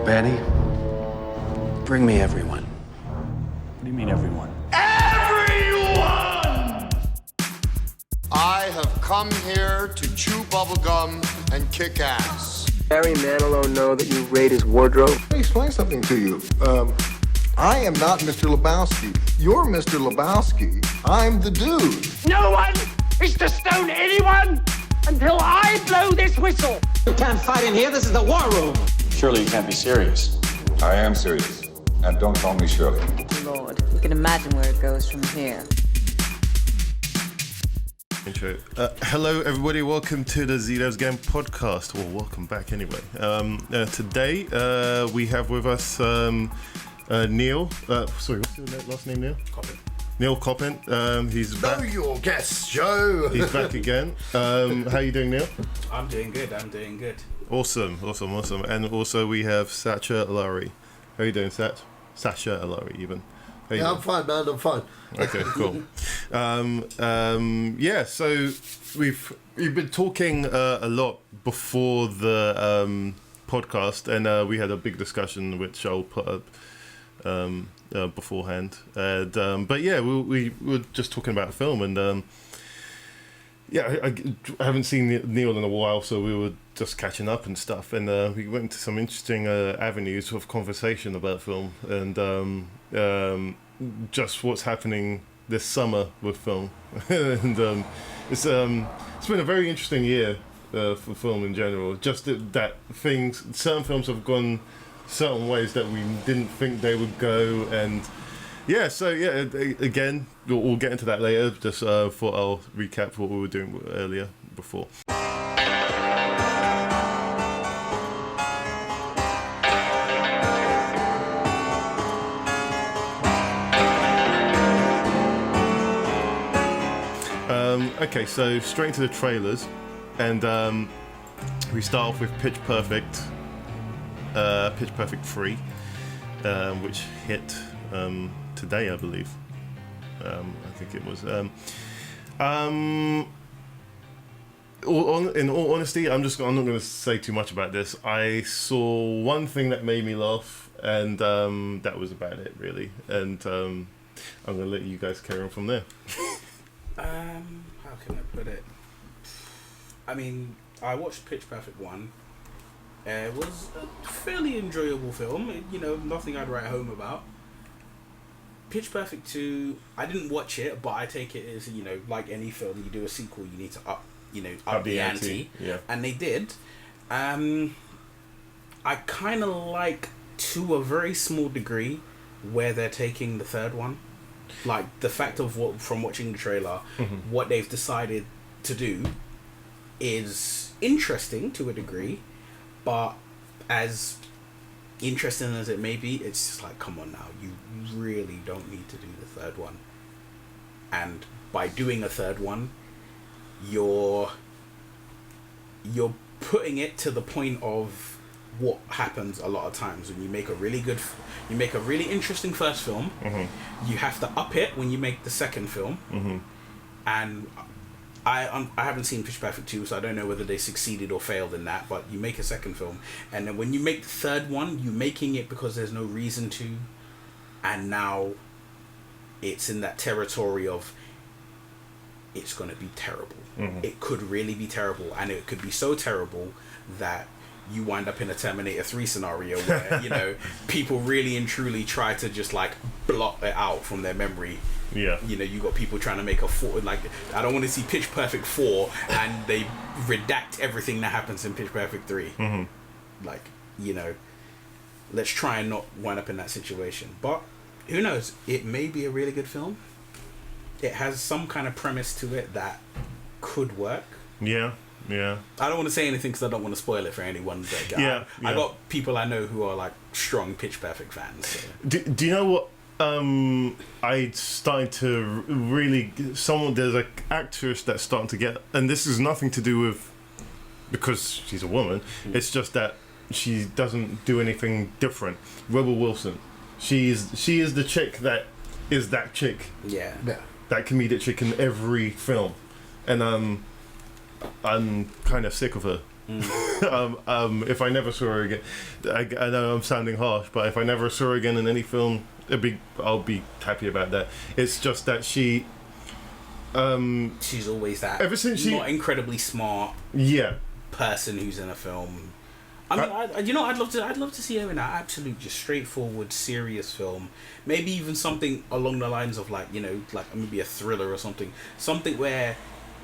Betty, bring me everyone. What do you mean, everyone? Everyone! I have come here to chew bubblegum and kick ass. Barry Manilow know that you raid his wardrobe? Let me explain something to you. I am not Mr. Lebowski. You're Mr. Lebowski. I'm the dude. No one is to stone anyone until I blow this whistle. You can't fight in here. This is the war room. Surely you can't be serious. I am serious. And don't call me Shirley. Lord, you can imagine where it goes from here. Intro. Hello, everybody. Welcome to the Zedos Game podcast. Well, welcome back anyway. Today, we have with us Neil. Sorry, what's your last name, Neil? Coppin. Neil Coppin. He's back. Know your guests, Joe. He's back again. How you doing, Neil? I'm doing good. Awesome. And also we have Sacha Allari. How you doing, Sacha Allari, even. Yeah, I'm fine, man. I'm fine. Okay, cool. So we've been talking a lot before the podcast, and we had a big discussion which I'll put up beforehand. But yeah, we were just talking about a film, and I haven't seen Neil in a while, so we were just catching up and stuff, and we went into some interesting avenues of conversation about film, and just what's happening this summer with film. And it's been a very interesting year for film in general. Just that certain films have gone certain ways that we didn't think they would go, and again, we'll get into that later. Just thought I'll recap what we were doing earlier before. Okay, so straight into the trailers, and we start off with Pitch Perfect 3, which hit today, I believe. I think it was. In all honesty, I'm not going to say too much about this. I saw one thing that made me laugh, and that was about it, really. And I'm going to let you guys carry on from there. How can I put it? I mean, I watched Pitch Perfect 1. It was a fairly enjoyable film. Nothing I'd write home about. Pitch Perfect 2, I didn't watch it, but I take it as, like any film, you do a sequel, you need to up the ante. Yeah. And they did. I kind of like, to a very small degree, where they're taking the third one. Like, the fact of from watching the trailer, what they've decided to do is interesting to a degree, but as interesting as it may be, it's just like, come on now, you really don't need to do the third one. And by doing a third one, you're putting it to the point of what happens a lot of times when you make a really interesting first film. You have to up it when you make the second film. And I haven't seen Pitch Perfect 2, so I don't know whether they succeeded or failed in that, but you make a second film, and then when you make the third one, you're making it because there's no reason to, and now it's in that territory of it's going to be terrible. It could really be terrible, and it could be so terrible that you wind up in a Terminator 3 scenario where, people really and truly try to just, like, block it out from their memory. Yeah. You got people trying to make a 4, like, I don't want to see Pitch Perfect 4 and they redact everything that happens in Pitch Perfect 3. Like, let's try and not wind up in that situation. But, who knows? It may be a really good film. It has some kind of premise to it that could work. Yeah. I don't want to say anything because I don't want to spoil it for anyone. I got people I know who are like strong Pitch Perfect fans. So. Do you know what? I started to really. There's an actress that's starting to get, and this is nothing to do with because she's a woman. It's just that she doesn't do anything different. Rebel Wilson, she is the chick that is that chick. Yeah. That comedic chick in every film, and I'm kind of sick of her. If I never saw her again, I know I'm sounding harsh, but if I never saw her again in any film, I'll be happy about that. It's just that she's always that ever since not incredibly smart person who's in a film. I mean, I'd love to see her in an absolute, just straightforward, serious film. Maybe even something along the lines of like maybe a thriller or something where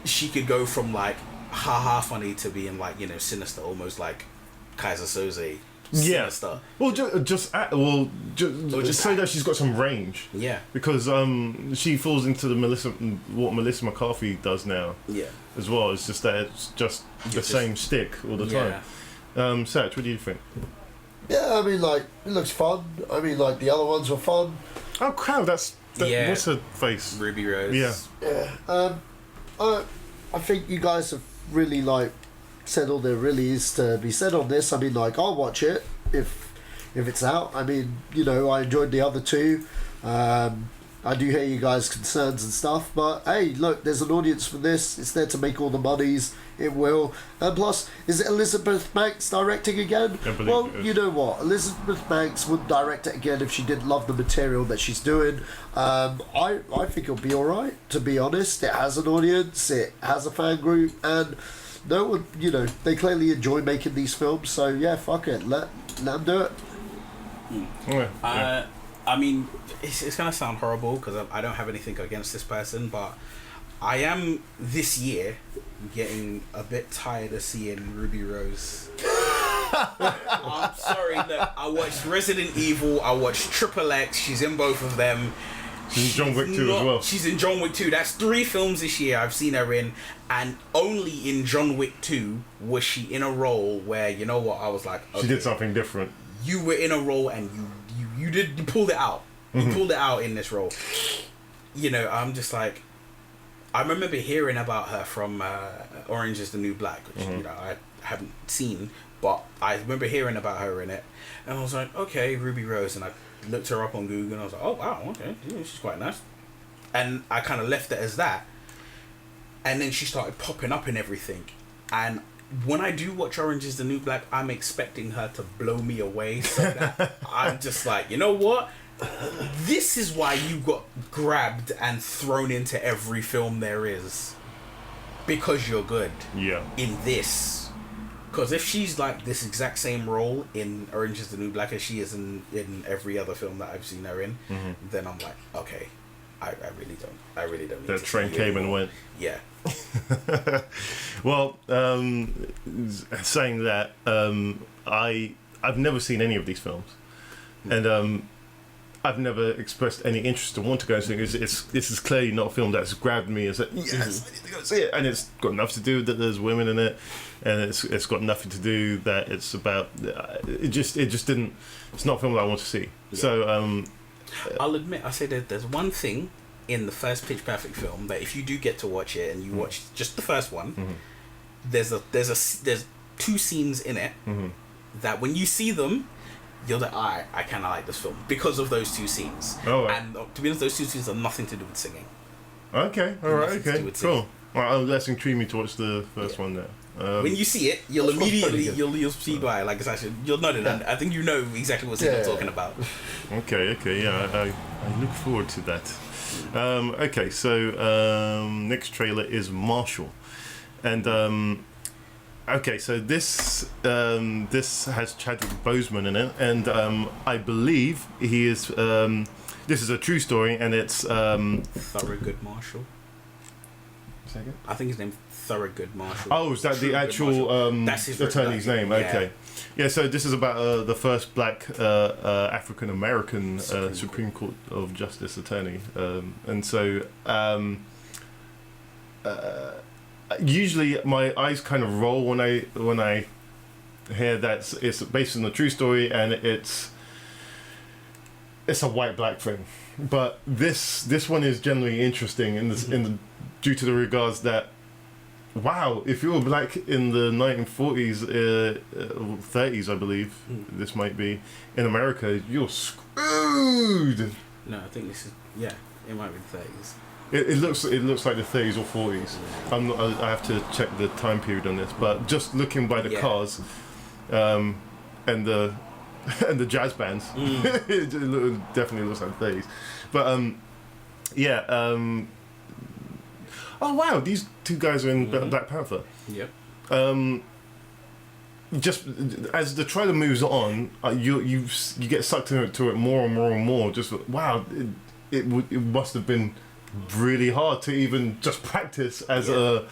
she could go from like haha funny to being like sinister, almost like Kaiser Soze. Sinister. Well, just say that she's got some range. Yeah. Because she falls into what Melissa McCarthy does now. Yeah. As well. It's just that it's just the same stick all the time. Sach, what do you think? Yeah, I mean, like, it looks fun. I mean, like, the other ones were fun. Oh, crap, what's her face? Ruby Rose. Yeah. I think you guys have really, like, said all there really is to be said on this. I mean, like, I'll watch it if it's out. I mean, I enjoyed the other two. I do hear you guys' concerns and stuff, but hey, look, there's an audience for this. It's there to make all the monies. It will. And plus, is it Elizabeth Banks directing again? Well, you know what? Elizabeth Banks wouldn't direct it again if she didn't love the material that she's doing. I think it'll be alright, to be honest. It has an audience. It has a fan group. And no one, they clearly enjoy making these films. So, yeah, fuck it. Let them do it. I mean, it's going to sound horrible because I don't have anything against this person, but I am this year getting a bit tired of seeing Ruby Rose. I'm sorry, look, I watched Resident Evil, I watched Triple X, she's in both of them. She's in John Wick 2 as well. She's in John Wick 2. That's 3 films this year I've seen her in, and only in John Wick 2 was she in a role where, I was like, okay, she did something different. You were in a role and you pulled it out. You pulled it out in this role. I'm just like, I remember hearing about her from Orange is the New Black, which I haven't seen, but I remember hearing about her in it, and I was like, okay, Ruby Rose, and I looked her up on Google, and I was like, oh wow, okay, she's quite nice, and I kind of left it as that, and then she started popping up in everything, and when I do watch Orange is the New Black, I'm expecting her to blow me away, so that I'm just like, you know what? This is why you got grabbed and thrown into every film there is. Because you're good. Yeah. In this. Because if she's like this exact same role in Orange is the New Black as she is in every other film that I've seen her in, then I'm like, okay, I really don't need that to train came and went. Yeah. Well, saying that, I've never seen any of these films, and I've never expressed any interest to want to go and see it. This is clearly not a film that's grabbed me and said, yes, I need to go see it. And it's got nothing to do with that there's women in it, and it's got nothing to do that it's about. It just didn't. It's not a film that I want to see. Yeah. So I'll admit, I say that there's one thing in the first Pitch Perfect film that if you do get to watch it and you watch just the first one, there's 2 scenes in it that when you see them, you're like, I kind of like this film because of those 2 scenes. Oh, right. And to be honest, those 2 scenes have nothing to do with singing. Okay, all right, okay, cool. Well, that's intrigued me to watch the first one there. When you see it, you'll immediately you'll see why. Like, it's actually, you'll know it, and I think you know exactly what scene I'm talking about. Okay, yeah, I look forward to that. Okay, so next trailer is Marshall, and okay, so this has Chadwick Boseman in it, and I believe he is. This is a true story, and it's Thorogood Marshall. Second? I think his name's Thorogood Marshall. Oh, is that the actual that's his attorney's name? Okay. Yeah, so this is about the first black African American Supreme Court of Justice attorney, and so usually my eyes kind of roll when I hear that it's based on a true story and it's a white black thing, but this one is generally interesting due to the regards that, wow, if you were black in the 1940s, 30s, I believe, this might be, in America, you're screwed. No, I think this is, it might be the 30s. It looks like the 30s or 40s. I have to check the time period on this, but just looking by the cars, and the and the jazz bands, it definitely looks like the 30s. But oh wow, these two guys are in Black Panther. Yep. Just as the trailer moves on, you get sucked into it more and more and more. Just wow, it must have been really hard to even just practice as a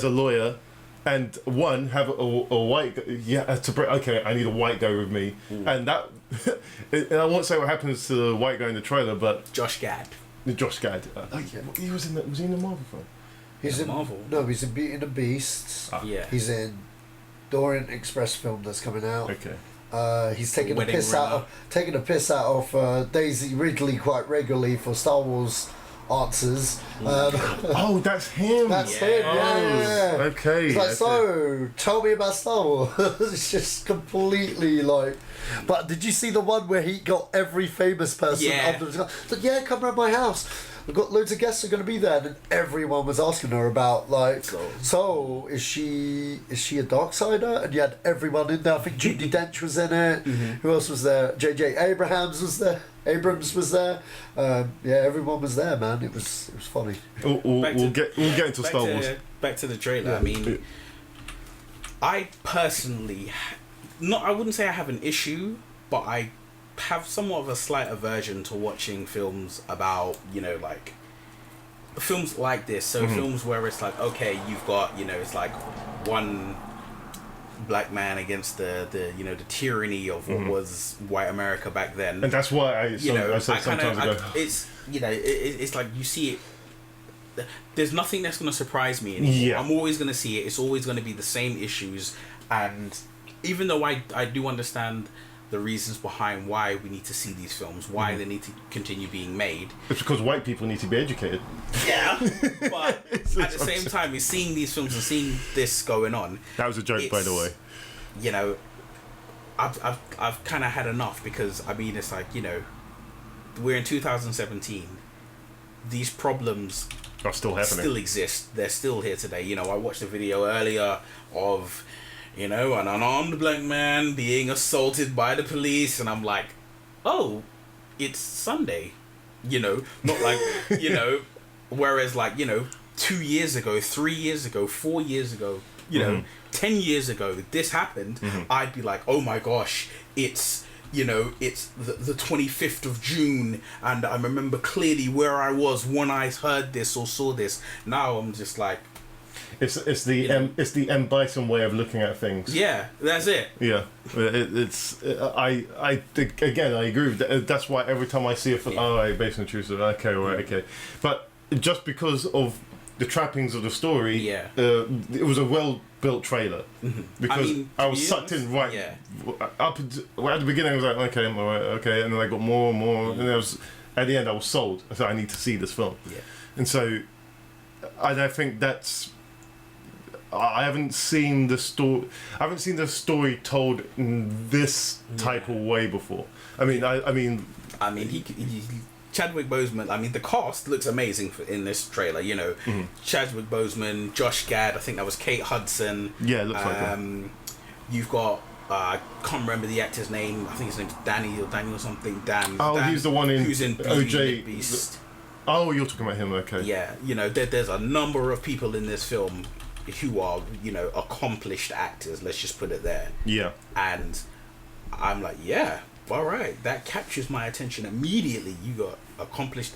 lawyer, and have a white okay, I need a white guy with me, and that and I won't say what happens to the white guy in the trailer, but Josh Gad. He was in the Marvel film. He's in Marvel. No, he's in Beauty and the Beast. Yeah, he's in the Orient Express film that's coming out. Okay. He's taking a piss out of Daisy Ridley quite regularly for Star Wars answers. Oh, that's him. That's him. Yeah. Okay. It's like, so tell me about Star Wars. It's just completely like. But did you see the one where he got every famous person? Like, come round my house. We've got loads of guests who are going to be there, and everyone was asking her about like, so is she a Darksider? And you had everyone in there. I think Judi Dench was in it. Who else was there? J.J. Abrams was there. Everyone was there, man. It was funny. We'll get into Star Wars. Back to the trailer. I mean, I personally, I wouldn't say I have an issue, but I have somewhat of a slight aversion to watching films about, like films like this. So films where it's like, okay, you've got, it's like one black man against the tyranny of what was white America back then. And that's why I say sometimes it's it's like you see it. There's nothing that's going to surprise me anymore. Yeah. I'm always going to see it. It's always going to be the same issues, and even though I do understand the reasons behind why we need to see these films, why they need to continue being made. It's because white people need to be educated. Yeah, but at the same time, we're seeing these films and seeing this going on. That was a joke, by the way. I've kind of had enough, because I mean, it's like, we're in 2017. These problems are still happening. Still exist. They're still here today. I watched a video earlier of an unarmed black man being assaulted by the police, and I'm like, oh, it's Sunday, not like, whereas like, 2 years ago, 3 years ago, 4 years ago, 10 years ago, this happened, I'd be like, oh my gosh, it's the 25th of June, and I remember clearly where I was when I heard this or saw this. Now I'm just like, it's the M. Bison way of looking at things. Yeah, that's it. Yeah, I think, again, I agree with that. That's why every time I see a film, based on true story, okay, but just because of the trappings of the story, it was a well-built trailer, because I was sucked in right up at the beginning. I was like, okay, I'm alright, okay, and then I got more and more, and at the end I was sold. I said, I need to see this film, and so I think that's. I haven't seen the story. I haven't seen the story told in this type of way before. I mean, he Chadwick Boseman. I mean, the cast looks amazing in this trailer. Chadwick Boseman, Josh Gad. I think that was Kate Hudson. Yeah, it looks like that. You've got. I can't remember the actor's name. I think his name's Danny or something. Dan. Oh, Dan, he's the one who's in OJ. Beast. Oh, you're talking about him. Okay. Yeah, there's a number of people in this film who are, accomplished actors, let's just put it there. Yeah. And I'm like, yeah, all right, that captures my attention immediately. You got accomplished,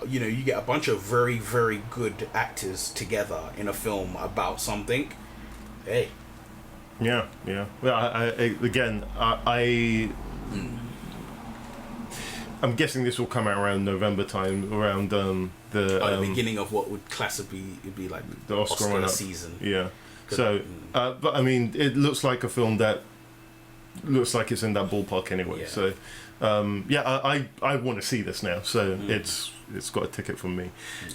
you get a bunch of very, very good actors together in a film about something. Hey. Yeah. Well, I'm guessing this will come out around November time, around the beginning of what would classically be like the Oscar season. Yeah. So, but I mean, it looks like a film that looks like it's in that ballpark anyway. Yeah. So, I want to see this now. So it's got a ticket from me.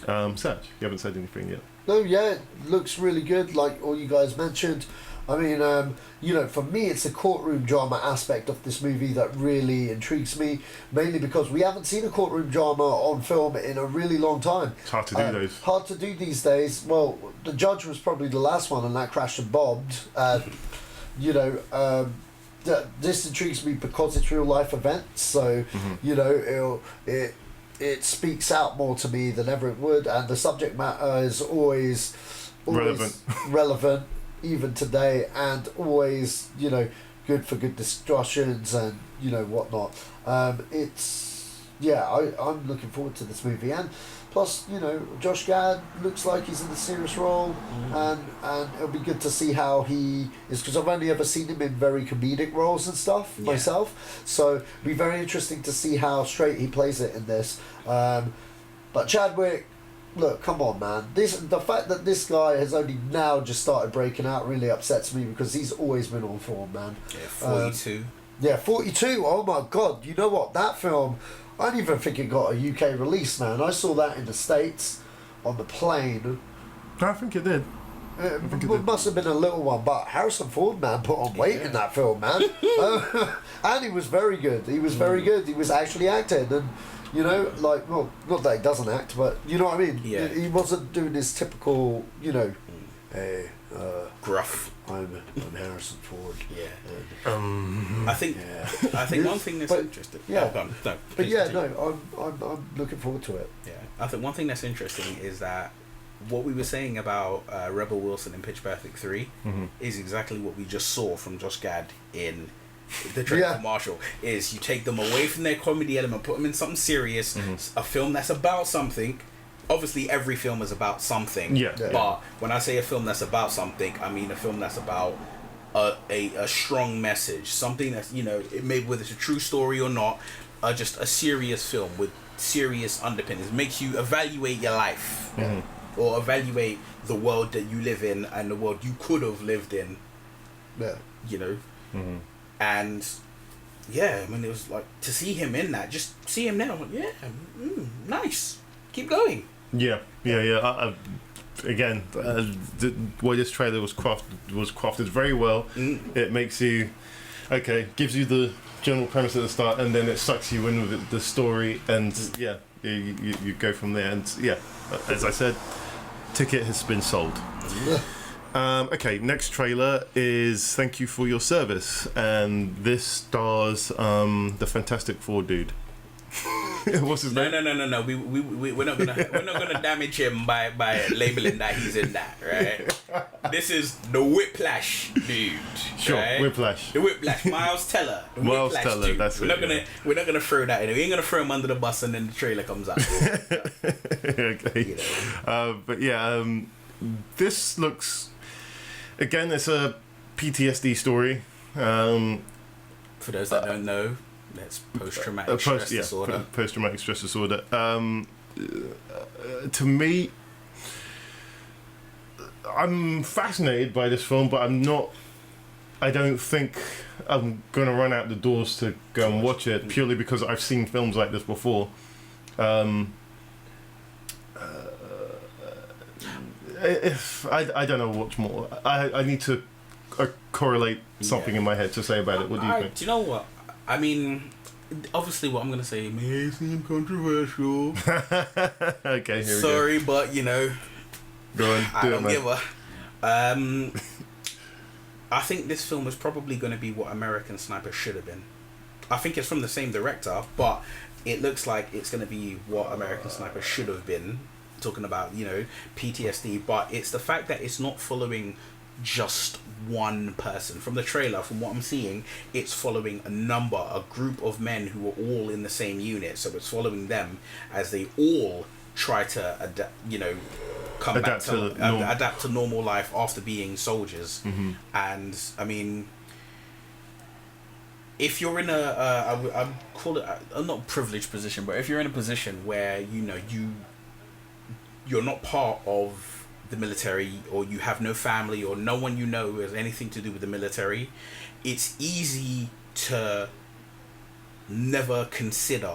Sach, you haven't said anything yet. No, it looks really good. Like all you guys mentioned. I mean, you know, for me, it's the courtroom drama aspect of this movie that really intrigues me, mainly because we haven't seen a courtroom drama on film in a really long time. It's hard to do those. Hard to do these days. Well, The Judge was probably the last one, and that crashed and bombed. You know, this intrigues me because it's real life events, so you know, it speaks out more to me than ever it would, and the subject matter is always relevant even today, and always, you know, good for good discussions and, you know, whatnot. I'm looking forward to this movie, and plus, you know, Josh Gad looks like he's in a serious role, and it'll be good to see how he is, because I've only ever seen him in very comedic roles and stuff myself, so it'll be very interesting to see how straight he plays it in this. But Chadwick, look, come on, man. The fact that this guy has only now just started breaking out really upsets me, because he's always been on form, man. Yeah, 42. 42. Oh my God. You know what? That film, I don't even think it got a UK release, man. I saw that in the States on the plane. I think it did. It must have been a little one, but Harrison Ford, man, put on weight in that film, man. And he was very good. He was very good. He was actually acting, and you know, like, well, not that he doesn't act, but you know what I mean. Yeah. He wasn't doing his typical, you know, hey, gruff. I'm Harrison Ford. Yeah. I think one thing that's interesting. Yeah. No, I'm looking forward to it. Yeah. I think one thing that's interesting is that what we were saying about Rebel Wilson in Pitch Perfect 3 is exactly what we just saw from Josh Gad in the trailer for Marshall. Is you take them away from their comedy element, put them in something serious, a film that's about something. Obviously, every film is about something. But when I say a film that's about something, I mean a film that's about a strong message, something that's, you know, it may, whether it's a true story or not, just a serious film with serious underpinnings. It makes you evaluate your life, or evaluate the world that you live in and the world you could have lived in. You know, and I mean, it was like, to see him in that, just see him now. Nice, keep going. Again, the way this trailer was crafted very well. It makes you, gives you the general premise at the start, and then it sucks you in with the story, and you go from there. And as I said, ticket has been sold. Next trailer is Thank You for Your Service, and this stars the Fantastic Four dude. What's his name? No. We're not gonna damage him by labeling that he's in that, right? This is the Whiplash dude. Sure, right? Whiplash. The Whiplash. Miles Teller. Miles Teller. Dude. That's we're not gonna throw that in. We ain't gonna throw him under the bus and then the trailer comes out. Okay. You know. This looks. Again, it's a PTSD story. For those that don't know, that's post-traumatic stress disorder. Post-traumatic stress disorder. To me, I'm fascinated by this film, but I don't think I'm going to run out the doors to go and watch it, purely because I've seen films like this before. I don't know what's more. I need to correlate something in my head to say about it. What do you think? Do you know what? I mean, obviously what I'm going to say may seem controversial. Okay, here Sorry, we go. but, you know, go on, I don't give a... I think this film is probably going to be what American Sniper should have been. I think it's from the same director, but it looks like it's going to be what American Sniper should have been. Talking about, you know, PTSD, but it's the fact that it's not following just one person. From the trailer, from what I'm seeing, it's following a group of men who are all in the same unit. So it's following them as they all try to adapt to normal life after being soldiers. And I mean, if you're in I call it a not privileged position, but if you're in a position where, you know, you're not part of the military, or you have no family, or no one you know has anything to do with the military, it's easy to never consider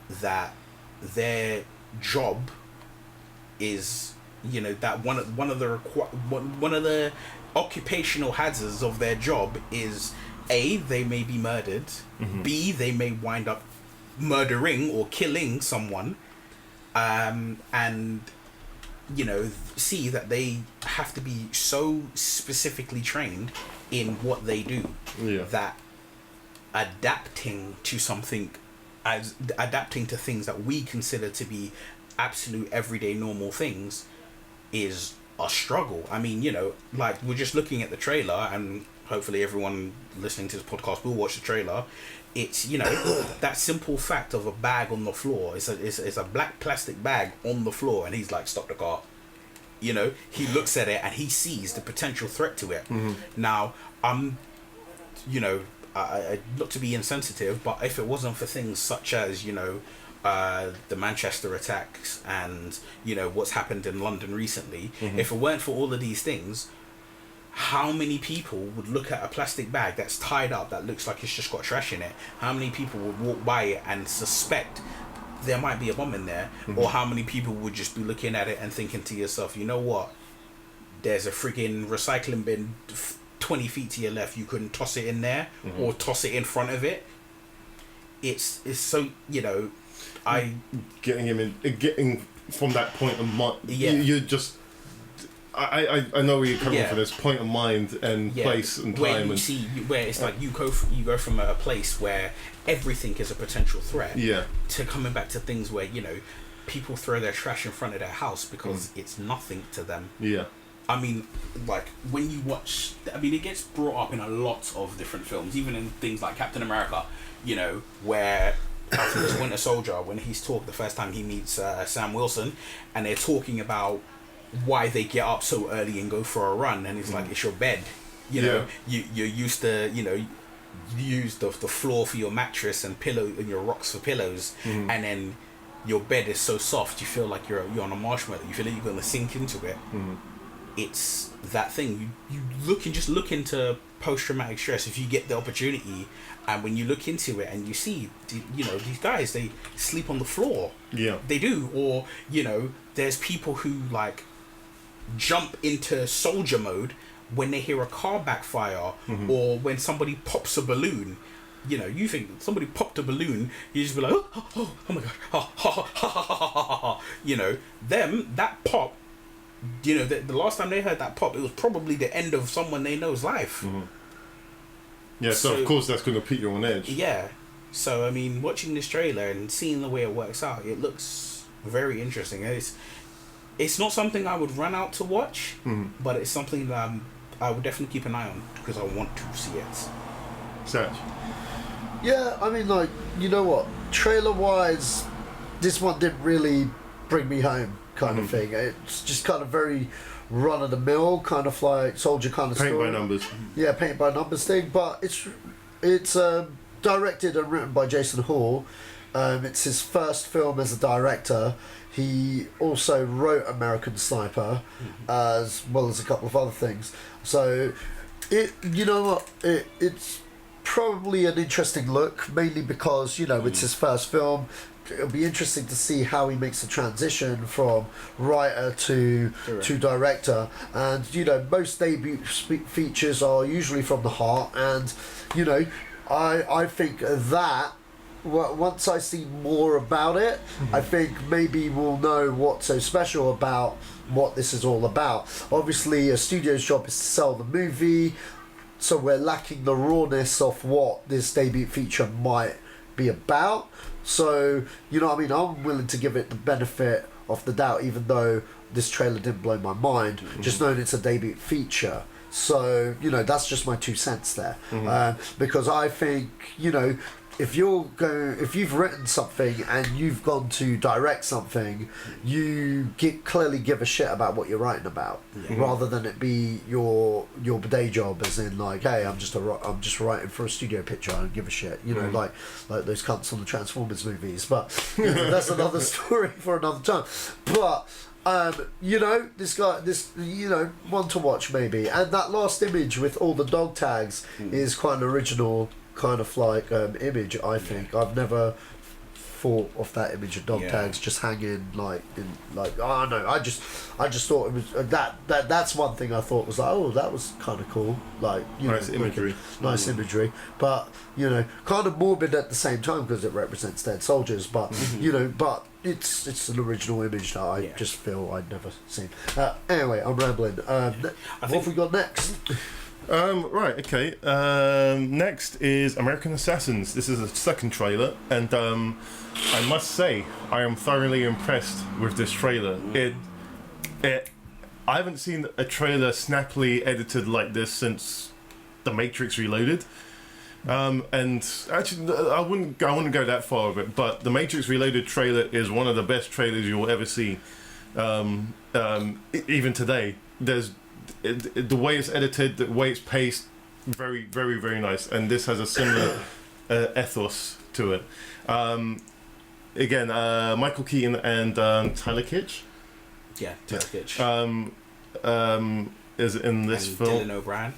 that their job is, you know, that one of the occupational hazards of their job is A, they may be murdered, B, they may wind up murdering or killing someone, and you know, C, that they have to be so specifically trained in what they do that adapting to things that we consider to be absolute everyday normal things is a struggle. I mean, you know, like, we're just looking at the trailer, and hopefully everyone listening to this podcast will watch the trailer. It's, you know, that simple fact of a bag on the floor. It's a black plastic bag on the floor, and he's like, stop the car. You know, he looks at it and he sees the potential threat to it. Now, you know, I not to be insensitive, but if it wasn't for things such as, you know, the Manchester attacks and, you know, what's happened in London recently, if it weren't for all of these things, how many people would look at a plastic bag that's tied up that looks like it's just got trash in it? How many people would walk by it and suspect there might be a bomb in there? Or how many people would just be looking at it and thinking to yourself, you know what, there's a friggin' recycling bin 20 feet to your left, you couldn't toss it in there or toss it in front of it? It's so, you know, getting from that point of mind, you just I know where you're coming from this point of mind and place and time, where you see where it's like you go from a place where everything is a potential threat to coming back to things where, you know, people throw their trash in front of their house because it's nothing to them. I mean, like, when you watch, I mean, it gets brought up in a lot of different films, even in things like Captain America, you know, where I think it's Winter Soldier, when he's talked the first time he meets Sam Wilson, and they're talking about why they get up so early and go for a run, and it's like, it's your bed, you know, you're used to, you know, you use the floor for your mattress and pillow and your rocks for pillows, and then your bed is so soft you feel like you're on a marshmallow, you feel like you're going to sink into it. It's that thing, you just look into post-traumatic stress if you get the opportunity, and when you look into it and you see, you know, these guys, they sleep on the floor, they do, or, you know, there's people who like jump into soldier mode when they hear a car backfire, or when somebody pops a balloon. You know, you think somebody popped a balloon, you just be like, oh my god, you know, that pop, you know, the last time they heard that pop, it was probably the end of someone they know's life. So of course that's going to put you on edge. So I mean, watching this trailer and seeing the way it works out, it looks very interesting. It's not something I would run out to watch, but it's something that I would definitely keep an eye on because I want to see it. Satch? Yeah, I mean, like, you know what, trailer wise, this one didn't really bring me home, kind of thing. It's just kind of very run of the mill, kind of like soldier kind of paint story. By numbers. Yeah, paint by numbers thing, but it's directed and written by Jason Hall. It's his first film as a director. He also wrote American Sniper, as well as a couple of other things. So, you know what, it's probably an interesting look, mainly because, you know, it's his first film. It'll be interesting to see how he makes the transition from writer to director. And, you know, most debut features are usually from the heart, and, you know, I think that once I see more about it, I think maybe we'll know what's so special about what this is all about. Obviously, a studio's job is to sell the movie, so we're lacking the rawness of what this debut feature might be about. So, you know what I mean, I'm willing to give it the benefit of the doubt, even though this trailer didn't blow my mind, just knowing it's a debut feature. So, you know, that's just my 2 cents there. Because I think, you know, if you've written something and you've gone to direct something, you clearly give a shit about what you're writing about, rather than it be your day job, as in like, hey, I'm just writing for a studio picture, I don't give a shit, you know, like those cunts on the Transformers movies. But you know, that's another story for another time. But you know, this you know, one to watch maybe. And that last image with all the dog tags is quite an original kind of like image, I think. I've never thought of that image of dog tags just hanging I don't know. I just thought it was that's one thing I thought was like, oh, that was kind of cool. Like, nice imagery. Nice imagery, but kind of morbid at the same time because it represents dead soldiers. But but it's an original image that I just feel I'd never seen. Anyway, I'm rambling. What have we got next? Right, okay. Next is American Assassins. This is a second trailer, and I must say I am thoroughly impressed with this trailer. I haven't seen a trailer snappily edited like this since The Matrix Reloaded. And actually, I wouldn't go that far with it, but The Matrix Reloaded trailer is one of the best trailers you will ever see. Even today, the way it's edited, the way it's paced, very, very, very nice. And this has a similar ethos to it. Again, Michael Keaton and Tyler Kitsch. Yeah, Tyler Kitsch. Is in this and film. Dylan O'Brien.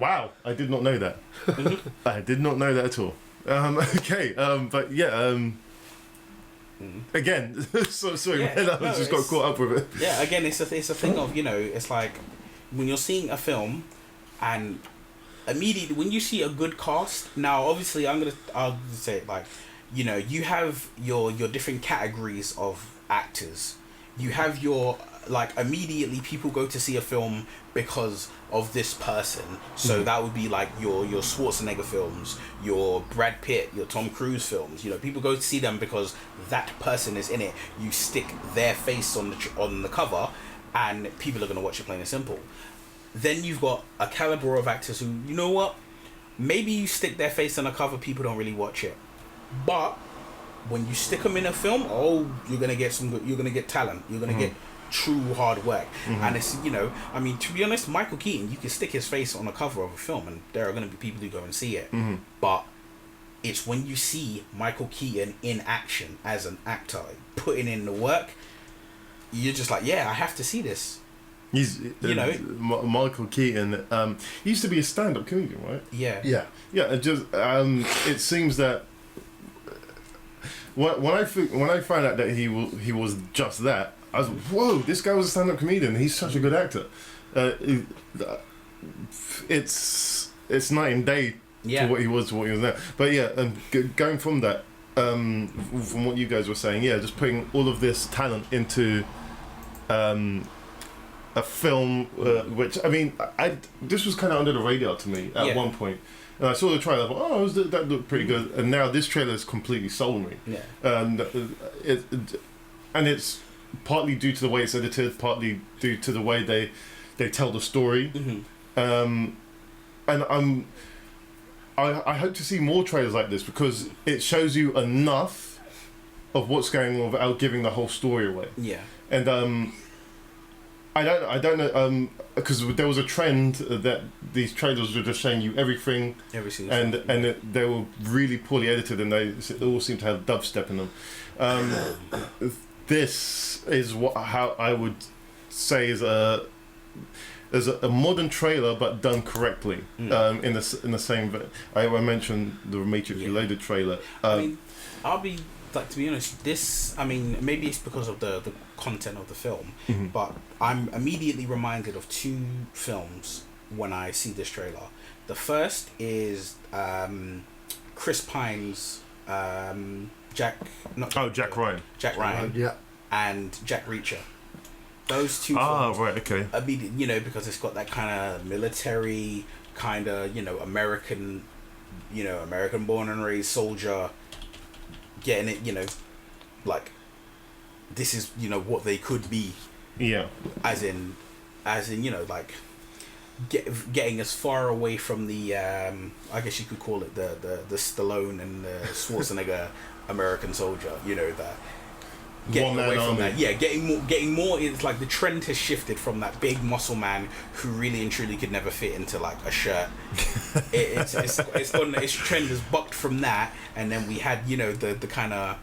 Wow, I did not know that. I did not know that at all. Okay, but yeah. Again, sorry, man, I just got caught up with it. Yeah, again, it's a thing of, it's like when you're seeing a film, and immediately when you see a good cast. Now, obviously, I'll say it like, you have your different categories of actors. You have your immediately people go to see a film because of this person. So that would be like your Schwarzenegger films, your Brad Pitt, your Tom Cruise films. People go to see them because that person is in it. You stick their face on the cover, and people are going to watch it, plain and simple. Then you've got a caliber of actors who, maybe you stick their face on a cover, people don't really watch it, but when you stick them in a film, you're going to get you're going to get talent. You're going to get true hard work. And it's, to be honest, Michael Keaton, you can stick his face on a cover of a film and there are going to be people who go and see it. But it's when you see Michael Keaton in action as an actor, putting in the work, you're just like, yeah, I have to see this. He's, Michael Keaton. He used to be a stand-up comedian, right? Yeah. It just it seems that when I found out that he was just that, I was like, whoa, this guy was a stand-up comedian. He's such a good actor. It's night and day to what he was now. But yeah, going from that, from what you guys were saying, just putting all of this talent into a film, which this was kind of under the radar to me at one point. And I saw the trailer, I thought, that looked pretty good. And now this trailer has completely sold me. Yeah. And it's partly due to the way it's edited, partly due to the way they tell the story. And I hope to see more trailers like this because it shows you enough of what's going on without giving the whole story away. Yeah. And I don't know because there was a trend that these trailers were just showing you everything, and they were really poorly edited, and they all seem to have dubstep in them. This is how I would say is a modern trailer, but done correctly. In the same, I mentioned the Matrix Reloaded trailer. I'll be to be honest, this, maybe it's because of the content of the film, but I'm immediately reminded of two films when I see this trailer. The first is Chris Pine's Jack Ryan. And Jack Reacher. Those two films. Right, okay. Because it's got that kind of military, kind of, American born and raised soldier getting it, this is, what they could be. Yeah. As in, getting as far away from the, I guess you could call it the Stallone and the Schwarzenegger American soldier, that getting away from that. Yeah, getting more. It's like the trend has shifted from that big muscle man who really and truly could never fit into like a shirt. Its trend has bucked from that, and then we had the kind of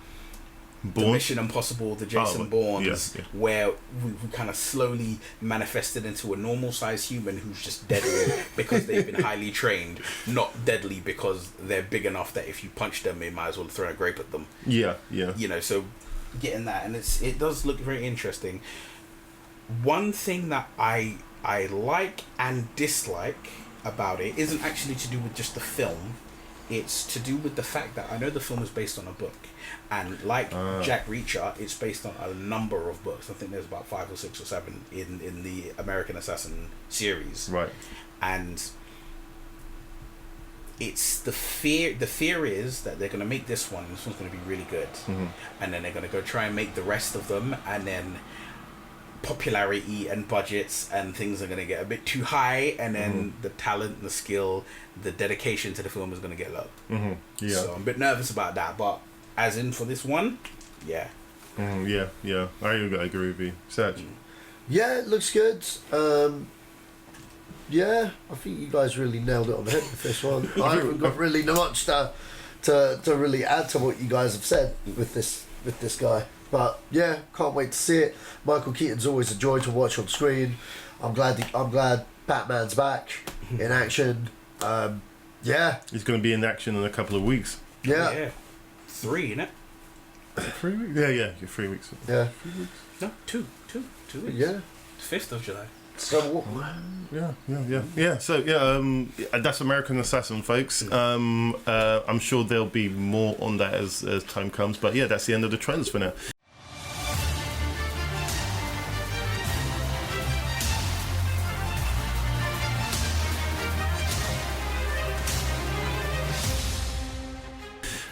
the Mission Impossible, the Jason Bournes, yeah. where we kind of slowly manifested into a normal-sized human who's just deadly because they've been highly trained, not deadly because they're big enough that if you punch them, it might as well throw a grape at them. Yeah. You know, so getting that, and it does look very interesting. One thing that I like and dislike about it isn't actually to do with just the film. It's to do with the fact that I know the film is based on a book, and like Jack Reacher, it's based on a number of books. I think there's about 5 or 6 or 7 in the American Assassin series. Right. And it's the fear is that they're going to make this one's going to be really good, and then they're going to go try and make the rest of them, and then popularity and budgets and things are going to get a bit too high, and then the talent, the skill, the dedication to the film is going to get low. Yeah. So I'm a bit nervous about that, but as in for this one, yeah. Yeah. I agree with you. Sach? Yeah, it looks good. Yeah, I think you guys really nailed it on the head with this one. I haven't got really much to really add to what you guys have said with this guy. But yeah, can't wait to see it. Michael Keaton's always a joy to watch on screen. I'm glad Batman's back in action. Yeah, He's going to be in action in a couple of weeks. Yeah. 3, innit? 3 weeks? Yeah, 3 weeks. Yeah. 3 weeks? No, 2 weeks. Yeah. 5th of July. So Yeah. So that's American Assassin, folks. I'm sure there'll be more on that as time comes. But yeah, that's the end of the trailers for now.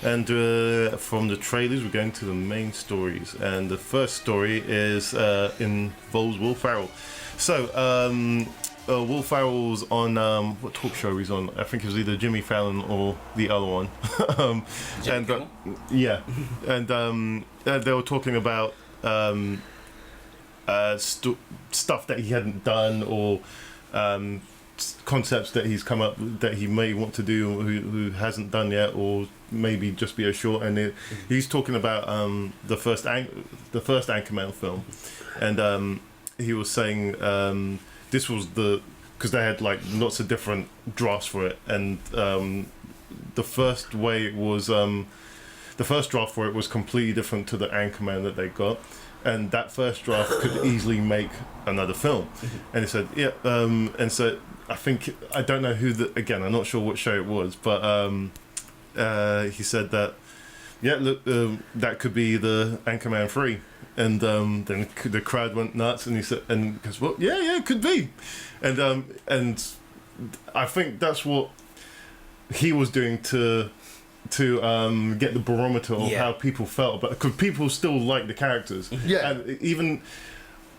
And from the trailers, we're going to the main stories. And the first story involves Will Ferrell. So, Will Ferrell's on, what talk show he's on? I think it was either Jimmy Fallon or the other one. They were talking about stuff that he hadn't done, or concepts that he's come up that he may want to do who hasn't done yet, or maybe just be a short. And he's talking about the first Anchorman film, and he was saying this was because they had like lots of different drafts for it, and the first draft for it was completely different to the Anchorman that they got. And that first draft could easily make another film. And he said, yeah. And so I don't know again, I'm not sure what show it was, but he said that, yeah, look, that could be the Anchorman 3. And then the crowd went nuts, and he said, and goes, well, yeah, it could be. And I think that's what he was doing to get the barometer of how people felt, but because people still like the characters, and even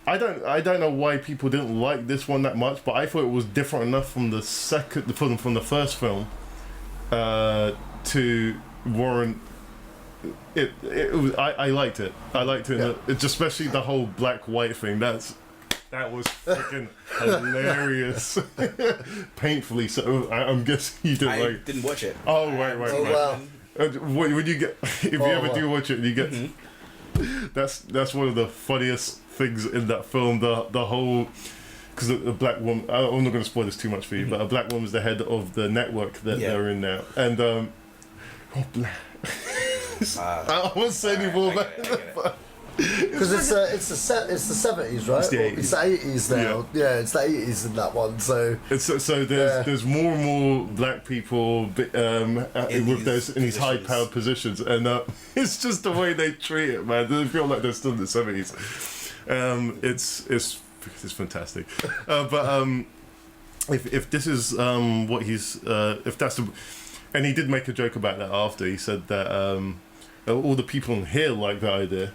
I don't know why people didn't like this one that much, but I thought it was different enough from the first film to warrant it. I liked it. It's especially the whole black white thing. That was freaking hilarious. Painfully so. I'm guessing you didn't didn't watch it. Oh, right. wow. When you get, if you ever do watch it, you get. That's one of the funniest things in that film. The whole, because the black woman. I'm not going to spoil this too much for you, but a black woman's the head of the network that they're in now, and I won't say any more about it. Because it's the 70s, right? It's the 80s. It's the 80s now. Yeah, it's the 80s in that one. So there's more and more black people in these high-powered positions, and it's just the way they treat it, man. They feel like they're still in the 70s. It's fantastic. But if this is what he's if that's the, and he did make a joke about that after. He said that. All the people in here like the idea.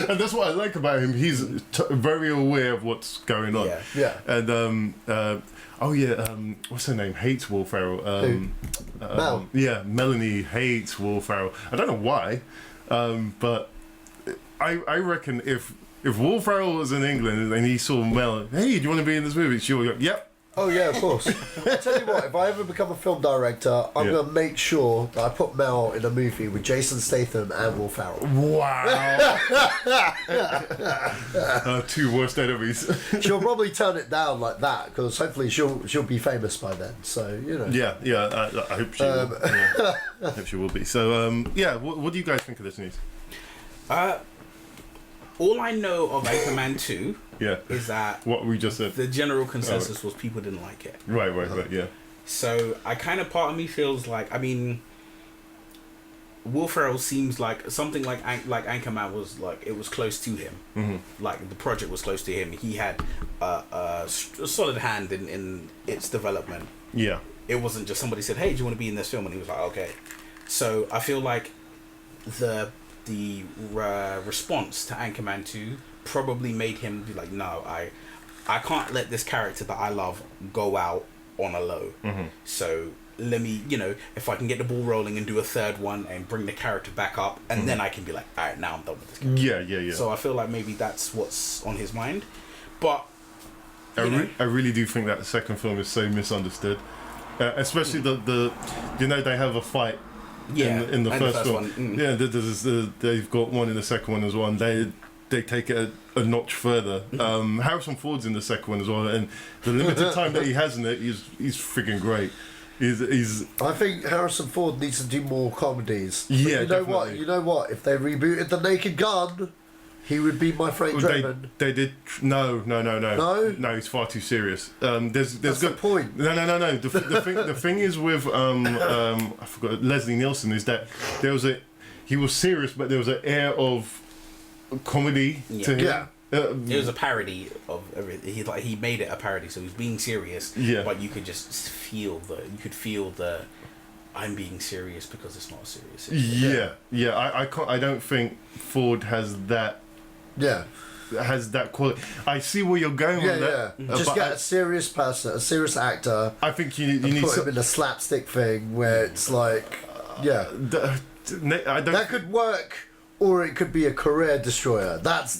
And that's what I like about him. He's very aware of what's going on. Yeah. And what's her name? Hates Will Ferrell. Mel. Yeah, Melanie hates Will Ferrell. I don't know why, but I reckon if Will Ferrell was in England and he saw Mel, hey, do you want to be in this movie? She'll go, yep. Oh yeah, of course. I'll tell you what, if I ever become a film director, I'm going to make sure that I put Mel in a movie with Jason Statham and Will Ferrell. Wow. Two worst enemies. She'll probably turn it down like that because hopefully she'll be famous by then. So you know. Yeah. I hope she will. Yeah. I hope she will be. So what do you guys think of this news? All I know of Anchorman 2 is that what we just said. The general consensus was people didn't like it. Right, yeah. So part of me feels like, I mean, Will Ferrell seems like something like Anchorman was like, it was close to him. Mm-hmm. Like the project was close to him. He had a solid hand in its development. Yeah. It wasn't just somebody said, hey, do you want to be in this film? And he was like, okay. So I feel like the response to Anchorman 2 probably made him be like, no, I can't let this character that I love go out on a low. Mm-hmm. So let me, if I can get the ball rolling and do a third one and bring the character back up, and then I can be like, all right, now I'm done with this character. Yeah. So I feel like maybe that's what's on his mind. But I really do think that the second film is so misunderstood, especially the they have a fight. In the first film. Yeah, they've got one in the second one as well, and they take it a notch further. Harrison Ford's in the second one as well, and the limited time that he has in it, he's freaking great. He's. I think Harrison Ford needs to do more comedies. Yeah, you know what? You know what? If they rebooted The Naked Gun, he would be my Frank Drebin. They did. No. No, he's far too serious. There's That's the point. No. The thing is with I forgot Leslie Nielsen is that he was serious, but there was an air of comedy to him. Yeah. It was a parody of everything. He made it a parody, so he was being serious. Yeah. But you could just feel the I'm being serious because it's not a serious situation. Yeah. I don't think Ford has that. Yeah. Has that quality. I see where you're going with that. Yeah. Just get a serious person, a serious actor. I think you need put him in a slapstick thing where it's like, that could work, or it could be a career destroyer. It's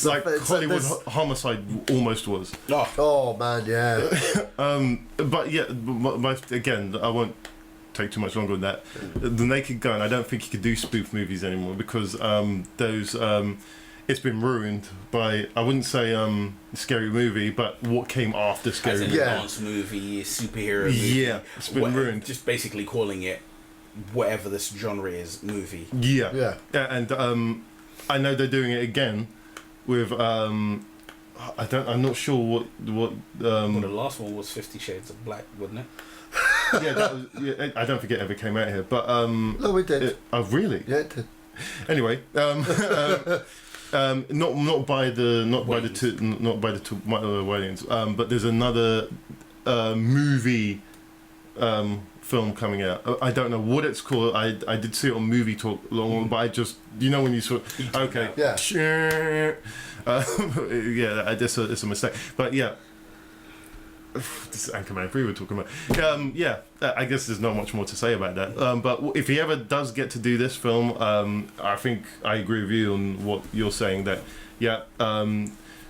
like Hollywood Homicide almost was. Oh man, yeah. But again, I won't take too much longer on that. The Naked Gun, I don't think you could do spoof movies anymore because those. It's been ruined by, I wouldn't say Scary Movie, but what came after Scary Movie. Dance movie, superhero movie. Yeah, it's been ruined. Just basically calling it whatever this genre is, movie. Yeah. And I know they're doing it again with I'm not sure what the last one was 50 Shades of Black, wasn't it? I don't think it ever came out here, but no, it did. Oh, really? Yeah, it did. Anyway, not by the two Wayans, but there's another movie film coming out. I don't know what it's called. I did see it on Movie Talk long, but I just when you saw okay, it's a mistake, but yeah. This is Anchorman 3 we're talking about. I guess there's not much more to say about that. But if he ever does get to do this film, I think I agree with you on what you're saying. That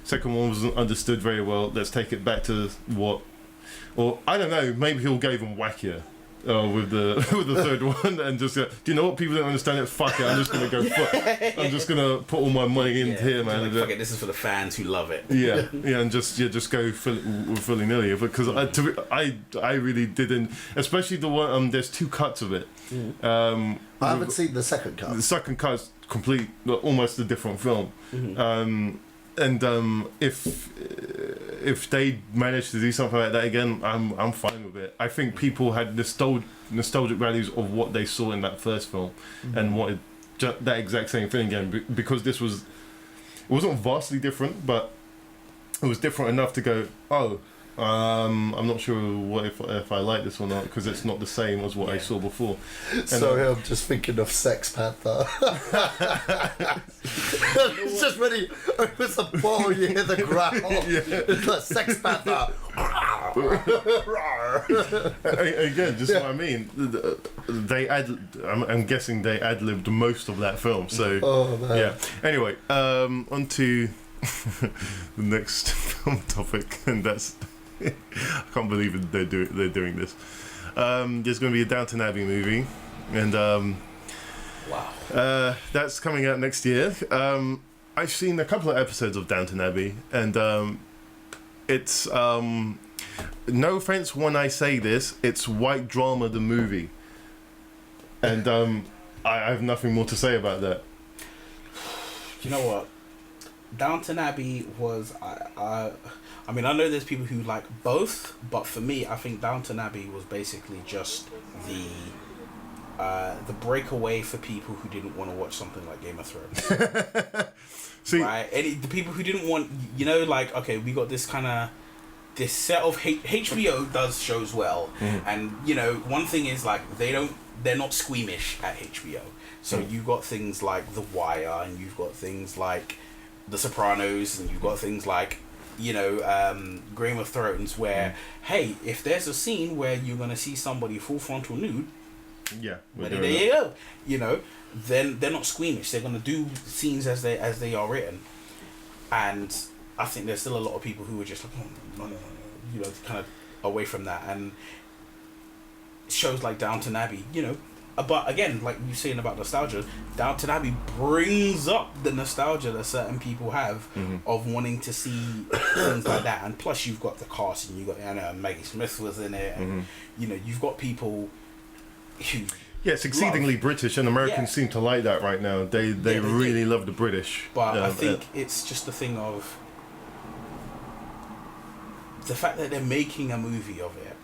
second one wasn't understood very well. Let's take it back to or I don't know. Maybe he'll go even wackier. With the third one, and just do you know what, people don't understand it, fuck it, I'm just gonna go I'm just gonna put all my money in here, man. Fuck it, this is for the fans who love it. And just go fully nilly, because I really didn't, especially the one there's two cuts of it. I haven't seen the second cut. The second cut's almost a different film. And if they manage to do something like that again, I'm fine with it. I think people had nostalgic values of what they saw in that first film, and wanted that exact same thing again, because it wasn't vastly different, but it was different enough to go, I'm not sure if I like this or not, because it's not the same as what I saw before. Sorry, I'm just thinking of Sex Panther. It's just when he opens the bottle, you hear the growl. It's like Sex Panther. Again, just what I mean. I'm guessing they ad-libbed most of that film. So Anyway, on to the next film topic, and that's I can't believe they're doing this. There's going to be a Downton Abbey movie, and wow, that's coming out next year. I've seen a couple of episodes of Downton Abbey, and it's no offense when I say this, it's white drama the movie, and I have nothing more to say about that. You know what? Downton Abbey was I mean, I know there's people who like both, but for me, I think Downton Abbey was basically just the breakaway for people who didn't want to watch something like Game of Thrones. See, right? The people who didn't want, you know, like, okay, we got this set of HBO does shows well, and you know, one thing is like they're not squeamish at HBO. So you've got things like The Wire, and you've got things like The Sopranos, and you've got things like, you know, Game of Thrones, where hey, if there's a scene where you're gonna see somebody full frontal nude, yeah, there you go. You know, then they're not squeamish. They're gonna do scenes as they are written, and I think there's still a lot of people who are just like, oh, no, you know, kind of away from that. And shows like Downton Abbey, you know. But again, like you're saying about nostalgia, Downton Abbey brings up the nostalgia that certain people have of wanting to see things like that. And plus, you've got the cast, and you got, I know, Maggie Smith was in it, and you know, you've got people who it's exceedingly British, and Americans seem to like that right now. They really love the British. But I think it's just the thing of the fact that they're making a movie of it.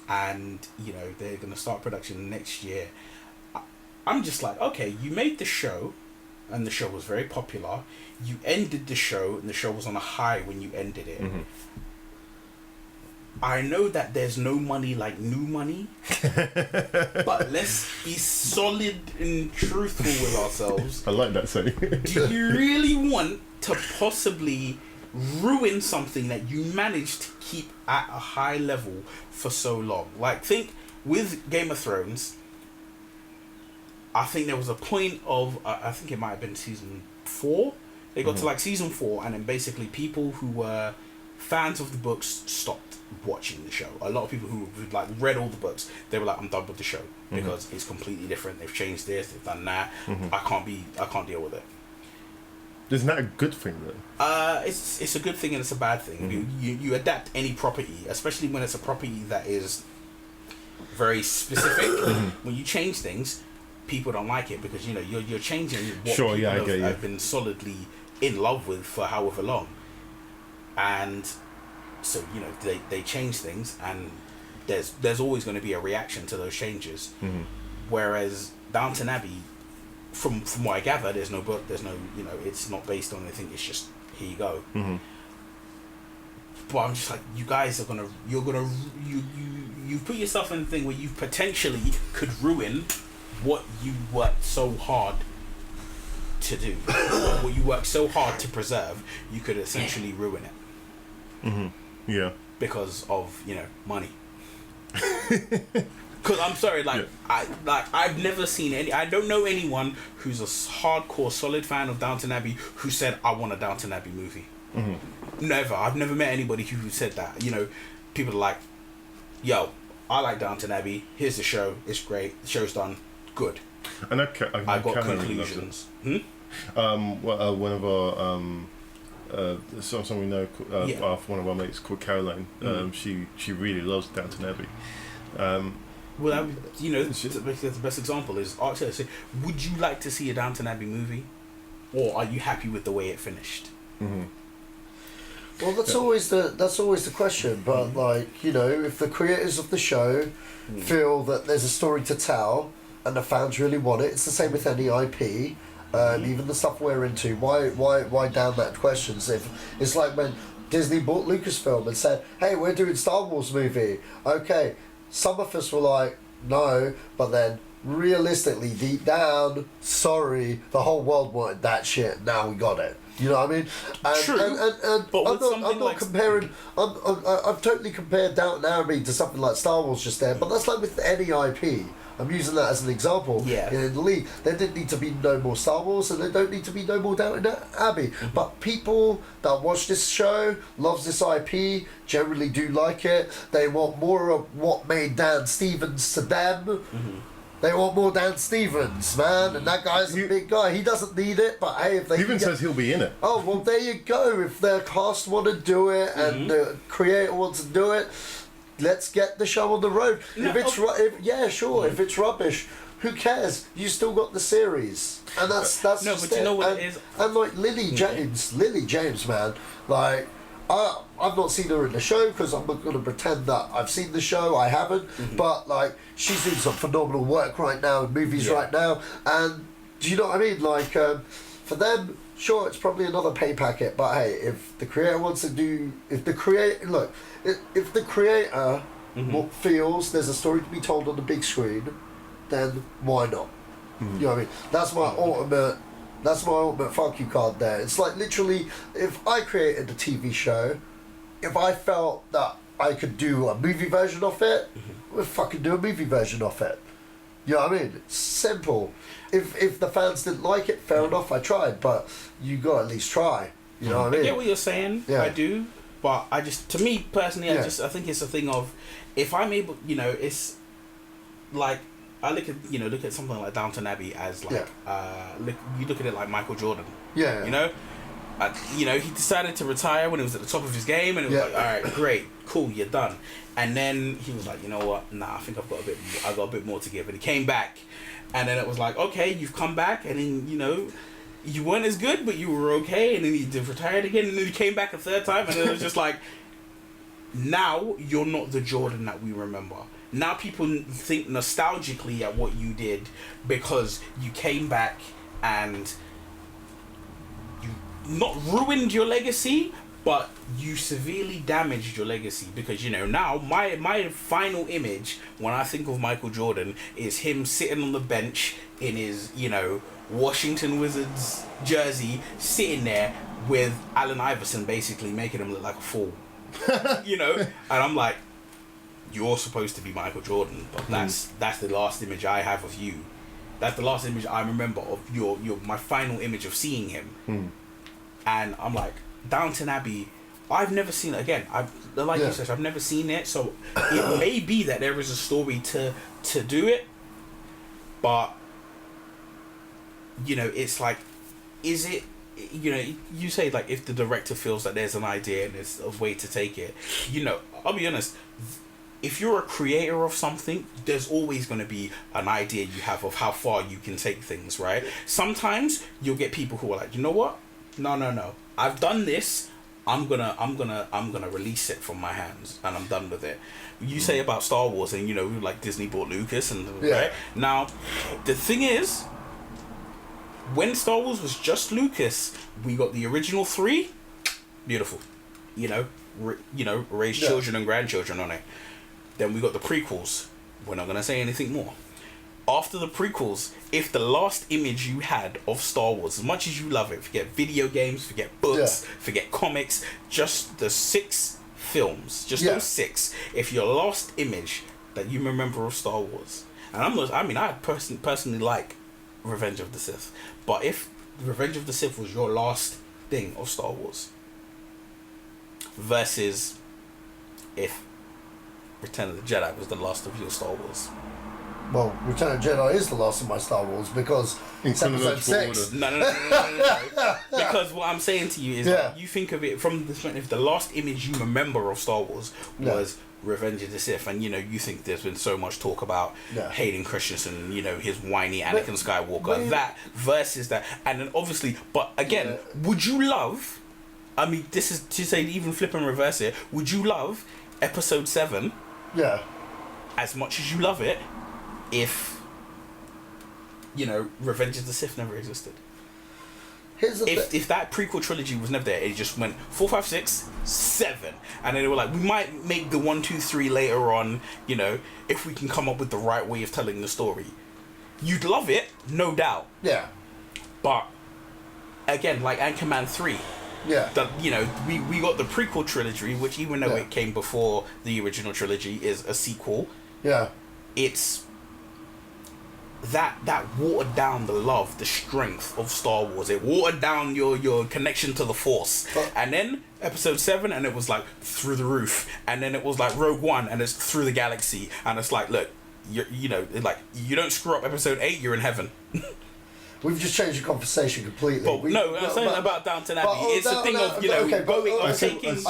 And you know, they're gonna start production next year. I'm just like, okay, you made the show, and the show was very popular. You ended the show, and the show was on a high when you ended it. I know that there's no money like new money, but let's be solid and truthful with ourselves. I like that saying. Do you really want to possibly ruin something that you managed to keep at a high level for so long? Like, think with Game of Thrones, I think there was a point of I think it might have been season 4. They got to like season 4, and then basically people who were fans of the books stopped watching the show. A lot of people who like read all the books, they were like, I'm done with the show because it's completely different. They've changed this, they've done that. I can't deal with it. Isn't that a good thing though? It's a good thing and it's a bad thing. You adapt any property, especially when it's a property that is very specific. When you change things, people don't like it because you know you're changing what people have been solidly in love with for however long, and so you know they change things, and there's always going to be a reaction to those changes. Whereas Downton Abbey, from what I gather, there's no book, there's no, you know, it's not based on anything, it's just here you go. But I'm just like, you guys are you put yourself in a thing where you potentially could ruin what you worked so hard to do. What you worked so hard to preserve, you could essentially ruin it. Yeah. Because of, you know, money. Because I'm sorry, I've never seen I don't know anyone who's a hardcore solid fan of Downton Abbey who said, I want a Downton Abbey movie. Never. I've never met anybody who said that. You know, people are like, yo, I like Downton Abbey, here's the show, it's great, the show's done, good. And I got conclusions. One of our someone we know, one of our mates called Caroline, she really loves Downton Abbey. Well, you know, the best example is ask her, say, would you like to see a Downton Abbey movie, or are you happy with the way it finished? Well, that's always the question. But like, you know, if the creators of the show feel that there's a story to tell and the fans really want it, it's the same with any IP. Even the stuff we're into. Why damn that questions? If it's like when Disney bought Lucasfilm and said, "Hey, we're doing Star Wars movie." Okay. Some of us were like, no, but then realistically, deep down, sorry, the whole world wanted that shit. Now we got it. You know what I mean? And, True. And But with I'm something not like- comparing. I've totally compared Downton Abbey to something like Star Wars just there. But that's like with any IP. I'm using that as an example. Yeah. In the league, there didn't need to be no more Star Wars, and there don't need to be no more Downton Abbey. Mm-hmm. But people that watch this show, loves this IP, generally do like it. They want more of what made Dan Stevens to them. Mm-hmm. They want more Dan Stevens, man, and that guy's a big guy. He doesn't need it, but hey, if they He even says he'll be in it. oh well, there you go. If the cast want to do it and the creator wants to do it, let's get the show on the road. If it's if it's rubbish, who cares? You still got the series, and that's No, just but you know what and, it is? And like Lily James, man, like. I've not seen her in the show because I'm not going to pretend that I've seen the show. I haven't, but like she's doing some phenomenal work right now in movies right now. And do you know what I mean? Like for them, sure, it's probably another pay packet. But hey, if the creator wants to do, if the creator feels there's a story to be told on the big screen, then why not? You know what I mean? That's my ultimate. That's my ultimate fuck you card there. It's like literally, if I created a TV show, if I felt that I could do a movie version of it, we'll fucking do a movie version of it. You know what I mean? It's simple. If the fans didn't like it, fair enough, I tried, but you got to at least try. You know what I mean? I get what you're saying. Yeah. I do, but to me personally, I think it's a thing of, if I'm able, it's like, I look at something like Downton Abbey as like, you look at it like Michael Jordan. Yeah. He decided to retire when he was at the top of his game, and it was like, all right, great, cool, you're done. And then he was like, you know what? Nah, I think I've got a bit more to give. And he came back, and then it was like, okay, you've come back, and then you weren't as good, but you were okay. And then he retired again, and then he came back a third time, and then it was just like, now you're not the Jordan that we remember. Now people think nostalgically at what you did because you came back and you not ruined your legacy, but you severely damaged your legacy. Because now my final image when I think of Michael Jordan is him sitting on the bench in his Washington Wizards jersey, sitting there with Allen Iverson basically making him look like a fool. And I'm like, you're supposed to be Michael Jordan, but that's the last image I have of you. That's the last image I remember of your my final image of seeing him. And I'm like, Downton Abbey, I've never seen it again. You said, I've never seen it, so it may be that there is a story to do it, but it's like, is it? You say like, if the director feels that there's an idea and there's a way to take it, I'll be honest. If you're a creator of something, there's always going to be an idea you have of how far you can take things, right? Sometimes you'll get people who are like, you know what? No. I've done this. I'm gonna release it from my hands, and I'm done with it. You say about Star Wars, and like Disney bought Lucas, and right now, the thing is, when Star Wars was just Lucas, we got the original 3, beautiful, raised children and grandchildren on it. Then we got the prequels. We're not going to say anything more. After the prequels, if the last image you had of Star Wars, as much as you love it, forget video games, forget books, forget comics, just the 6 films, those 6, if your last image that you remember of Star Wars, and I personally like Revenge of the Sith, but if Revenge of the Sith was your last thing of Star Wars, versus if Return of the Jedi was the last of your Star Wars. Well, Return of the Jedi is the last of my Star Wars because it's episode 6. No. Because what I'm saying to you is that you think of it from the perspective, the last image you remember of Star Wars was Revenge of the Sith, and you think there's been so much talk about Hayden Christensen, his whiny Anakin Skywalker, that versus that, and then obviously, but again, would you love? I mean, this is to say, even flip and reverse it. Would you love Episode 7? Yeah. As much as you love it, if Revenge of the Sith never existed. If that prequel trilogy was never there, it just went 4, 5, 6, 7, and then they were like, we might make the 1, 2, 3 later on. If we can come up with the right way of telling the story, you'd love it, no doubt. Yeah. But again, like Anchorman 3. Yeah. We got the prequel trilogy, which even though it came before the original trilogy, is a sequel. Yeah. It's that watered down the love, the strength of Star Wars. It watered down your connection to the Force. And then Episode 7, and it was like through the roof. And then it was like Rogue One, and it's through the galaxy. And it's like, look, you don't screw up Episode 8, you're in heaven. We've just changed the conversation completely. I'm saying about Downton Abbey. It's a thing of, I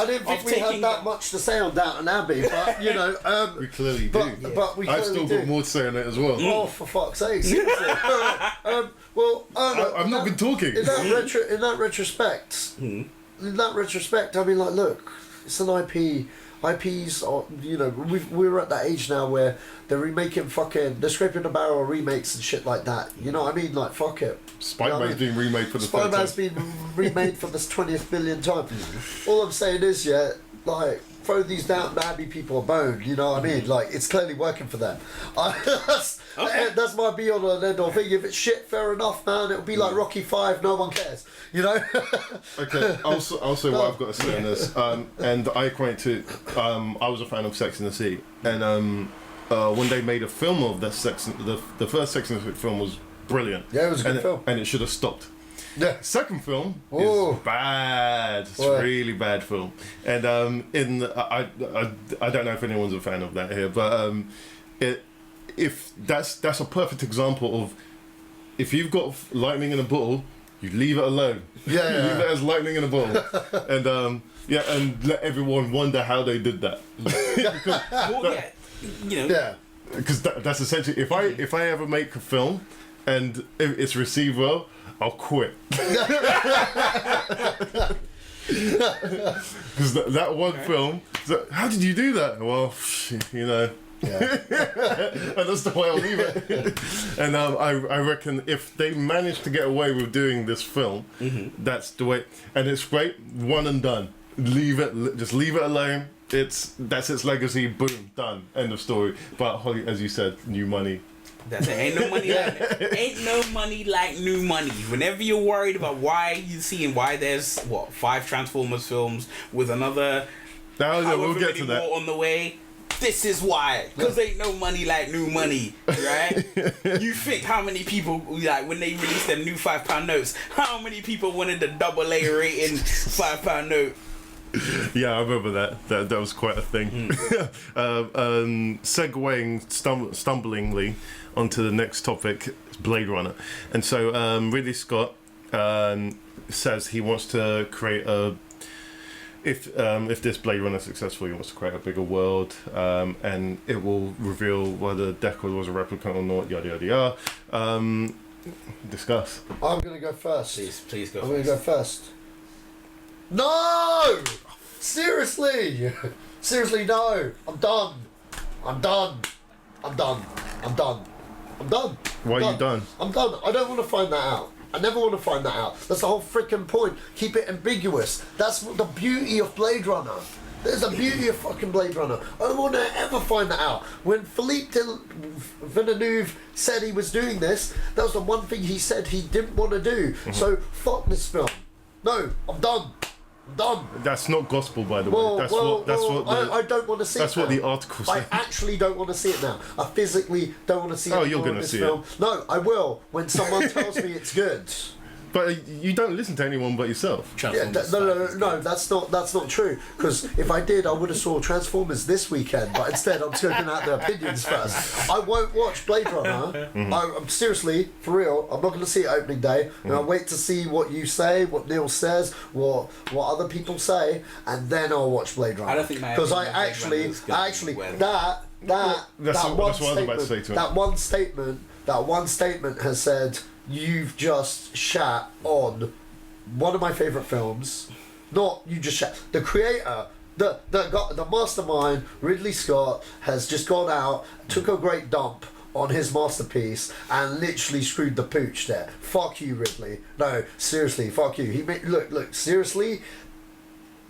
didn't think we had that much to say on Downton Abbey, but, we clearly do. But we I've clearly still got more to say on it as well. Oh, for fuck's sake. Seriously. I've not been talking. In that retrospect, I mean, like, look, it's an IP. IPs are, we're at that age now where they're remaking they're scraping the barrel of remakes and shit like that. You know what I mean? Like, fuck it. Spider-Man's being remade for the third time. Spider-Man's been remade for the 20th billion time. All I'm saying is, like, throw these Downton Abbey people a bone, you know what I mean? Like, it's clearly working for them. That's my be all and end all thing. If it's shit, fair enough, man. It'll be like Rocky 5, no one cares, you know? Okay, I'll say what I've got to say on this. And I equate to, I was a fan of Sex and the City. And when they made a film of that the first Sex and the City film was brilliant. Yeah, it was a good film. And it should have stopped. Yeah. Second film is bad. It's a really bad film. And I don't know if anyone's a fan of that here, but if that's a perfect example of, if you've got lightning in a bottle, you leave it alone. Yeah. Leave it as lightning in a bottle. And and let everyone wonder how they did that. Because that's essentially, if I ever make a film and if it's received well, I'll quit. Because that one film, how did you do that? Well, and that's the way I'll leave it. And I reckon if they manage to get away with doing this film, that's the way. And it's great, one and done. Just leave it alone. That's its legacy. Boom, done. End of story. But Holly, as you said, new money. That's it. Ain't no money like new money. Whenever you're worried about why there's 5 Transformers films with another we'll get to that on the way. This is why, because ain't no money like new money, right? You think how many people, like, when they released them new £5 notes, how many people wanted the AA rating £5 note? Yeah, I remember that. That was quite a thing. Segueing stumblingly onto the next topic, Blade Runner. And so Ridley Scott says he wants to create if this Blade Runner is successful, he wants to create a bigger world, and it will reveal whether Deckard was a replicant or not, yada yada yada. Discuss. I'm going to go first. Please go. I'm going to go first. No! Seriously, no. I'm done. Why are you done? I'm done. I don't want to find that out. I never want to find that out. That's the whole freaking point. Keep it ambiguous. That's what the beauty of Blade Runner. There's a beauty of fucking Blade Runner. I don't want to ever find that out. When Philippe Villeneuve said he was doing this, that was the one thing he said he didn't want to do. So fuck this film. No, I'm done. That's not gospel, by the way. I don't want to see it. That's what the article says. I actually don't want to see it now. I physically don't want to see it. Oh, you're going to see it. No, I will when someone tells me it's good. But you don't listen to anyone but yourself. No, that's not true. Because if I did, I would have saw Transformers this weekend. But instead, I'm scoping out their opinions first. I won't watch Blade Runner. I'm seriously, for real, I'm not going to see it opening day. And I'll wait to see what you say, what Neil says, what other people say, and then I'll watch Blade Runner. I don't think because that one statement has said, you've just shat on one of my favourite films. Not you just shat. The creator, the mastermind, Ridley Scott, has just gone out, took a great dump on his masterpiece, and literally screwed the pooch there. Fuck you, Ridley. No, seriously, fuck you. Look, seriously,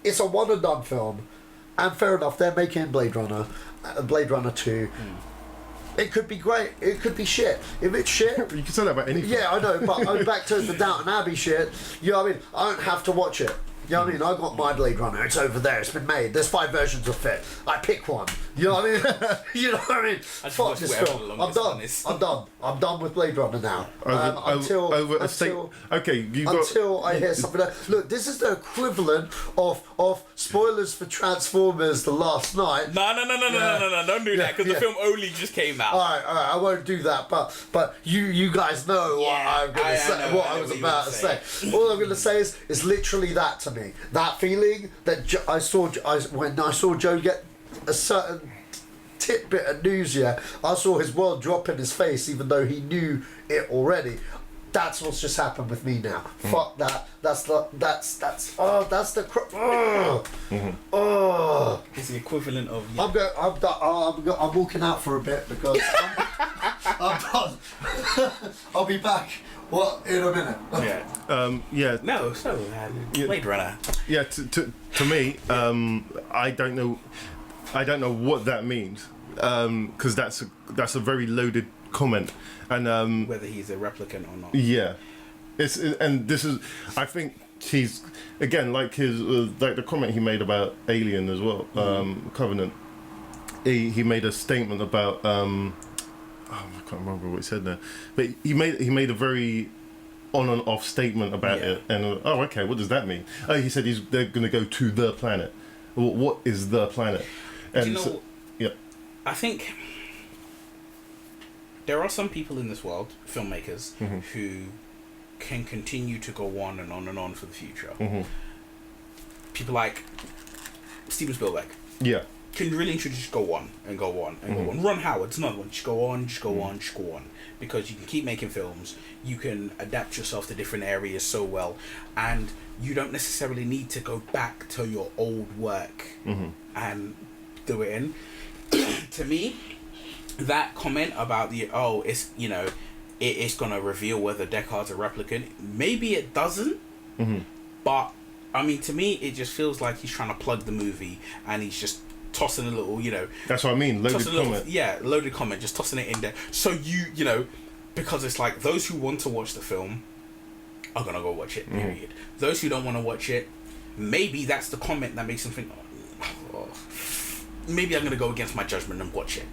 it's a one and done film, and fair enough, they're making Blade Runner 2. It could be great. It could be shit. If it's shit, You can say that about anything. yeah, I know. But I'm back to the Downton Abbey shit. You know what I mean? I don't have to watch it. You know what I mean? I got my Blade Runner. It's over there. It's been made. There's 5 versions of it. I pick one. You know what I mean? You know what I mean? Fuck this film. I'm done. I'm done. I'm done with Blade Runner now. Until I hear something else. Look, this is the equivalent of spoilers for Transformers: The Last Night. No, don't do that, because the film only just came out. All right, I won't do that. But you guys know what I'm gonna say. What I was about to say. All I'm gonna say is it's literally that to me. That feeling that when I saw Joe get a certain tidbit of news, I saw his world drop in his face, even though he knew it already. That's what's just happened with me now. Fuck that. That's the It's the equivalent of. Yeah. I'm walking out for a bit because I'm done. I'll be back. What in a minute? No, Blade Runner. Yeah, to me, I don't know what that means, because that's a very loaded comment, and whether he's a replicant or not. Yeah, and this is, I think he's again like the comment he made about Alien as well, Covenant. He made a statement about. I can't remember what he said there, but he made a very on and off statement about it, and okay, what does that mean? He said they're going to go to the planet. Well, what is the planet? And I think there are some people in this world, filmmakers, who can continue to go on and on and on for the future. People like Steven Spielberg. Yeah. Can really introduce go on and go on and go on. Ron Howard's another one. Just go on, just go on, just go on. Because you can keep making films, you can adapt yourself to different areas so well, and you don't necessarily need to go back to your old work and do it in. To me, that comment about it's gonna reveal whether Deckard's a replicant. Maybe it doesn't, but I mean, to me, it just feels like he's trying to plug the movie, and he's just tossing a little, That's what I mean, loaded comment. Loaded comment, just tossing it in there. So because it's like those who want to watch the film are gonna go watch it. Period. Those who don't want to watch it, maybe that's the comment that makes them think, maybe I'm gonna go against my judgment and watch it.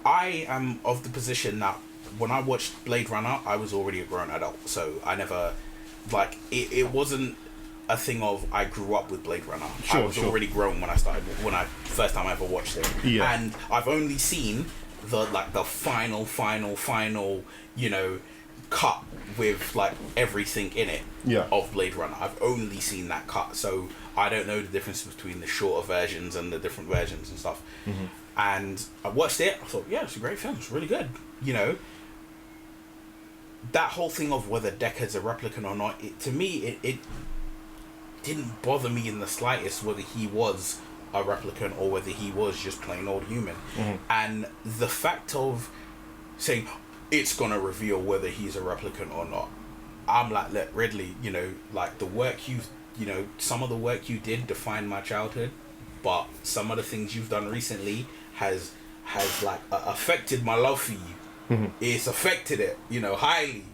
I am of the position that when I watched Blade Runner, I was already a grown adult, so I never it wasn't a thing of I grew up with Blade Runner. I was already grown when I first time I ever watched it. And I've only seen the final cut with everything in it of Blade Runner. I've only seen that cut, so I don't know the difference between the shorter versions and the different versions and stuff. And I watched it, I thought, it's a great film, it's really good. That whole thing of whether Deckard's a replicant or not, to me it didn't bother me in the slightest whether he was a replicant or whether he was just plain old human. And the fact of saying it's gonna reveal whether he's a replicant or not, I'm like, look, Ridley, the work some of the work you did defined my childhood, but some of the things you've done recently has affected my love for you. It's affected it, highly.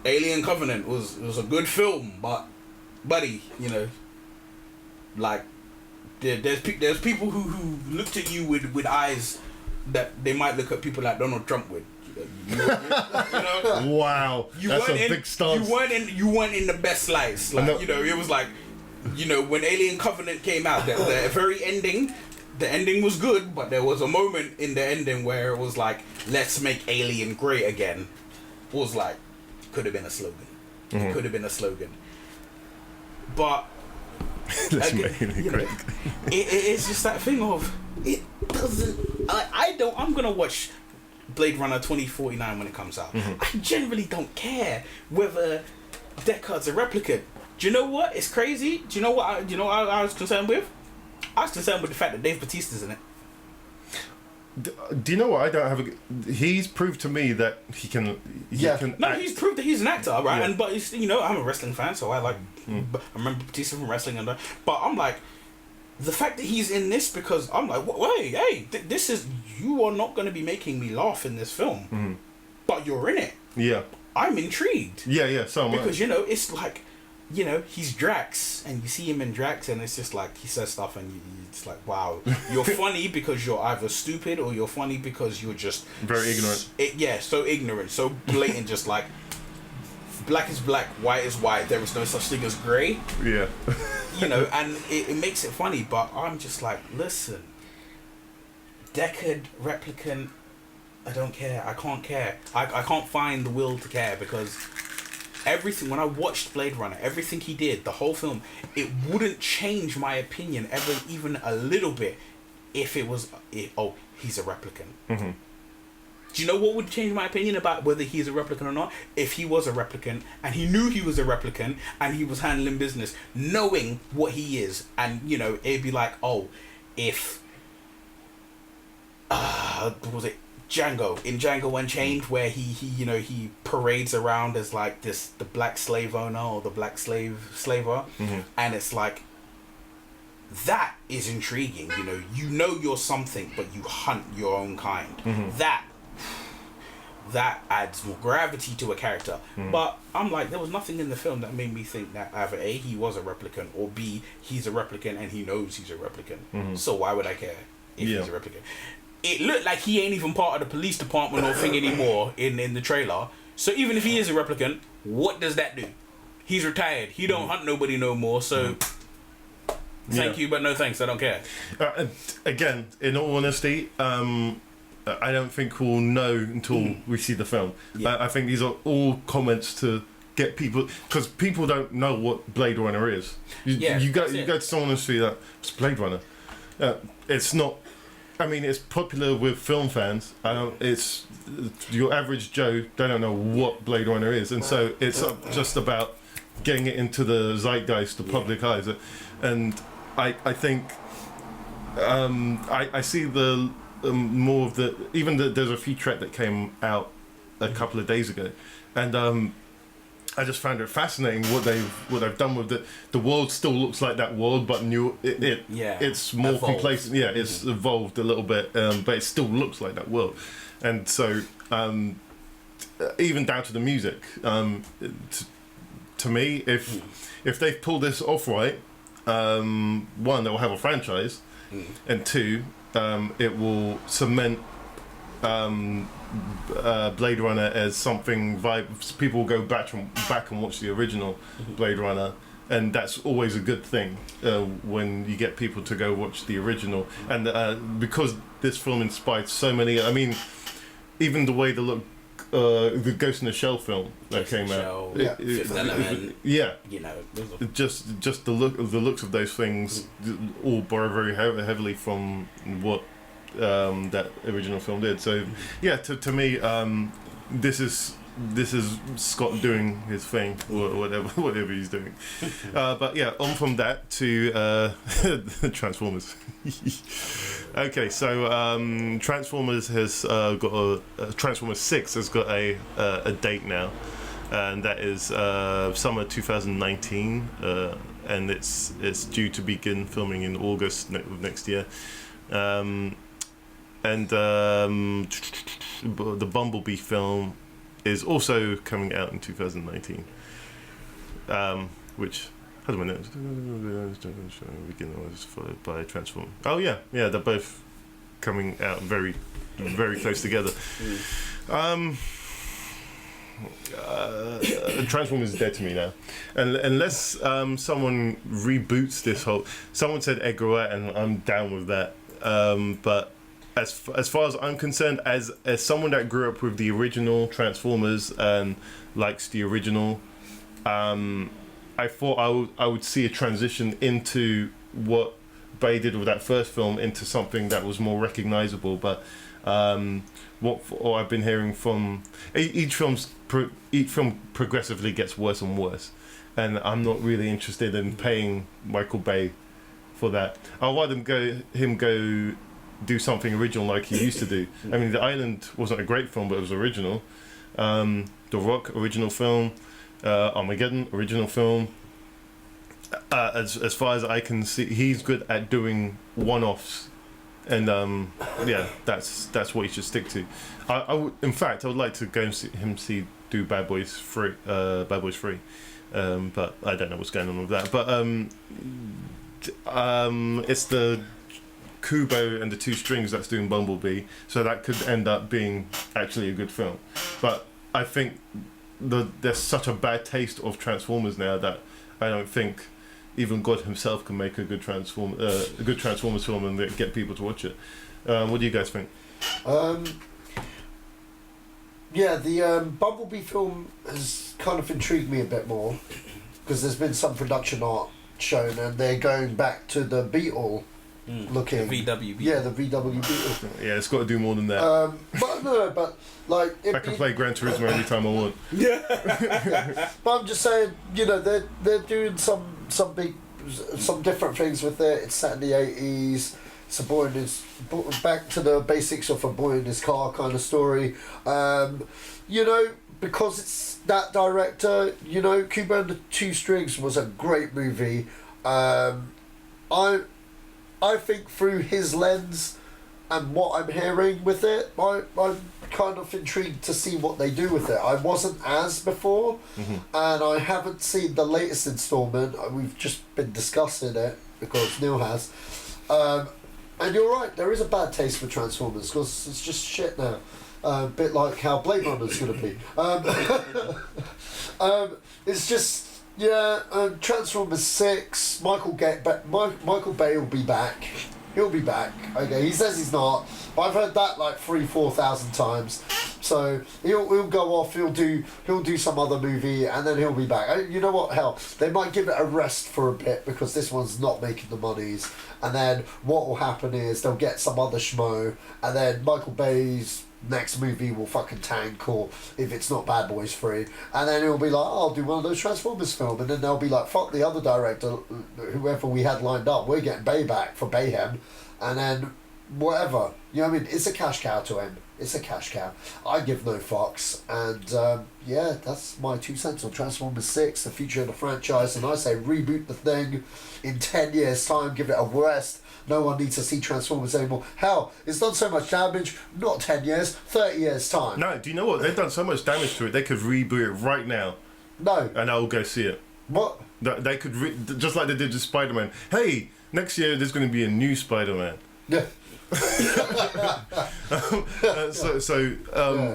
Alien Covenant was a good film, but buddy, there's people who looked at you with eyes that they might look at people like Donald Trump with. Wow, that's a big stance. You weren't in the best lights. It was like, when Alien Covenant came out, the very ending, the ending was good, but there was a moment in the ending where it was like, let's make Alien great again. It was like, could have been a slogan. It could have been a slogan. But it's just that thing of it doesn't. I'm gonna watch Blade Runner 2049 when it comes out. I generally don't care whether Deckard's a replicant. Do you know what? It's crazy. Do you know what I was concerned with? I was concerned with the fact that Dave Bautista's in it. Do you know what? I don't have he's proved to me that he can. He's proved that he's an actor, right? Yeah. But I'm a wrestling fan, so I remember Batista from wrestling, but I'm like, the fact that he's in this, because I'm like, wait, hey, this is, you are not going to be making me laugh in this film, but you're in it. Yeah. I'm intrigued. Yeah, so am I. Because, you know, it's like, you know, he's Drax, and you see him in Drax, and it's just like, he says stuff, and it's like, wow, you're funny because you're either stupid, or you're funny because you're just... very ignorant. So ignorant, so blatant, just like, black is black, white is white, there is no such thing as grey. Yeah. You know, and it makes it funny, but I'm just like, listen, Deckard, Replicant, I don't care, I can't care. I can't find the will to care, because everything, when I watched Blade Runner, everything he did, the whole film, it wouldn't change my opinion ever, even a little bit, if it was, he's a replicant. Mm-hmm. Do you know what would change my opinion about whether he's a replicant or not? If he was a replicant, and he knew he was a replicant, and he was handling business, knowing what he is, and, you know, it'd be like, if, what was it? Django, in Django Unchained, where he parades around as like the black slave owner or the black slaver, and it's like, that is intriguing. You know you're something, but you hunt your own kind. That adds more gravity to a character. But I'm like, there was nothing in the film that made me think that either A, he was a replicant, or B, he's a replicant and he knows he's a replicant. So why would I care if he's a replicant? It looked like he ain't even part of the police department or thing anymore in the trailer. So even if he is a replicant, what does that do? He's retired. He don't hunt nobody no more. So thank you, but no thanks. I don't care. Again, in all honesty, I don't think we'll know until we see the film. I think these are all comments to get people, because people don't know what Blade Runner is. You go to someone and see that it's Blade Runner. It's not. I mean, it's popular with film fans. It's your average Joe. They don't know what Blade Runner is, and so it's just about getting it into the zeitgeist, the public eyes. And I think I see the more of the, even there's a featurette that came out a couple of days ago, and I just found it fascinating what they've done with it. The world still looks like that world, but it's more complacent. Yeah, it's evolved a little bit, but it still looks like that world. And so, even down to the music, to me, if they've pulled this off right, one, they'll have a franchise, and two, it will cement Blade Runner as something people will go back and watch the original Blade Runner, and that's always a good thing when you get people to go watch the original. And because this film inspired so many, I mean, even the way the Ghost in the Shell film that came out, Fifth Element, just the looks of those things all borrow very heavily from what that original film did. So to me, this is Scott doing his thing, or whatever he's doing. But yeah, on from that to Transformers. Okay, so Transformers has got Transformers 6 has got a date now, and that is summer 2019, and it's due to begin filming in August next year. And the Bumblebee film is also coming out in 2019, which, hold on a minute, followed by Transformers. Oh yeah, they're both coming out very, very close together. Transformers is dead to me now, and unless someone reboots this whole. Someone said Edgar Wright, and I'm down with that. But as far as I'm concerned, as someone that grew up with the original Transformers and likes the original, I thought I would see a transition into what they did with that first film into something that was more recognizable. But what I've been hearing from each film progressively gets worse and worse, and I'm not really interested in paying Michael Bay for that. I'd rather him go do something original like he used to do. I mean, The Island wasn't a great film, but it was original. The Rock, original film. Armageddon, original film. as far as I can see, he's good at doing one-offs, and that's what he should stick to. In fact, I would like to go and do Bad Boys 3, but I don't know what's going on with that. But it's the Kubo and the Two Strings that's doing Bumblebee, so that could end up being actually a good film. But I think there's such a bad taste of Transformers now that I don't think even God himself can make a good Transformers film and get people to watch it. What do you guys think? Yeah, the Bumblebee film has kind of intrigued me a bit more because there's been some production art shown and they're going back to the Beetle looking. The VW Beetle. Yeah, the VW Beetle. Yeah, it's got to do more than that. But like... I can play Gran Turismo anytime I want. Yeah. But I'm just saying, you know, they're doing some different things with it. It's set in the 80s. It's a boy in his, back to the basics of a boy in his car kind of story. You know, because it's that director, you know, Kubo and the Two Strings was a great movie. I think through his lens and what I'm hearing with it, I'm kind of intrigued to see what they do with it. I wasn't as before, and I haven't seen the latest installment. We've just been discussing it because Neil has. And you're right, there is a bad taste for Transformers because it's just shit now. A bit like how Blade Runner's going to be. It's just, Transformers 6, Michael Bay will be back. He'll be back. Okay, he says he's not, but I've heard that like 4,000 times. So he'll go off. He'll do some other movie, and then he'll be back. You know what? Hell, they might give it a rest for a bit because this one's not making the monies. And then what will happen is they'll get some other schmo, and then Michael Bay's next movie will fucking tank, or if it's not Bad Boys 3, and then he'll be like, oh, I'll do one of those Transformers films, and then they'll be like, fuck the other director, whoever we had lined up, we're getting Bay back for Bayhem, and then whatever, you know what I mean? It's a cash cow to him. It's a cash cow. I give no fucks, and that's my 2 cents on Transformers 6, the future of the franchise, and I say reboot the thing in 10 years time, give it a rest. No one needs to see Transformers anymore. Hell, it's done so much damage, not 10 years, 30 years time. No, do you know what? They've done so much damage to it, they could reboot it right now. No. And I'll go see it. What? They could, just like they did with Spider-Man. Hey, next year there's going to be a new Spider-Man. Yeah.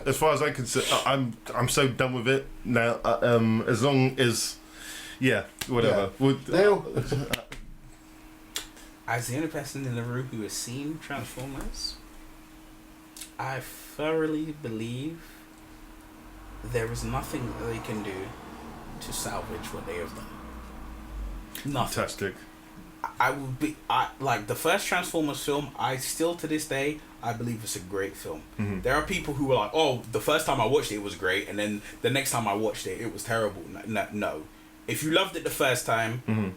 As far as I can say, I'm so done with it now. As long as, whatever. Yeah. As the only person in the room who has seen Transformers, I thoroughly believe there is nothing that they can do to salvage what they have done. Nothing. Fantastic. Like the first Transformers film, I still to this day, I believe it's a great film. There are people who were like, oh, the first time I watched it was great, and then the next time I watched it was terrible. No. If you loved it the first time,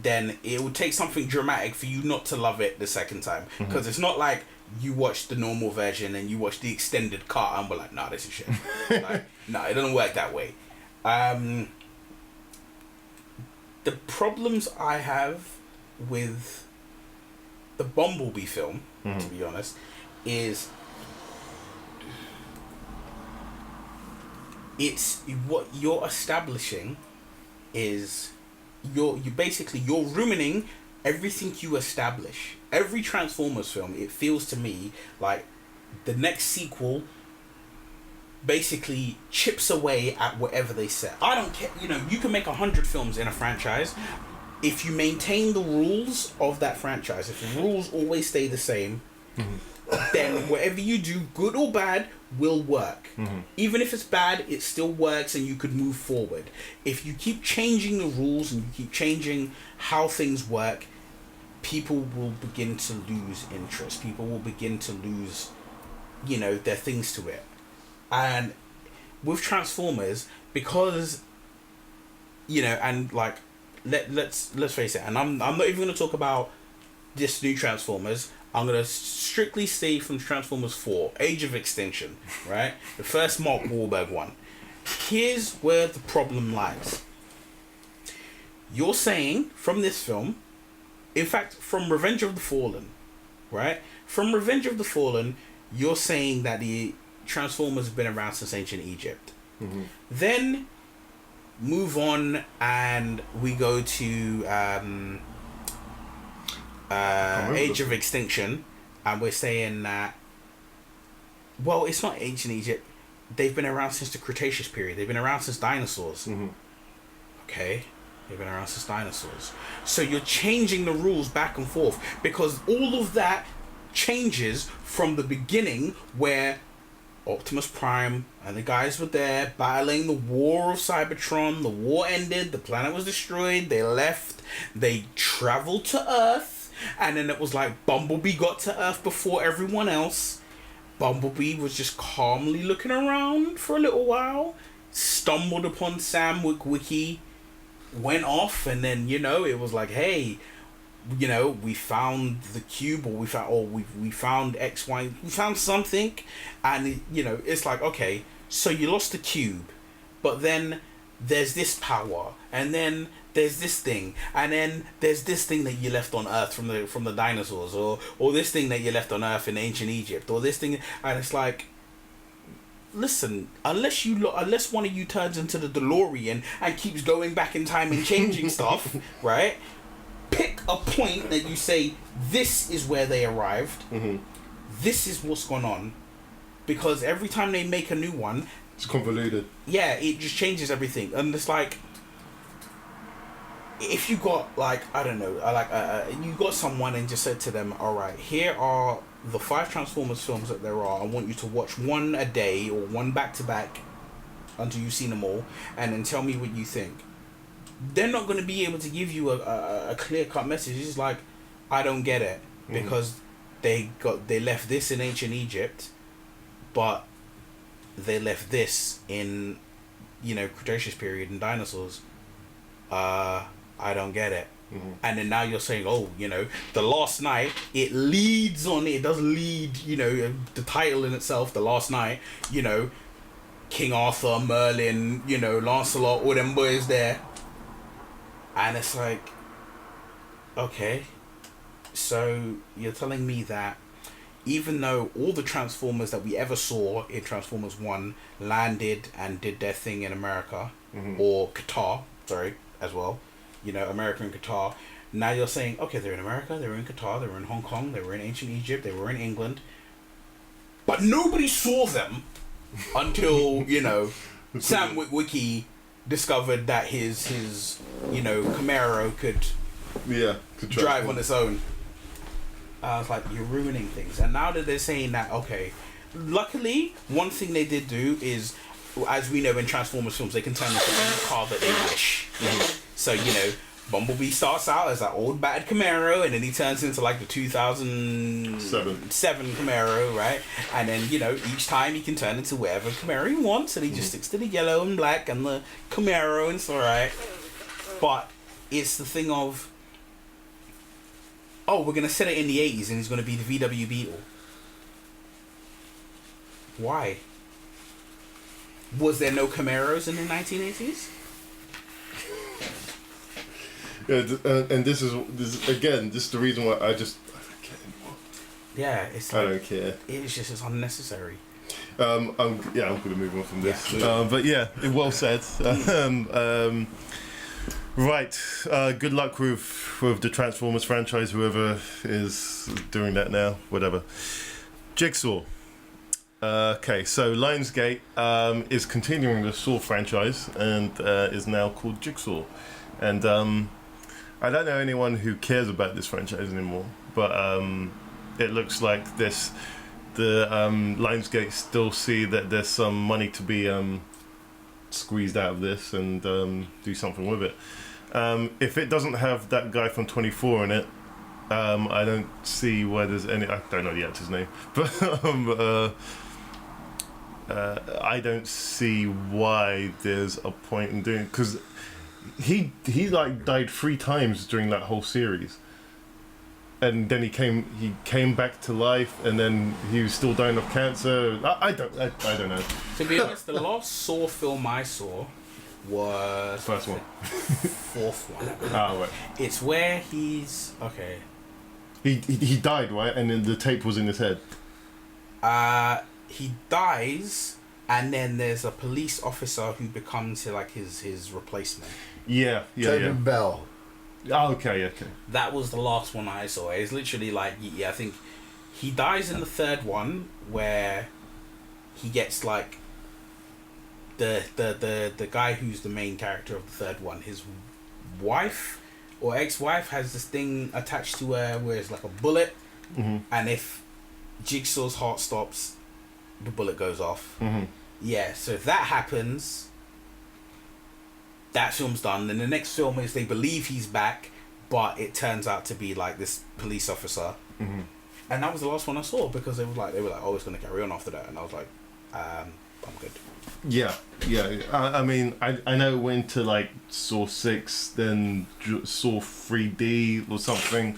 then it would take something dramatic for you not to love it the second time. Because it's not like you watched the normal version and you watched the extended cut and were like, nah, this is shit. Like, no, it doesn't work that way. The problems I have with the Bumblebee film, to be honest, is it's what you're establishing is you're ruining everything you establish. Every Transformers film, it feels to me like the next sequel basically chips away at whatever they set. I don't care, you can make 100 films in a franchise. If you maintain the rules of that franchise, if the rules always stay the same, then whatever you do, good or bad, will work. Even if it's bad, it still works and you could move forward. If you keep changing the rules and you keep changing how things work, people will begin to lose interest. People will begin to lose, their things to it. And with Transformers, because, and like, let's face it, and I'm not even going to talk about this new Transformers. I'm going to strictly say from Transformers 4, Age of Extinction, right? The first Mark Wahlberg one. Here's where the problem lies. You're saying from this film, in fact, from Revenge of the Fallen, right? From Revenge of the Fallen, you're saying that the Transformers have been around since ancient Egypt. Mm-hmm. Then move on and we go to Age of Extinction, and we're saying that, well, it's not ancient Egypt. They've been around since the Cretaceous period. They've been around since dinosaurs. Mm-hmm. Okay, they've been around since dinosaurs. So you're changing the rules back and forth, because all of that changes from the beginning, where Optimus Prime and the guys were there battling the war of Cybertron. The war ended, the planet was destroyed, they left, they traveled to Earth, and then it was like Bumblebee got to Earth before everyone else. Bumblebee was just calmly looking around for a little while, stumbled upon Sam Witwicky, went off, and then, you know, it was like, hey, you know, we found the cube, or we found X, Y, we found something, and, you know, it's like, okay, so you lost the cube, but then there's this power, and then there's this thing, and then there's this thing that you left on Earth from the dinosaurs, or this thing that you left on Earth in ancient Egypt, or this thing, and it's like, listen, unless one of you turns into the DeLorean and keeps going back in time and changing stuff, right? Pick a point that you say, this is where they arrived. Mm-hmm. This is what's gone on. Because every time they make a new one, it's convoluted. Yeah, it just changes everything. And it's like, if you got, like, I don't know, you got someone and just said to them, alright, here are the 5 Transformers films that there are. I want you to watch one a day or one back to back until you've seen them all, and then tell me what you think. They're not going to be able to give you a clear-cut message. It's just like, I don't get it, because they left this in ancient Egypt, but they left this in, you know, Cretaceous period and dinosaurs. I don't get it. Mm-hmm. And then now you're saying, oh, you know, The Last Night, it does lead, you know, the title in itself, The Last Night, you know, King Arthur, Merlin, you know, Lancelot, all them boys there. And it's like, okay, so you're telling me that even though all the Transformers that we ever saw in Transformers 1 landed and did their thing in America, or Qatar, as well, you know, America and Qatar, now you're saying, okay, they're in America, they were in Qatar, they were in Hong Kong, they were in ancient Egypt, they were in England, but nobody saw them until, you know, Sam Witwicky discovered that his you know, Camaro could drive on its own. I was like, you're ruining things. And now that they're saying that, okay, luckily one thing they did do is, as we know in Transformers films, they can turn into any car that they wish. So, you know, Bumblebee starts out as that old bad Camaro, and then he turns into like the 2007 Camaro, right? And then, you know, each time he can turn into whatever Camaro he wants, and he just sticks to the yellow and black and the Camaro, and it's alright. But it's the thing of, oh, we're going to set it in the 80s and he's going to be the VW Beetle. Why? Was there no Camaros in the 1980s? Yeah, and this is again, this is the reason why I don't care anymore. Yeah, it's like, I don't care. It's unnecessary. I'm going to move on from this. Yeah. But yeah, well said. Right. Good luck with the Transformers franchise, whoever is doing that now, whatever. Jigsaw. Okay, so Lionsgate is continuing the Saw franchise and is now called Jigsaw. And I don't know anyone who cares about this franchise anymore, but it looks like the Lionsgate still see that there's some money to be squeezed out of this and do something with it. If it doesn't have that guy from 24 in it, I don't see why there's any. I don't know the actor's name, but I don't see why there's a point in doing, because he like died 3 times during that whole series, and then he came back to life, and then he was still dying of cancer. I don't know. To be honest, the last Saw film I saw was First one. fourth one. Oh, right. It's where he's okay. He died, right? And then the tape was in his head. He dies, and then there's a police officer who becomes like his replacement. Yeah. Tobin Bell. Oh, okay. That was the last one I saw. It's literally like, I think he dies in the third one, where he gets like the guy who's the main character of the third one, his wife or ex-wife has this thing attached to her where it's like a bullet, and if Jigsaw's heart stops, the bullet goes off. Yeah, so if that happens, that film's done. Then the next film is they believe he's back, but it turns out to be like this police officer. And that was the last one I saw, because they were like, oh, it's gonna carry on after that, and I was like, I'm good. Yeah. I mean, I know it went to like Saw 6, then Saw 3D or something,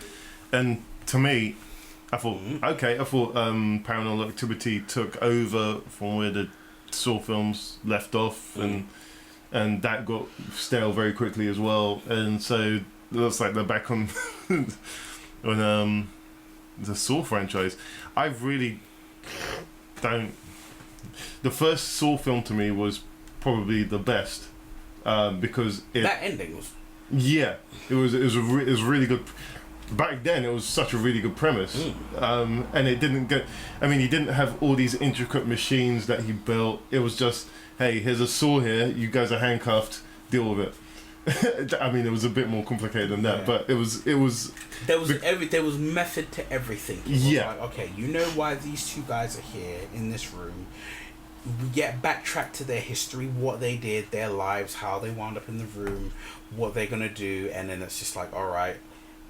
and to me, I thought, Paranormal Activity took over from where the Saw films left off, and that got stale very quickly as well, and so it looks like they're back on the Saw franchise. I really don't. The first Saw film to me was probably the best, because that ending was. Yeah, it was really good. Back then, it was such a really good premise, and it didn't get. I mean, he didn't have all these intricate machines that he built. It was just, hey, here's a saw here. You guys are handcuffed. Deal with it. I mean, it was a bit more complicated than that, but it was. There was method to everything. Yeah. Like, okay, you know why these two guys are here in this room. We get backtracked to their history, what they did, their lives, how they wound up in the room, what they're gonna do, and then it's just like, all right.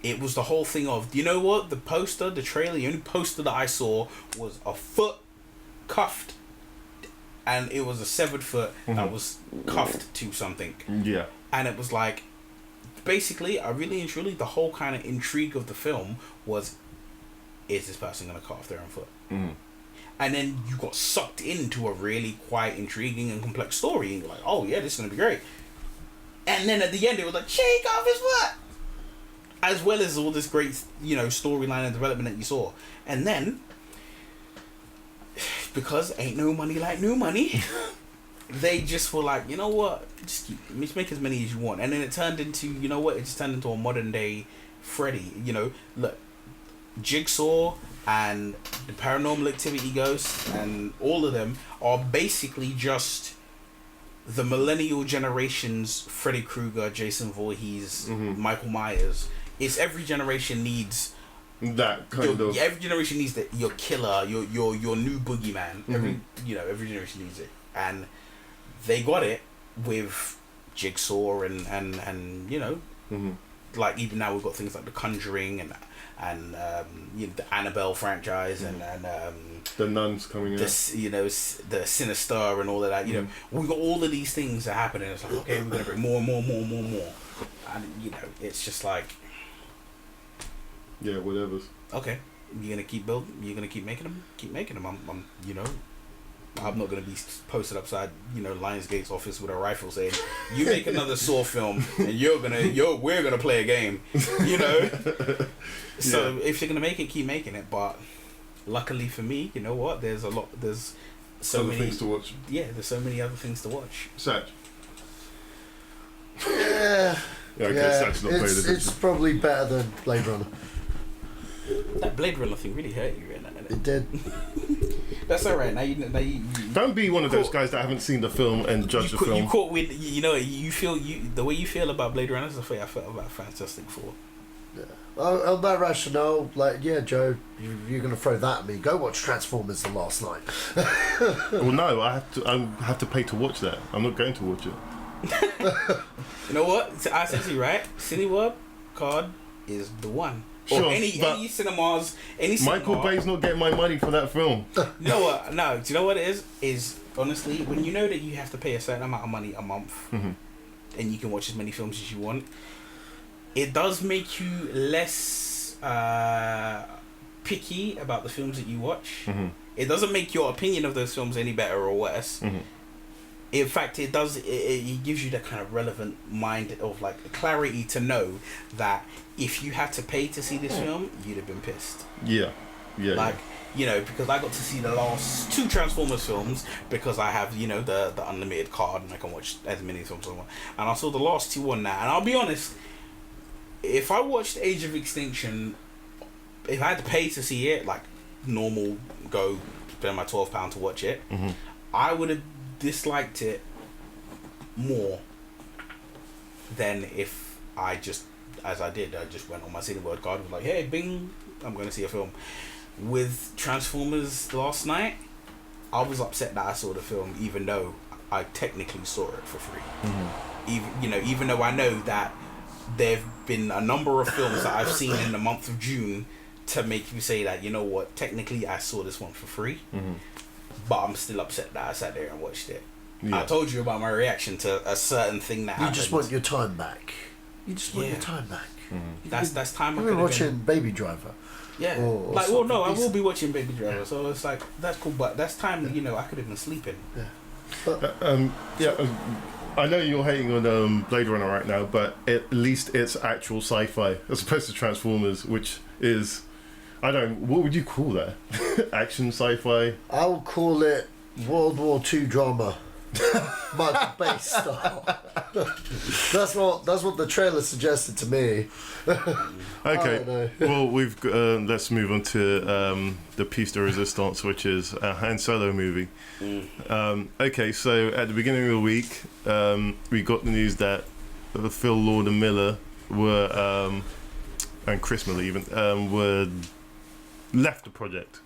It was the whole thing of, you know what? The poster, the trailer, the only poster that I saw was a foot cuffed, and it was a severed foot that was cuffed to something. Yeah. And it was like, basically, I really and truly, the whole kind of intrigue of the film was, is this person going to cut off their own foot? And then you got sucked into a really quite intriguing and complex story, and you're like, oh yeah, this is going to be great. And then at the end, it was like, shake off his foot! As well as all this great, storyline and development that you saw. And then, because ain't no money like new money, they just were like, you know what, just make as many as you want. And then it turned into, it just turned into a modern day Freddy. Look, Jigsaw and the Paranormal Activity ghosts and all of them are basically just the millennial generation's Freddy Krueger, Jason Voorhees, Michael Myers. It's every generation needs that kind of. Every generation needs your killer, your new boogeyman. Every generation needs it, and they got it with Jigsaw and like even now we've got things like The Conjuring and the Annabelle franchise and the Nuns coming out. The Sinister and all of that. We've got all of these things that happen, and it's like, okay, we're gonna bring more, and it's just like. Yeah, whatever. Okay, you're gonna keep building. You're gonna keep making them. Keep making them. I'm not gonna be posted upside Lionsgate's office with a rifle saying, "You make another Saw film, and we're gonna play a game." So if you're gonna make it, keep making it. But luckily for me, you know what? There's so many things to watch. Yeah, there's so many other things to watch. Sach. Yeah. Sach's not played it. It's probably better than Blade Runner. That Blade Runner thing really hurt you, innit? It did. That's alright. Now you don't be one of those guys that haven't seen the film and judge the film. You caught with you feel the way you feel about Blade Runner is the way I felt about Fantastic Four. Yeah. On that rationale, Joe, you're gonna throw that at me. Go watch Transformers the last night. Well, no, I have to pay to watch that. I'm not going to watch it. You know what? I said to you, right? Cineworld card is the one. Sure, or any cinemas, Michael Bay's not getting my money for that film. You know what? No, do you know what it is? Is honestly, when you know that you have to pay a certain amount of money a month, and you can watch as many films as you want, it does make you less picky about the films that you watch. It doesn't make your opinion of those films any better or worse. In fact, it does. It gives you that kind of relevant mind of like clarity to know that if you had to pay to see this film, you'd have been pissed. Yeah. Like, you know, because I got to see the last 2 Transformers films because I have, you know, the unlimited card and I can watch as many films as I want. And I saw the last 2 on that. And I'll be honest, if I watched Age of Extinction, if I had to pay to see it, like normal, go spend my £12 to watch it, I would have disliked it more than if I just, as I did, I just went on my Cineworld card, was like, hey, bing, I'm going to see a film. With Transformers last night, I was upset that I saw the film, even though I technically saw it for free. Even though I know that there've been a number of films that I've seen in the month of June to make me say that, you know what, technically I saw this one for free, but I'm still upset that I sat there and watched it. I told you about my reaction to a certain thing that happened. You just want your time back. You just want your time back. That's time. You've been watching Baby Driver. Yeah. Or like, well, no, I will be watching Baby Driver, so it's like, that's cool, but that's time, you know, I could have been sleeping. I know you're hating on Blade Runner right now, but at least it's actual sci-fi as opposed to Transformers, which is, I don't, what would you call that? Action sci-fi? I would call it World War II drama. Michael Bay style. That's what the trailer suggested to me. Okay, well, we've let's move on to the piece de resistance, which is a Han Solo movie. Okay, so at the beginning of the week, we got the news that Phil Lord and Miller were, and Chris Miller even, were left the project,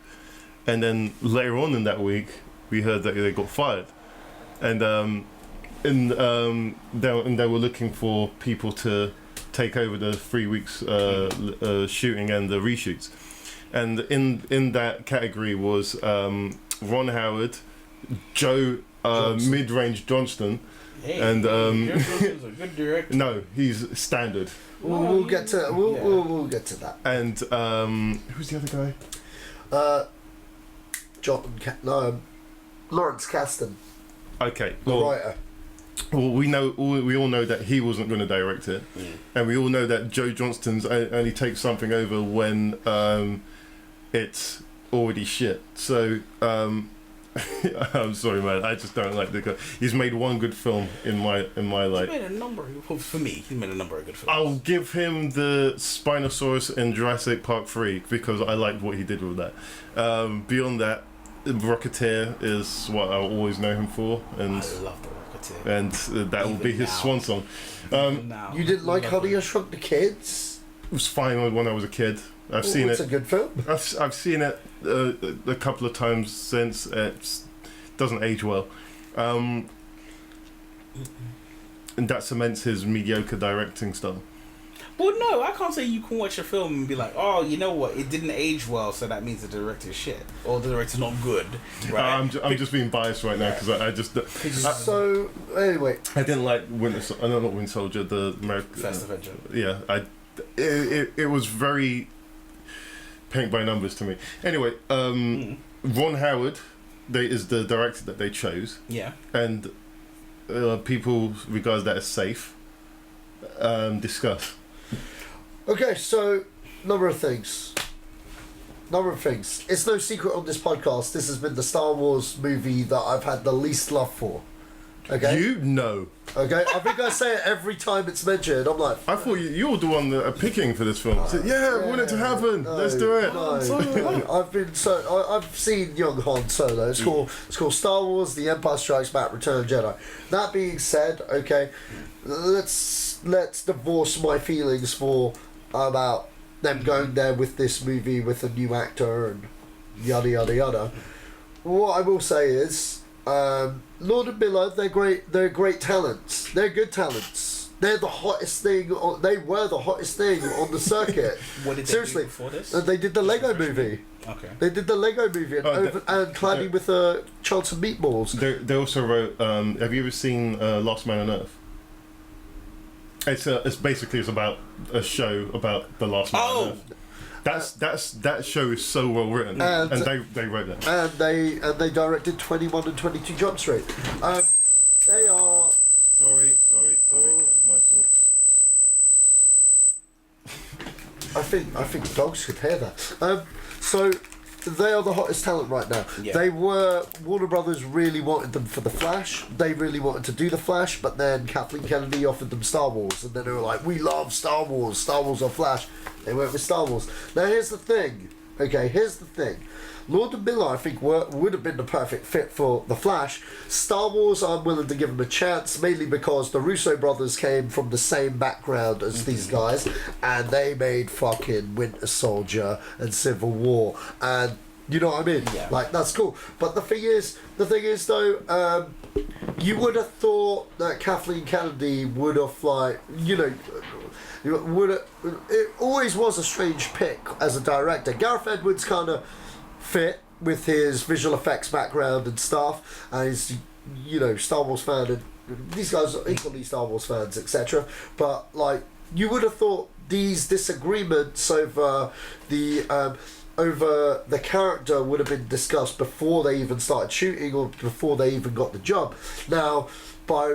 and then later on in that week, we heard that they got fired. And they were looking for people to take over the 3 weeks shooting and the reshoots. And in that category was Ron Howard, Joe Mid-Range Johnston, and Johnston's a good director. No, he's standard. We'll get to we'll get to that. And who's the other guy? Lawrence Kasdan. Okay, the writer. Well, we all know that he wasn't going to direct it, and we all know that Joe Johnston's only takes something over when it's already shit. So I'm sorry, man. I just don't like the guy. He's made one good film in my life. He's made a number. For me, he's made a number of good films. I'll give him the Spinosaurus in Jurassic Park 3 because I liked what he did with that. Beyond that, Rocketeer is what I always know him for, and I love the Rocketeer, and that will be his swan song. You didn't like Honey, I Shrunk the Kids? It was fine when I was a kid. I've seen it. It's a good film. I've seen it a couple of times since. It doesn't age well, and that cements his mediocre directing style. Well, no, I can't say you can watch a film and be like, oh, you know what, it didn't age well, so that means the director's shit, or the director's not good. Right? I'm just being biased right now because I just. So anyway, I didn't like Winter Soldier, the American First Avenger. Yeah, it was very paint by numbers to me. Anyway, Ron Howard, is the director that they chose. Yeah, and people regard that as safe. Discuss. Okay, so number of things. It's no secret on this podcast, this has been the Star Wars movie that I've had the least love for. Okay? You know. Okay? I think I say it every time it's mentioned. I'm like... I thought you're the one that are picking for this film. I said, I want it to happen. Let's do it. No. I've seen Young Han Solo. It's called Star Wars, The Empire Strikes Back, Return of the Jedi. That being said, okay, let's divorce my feelings about them going there with this movie with a new actor and yada yada yada. What I will say is, Lord and Miller, they're great. They're great talents. They're good talents. They're the hottest thing. They were the hottest thing on the circuit. What did they Seriously, do before this? They did the Lego movie. Okay. They did the Lego movie and Clanny with a chance of meatballs. They also wrote. Have you ever seen Last Man on Earth? It's basically about a show about the last man on Earth. That show is so well written, and they wrote that. And they directed 21 and 22 Jump Street. think dogs could hear that. So they are the hottest talent right now. Yeah. They were Warner Brothers really wanted them for the Flash. They really wanted to do the Flash, but then Kathleen Kennedy offered them Star Wars, and then they were like, "We love Star Wars. Star Wars or Flash." They went with Star Wars. Now here's the thing. Okay, here's the thing. Lord and Miller, I think, would have been the perfect fit for The Flash. Star Wars, I'm willing to give them a chance, mainly because the Russo brothers came from the same background as these guys, and they made fucking Winter Soldier and Civil War, and you know what I mean? Yeah. Like, that's cool. But the thing is though, you would have thought that Kathleen Kennedy would have, like, you know, it always was a strange pick as a director. Gareth Edwards kind of fit with his visual effects background and stuff, and he's, you know, Star Wars fan, and these guys are equally Star Wars fans, etc. But like, you would have thought these disagreements over the character would have been discussed before they even started shooting or before they even got the job. Now, by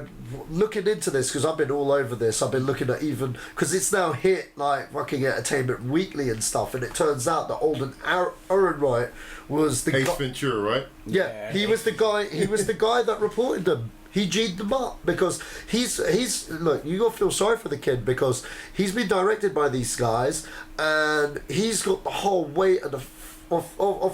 looking into this, because I've been all over this, I've been looking at, even because it's now hit like fucking Entertainment Weekly and stuff, and it turns out that Alden Ehrenreich was the Ace Ventura, right? Yeah, he was the guy. He was the guy that reported them. He G'd them up because he's look. You gotta feel sorry for the kid because he's been directed by these guys, and he's got the whole weight of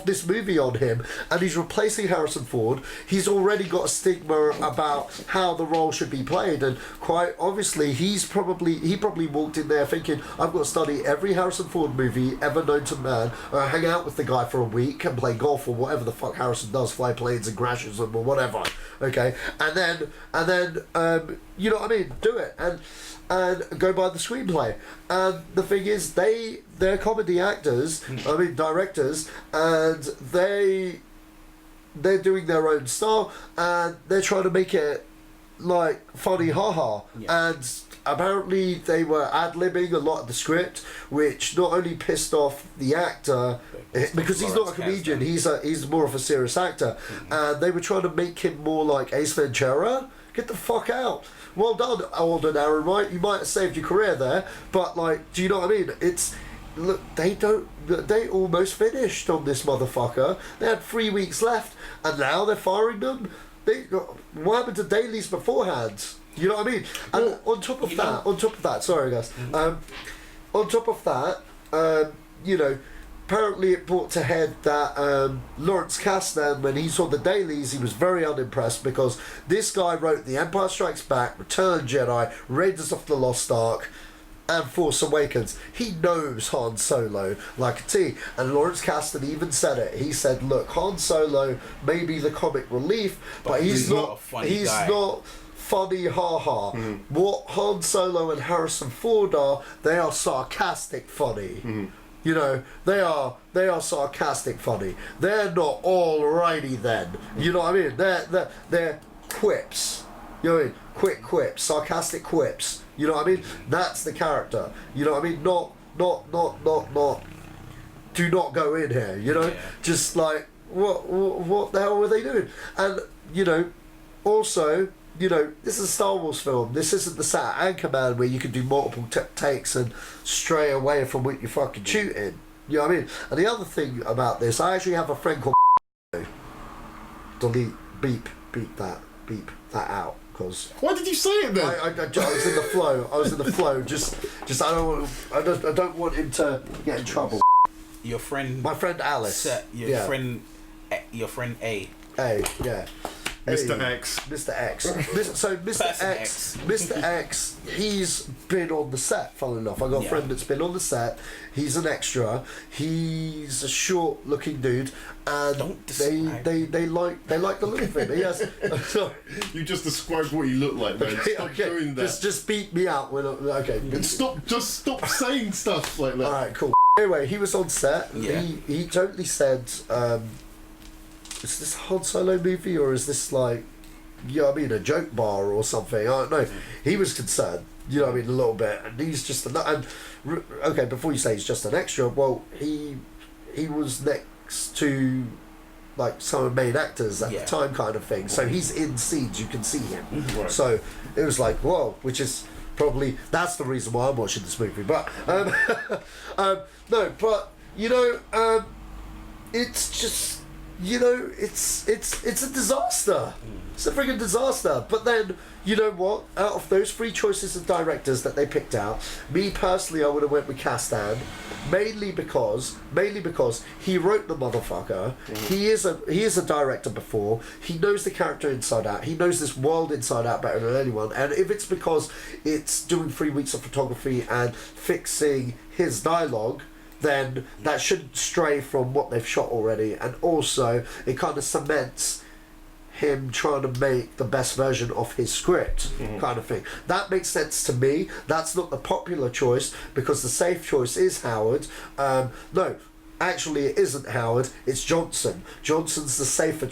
this movie on him, and he's replacing Harrison Ford. He's already got a stigma about how the role should be played, and quite obviously he probably walked in there thinking, I've got to study every Harrison Ford movie ever known to man, or hang out with the guy for a week and play golf or whatever the fuck Harrison does, fly planes and crashes them or whatever, okay, and then you know what I mean, do it and go by the screenplay. And the thing is, they're comedy actors, I mean directors, and they're doing their own style, and they're trying to make it like funny haha. Yeah. And apparently they were ad-libbing a lot of the script, which not only pissed off the actor, because he's not a comedian, he's more of a serious actor, and they were trying to make him more like Ace Ventura. Get the fuck out. Well done, Alden Ehrenreich. You might have saved your career there, but like, do you know what I mean? It's, look, they almost finished on this motherfucker. They had 3 weeks left, and now they're firing them. What happened to dailies beforehand? You know what I mean? And well, on top of that, sorry guys. On top of that, you know, apparently it brought to head that Lawrence Kasdan, when he saw the dailies, he was very unimpressed because this guy wrote The Empire Strikes Back, Return of the Jedi, Raiders of the Lost Ark, and Force Awakens. He knows Han Solo like a T, and Lawrence Kasdan even said it. He said, look, Han Solo may be the comic relief, but he's not funny haha. What Han Solo and Harrison Ford are, they are sarcastic funny. You know, they are sarcastic funny. They're not alrighty then. You know what I mean? They're quips. You know what I mean? Quick quips, sarcastic quips. You know what I mean? That's the character. You know what I mean? Not. Do not go in here. You know, just like what the hell were they doing? And you know, also, you know, this is a Star Wars film. This isn't the set of Anchorman where you can do multiple takes and stray away from what you're fucking shooting. You know what I mean? And the other thing about this, I actually have a friend called delete, beep that out. Because why did you say it then? I was in the flow. Just I don't want him to get in trouble. My friend Alice. Your friend A. Yeah. Mr. X. Mr. X. Mr. X, he's been on the set, funnily enough. I got a friend that's been on the set. He's an extra. He's a short looking dude, and they like the look of him. He has, you just described what he looked like, man. Stop doing that. Just beat me out when And stop saying stuff like that. Alright, cool. Anyway, he was on set. Yeah. He totally said, is this a Han Solo movie, or is this like, you know what I mean, a joke bar or something? I don't know. He was concerned, you know what I mean, a little bit, and he's just okay, before you say he's just an extra, well, he was next to like some of the main actors at the time, kind of thing. So he's in scenes, you can see him. Right. So it was like, whoa, which is probably that's the reason why I'm watching this movie. But no, but it's just it's a disaster. It's a friggin' disaster. But then, you know what? Out of those 3 choices of directors that they picked out, me personally, I would have went with Castan, mainly because he wrote the motherfucker. He is a director before. He knows the character inside out. He knows this world inside out better than anyone. And if it's because it's doing 3 weeks of photography and fixing his dialogue, then that shouldn't stray from what they've shot already. And also, it kind of cements him trying to make the best version of his script, kind of thing. That makes sense to me. That's not the popular choice, because the safe choice is Howard. No, actually it isn't Howard, it's Johnson. Johnson's the safer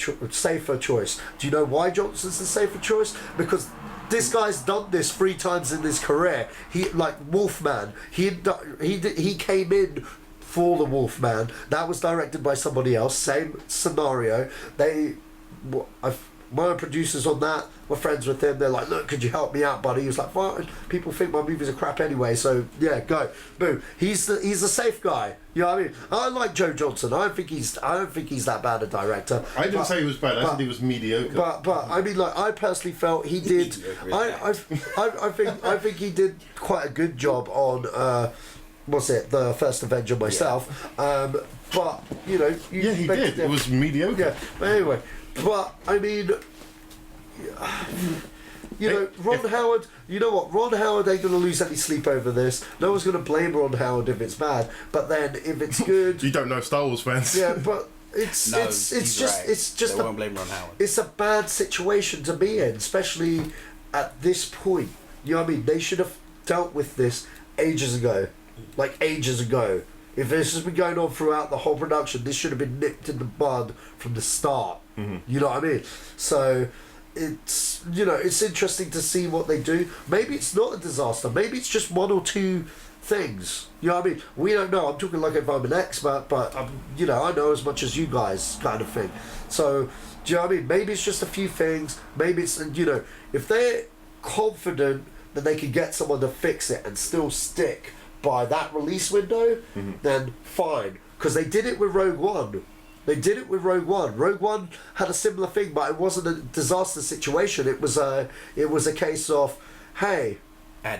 choice. Do you know why Johnson's the safer choice? Because this guy's done this 3 times in his career. He, like Wolfman, he came in for the Wolfman. That was directed by somebody else. Same scenario. My producers on that were friends with him. They're like, look, could you help me out, buddy? He was like, fine. People think my movies are crap anyway, so yeah, go. Boom. He's the safe guy. You know what I mean? I like Joe Johnson. I don't think he's that bad a director. I didn't say he was bad. I said he was mediocre. But I mean, like, I personally felt he did. I think he did quite a good job on the First Avenger myself. Yeah. But he did. It was mediocre. Yeah. But anyway. But I mean, Ron Howard. You know what? Ron Howard ain't gonna lose any sleep over this. No one's gonna blame Ron Howard if it's bad. But then if it's good, you don't know Star Wars fans. Yeah, but it's just they won't blame Ron Howard. It's a bad situation to be in, especially at this point. You know what I mean? They should have dealt with this ages ago. If this has been going on throughout the whole production, this should have been nipped in the bud from the start. You know what I mean? So it's it's interesting to see what they do. Maybe it's not a disaster. Maybe it's just 1 or 2 things. You know what I mean? We don't know. I'm talking like if I'm an expert, but I know as much as you guys, kind of thing. So do you know what I mean? Maybe it's just a few things. Maybe it's if they're confident that they can get someone to fix it and still stick by that release window, then fine. Because they did it with Rogue One. Rogue One had a similar thing, but it wasn't a disaster situation. It was a case of, hey,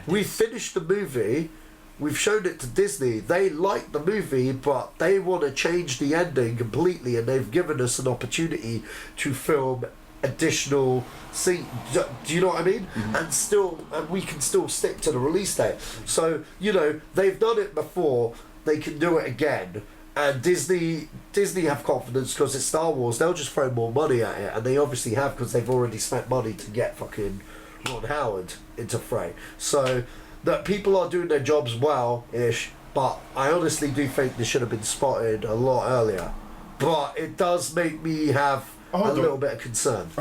we finished the movie, we've shown it to Disney, they like the movie, but they want to change the ending completely, and they've given us an opportunity to film additional scene. Do you know what I mean? And we can still stick to the release date. So they've done it before, they can do it again. And Disney have confidence because it's Star Wars. They'll just throw more money at it, and they obviously have, because they've already spent money to get fucking Ron Howard into fray. So that people are doing their jobs well-ish, but I honestly do think they should have been spotted a lot earlier. But it does make me have a little bit of concern.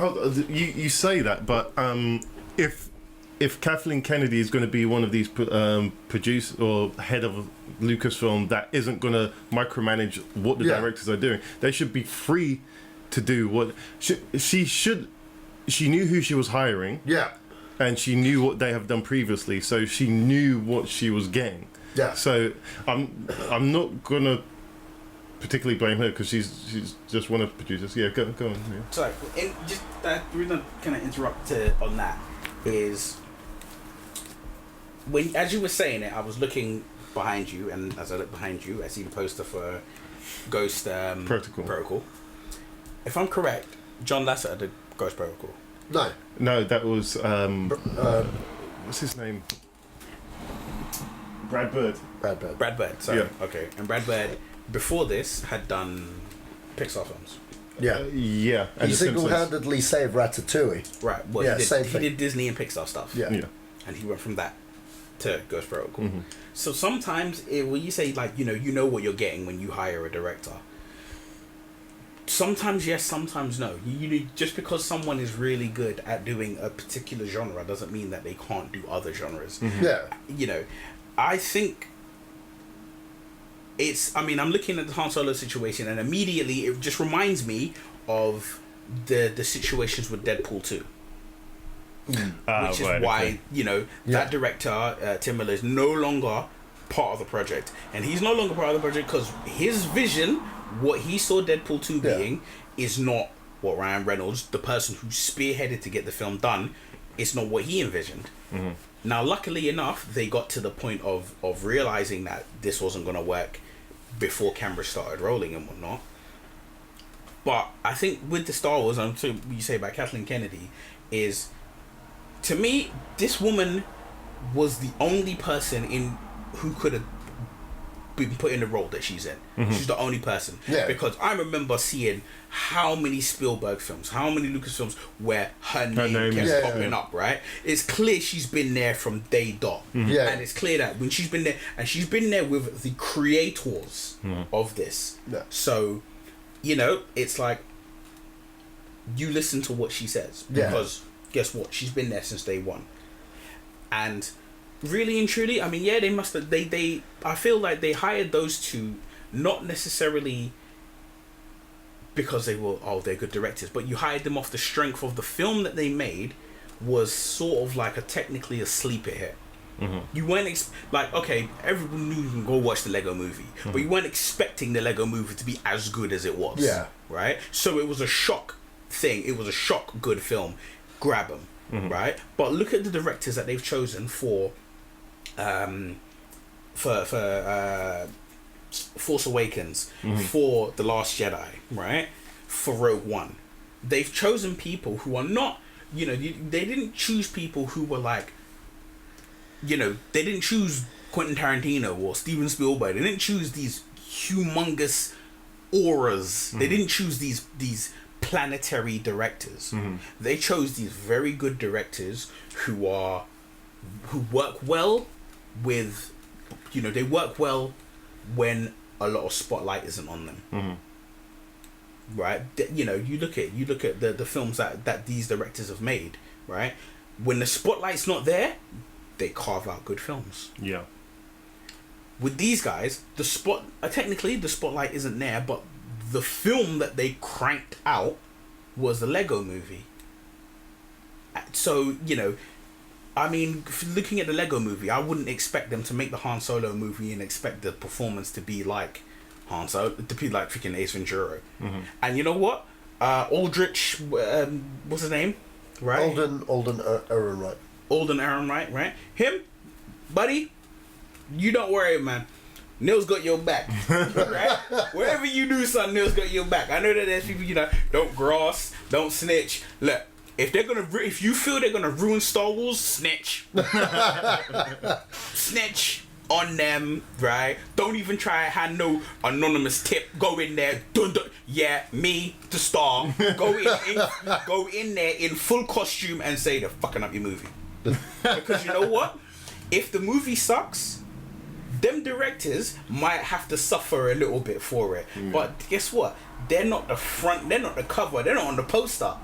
You say that, but if Kathleen Kennedy is going to be one of these producers or head of Lucasfilm that isn't going to micromanage what the directors are doing, they should be free to do what she should. She knew who she was hiring. Yeah. And she knew what they have done previously, so she knew what she was getting. Yeah. So I'm not gonna particularly blame her because she's just one of the producers. Yeah, go on. Yeah. Sorry, just the reason I kind of interrupt on that is when, as you were saying it, I was looking behind you, and as I look behind you, I see the poster for Ghost Protocol. If I'm correct, John Lasseter did Ghost Protocol. No, that was what's his name? Brad Bird. Sorry. Yeah. Okay, and Brad Bird before this had done Pixar films. Yeah. Yeah. And he single-handedly saved Ratatouille. Right. Well, yeah, he did Disney and Pixar stuff. Yeah. And he went from that to Ghost Protocol. So sometimes when you say like you know what you're getting when you hire a director. Sometimes yes, sometimes no. You just because someone is really good at doing a particular genre doesn't mean that they can't do other genres. Yeah. I think I'm looking at the Han Solo situation, and immediately it just reminds me of the situations with Deadpool 2. which is why that director Tim Miller is no longer part of the project, and he's no longer part of the project because his vision, what he saw Deadpool 2 being, is not what Ryan Reynolds, the person who spearheaded to get the film done, it's not what he envisioned. Now, luckily enough, they got to the point of realizing that this wasn't going to work before cameras started rolling and whatnot. But I think with the Star Wars, and so you say about Kathleen Kennedy, is, to me, this woman was the only person who could have been put in the role that she's in. She's the only person. Because I remember seeing how many Spielberg films, how many Lucas films where her name kept popping up, right? It's clear she's been there from day dot. And it's clear that when she's been there, and she's been there with the creators of this. So, it's like, you listen to what she says. Because guess what? She's been there since day one. And really and truly, I mean, they must have, I feel like they hired those two not necessarily because they're good directors, but you hired them off the strength of the film that they made was sort of like technically a sleeper hit. You weren't okay, everyone knew you can go watch the Lego movie, but you weren't expecting the Lego movie to be as good as it was. Right? So it was a shock thing. It was a shock good film. Grab them. Right? But look at the directors that they've chosen for Force Awakens, for The Last Jedi, right? For Rogue One. They've chosen people who are not, they didn't choose people who were like, they didn't choose Quentin Tarantino or Steven Spielberg. They didn't choose these humongous auras. They didn't choose these planetary directors. They chose these very good directors who work well with, they work well when a lot of spotlight isn't on them. Right? You look at the films that these directors have made, right? When the spotlight's not there, they carve out good films. With these guys, technically the spotlight isn't there, but the film that they cranked out was the Lego movie. So, I mean, looking at the Lego movie, I wouldn't expect them to make the Han Solo movie and expect the performance to be like Han Solo, to be like freaking Ace Ventura. And you know what? Aldrich, what's his name? Right? Alden Ehrenreich. Alden Ehrenreich, right? Him, buddy, you don't worry, man. Neil's got your back. Right? Wherever you do something, Neil's got your back. I know that there's people, don't gross, don't snitch. Look, if you feel they're gonna ruin Star Wars, snitch. Snitch on them, right? Don't even try to have no anonymous tip. Go in there, dun, dun, yeah, me, the star. Go in there in full costume and say they're fucking up your movie. Because you know what? If the movie sucks, them directors might have to suffer a little bit for it. But guess what? They're not the front, they're not the cover, they're not on the poster.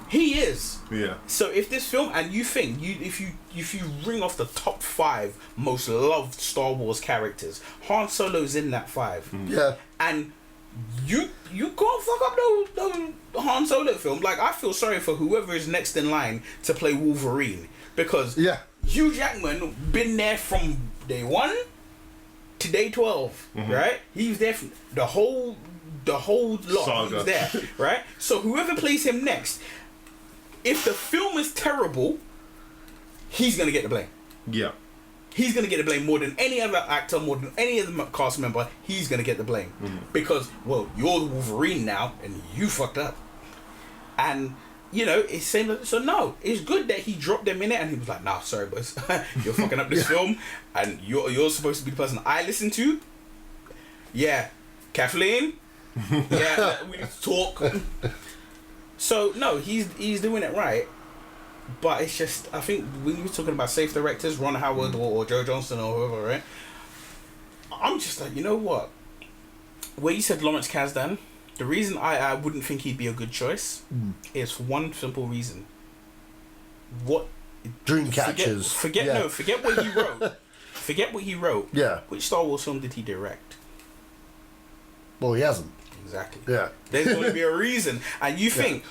He is. So if this film, and you think if you ring off the top 5 most loved Star Wars characters, Han Solo's in that 5. And you can't fuck up no Han Solo film. Like, I feel sorry for whoever is next in line to play Wolverine, because Hugh Jackman been there from day 1 to day 12, right? He was there from the whole lot. Saga. He was there, right? So whoever plays him next, if the film is terrible, he's gonna get the blame. He's gonna get the blame more than any other actor, more than any other cast member. He's gonna get the blame because, well, you're the Wolverine now, and you fucked up. And it's same. So no, it's good that he dropped them in it, and he was like, "Nah, sorry, boys, you're fucking up this film, and you're supposed to be the person I listen to." Yeah, Kathleen. Yeah, we need to talk. So no, he's doing it right, but it's just, I think when you're talking about safe directors, Ron Howard or Joe Johnston or whoever, right? I'm just like, you know what? Where you said Lawrence Kasdan, the reason I wouldn't think he'd be a good choice is for one simple reason. What? Dreamcatchers. Forget what he wrote. Forget what he wrote. Yeah. Which Star Wars film did he direct? Well, he hasn't. Exactly. Yeah. There's going to be a reason. And you think,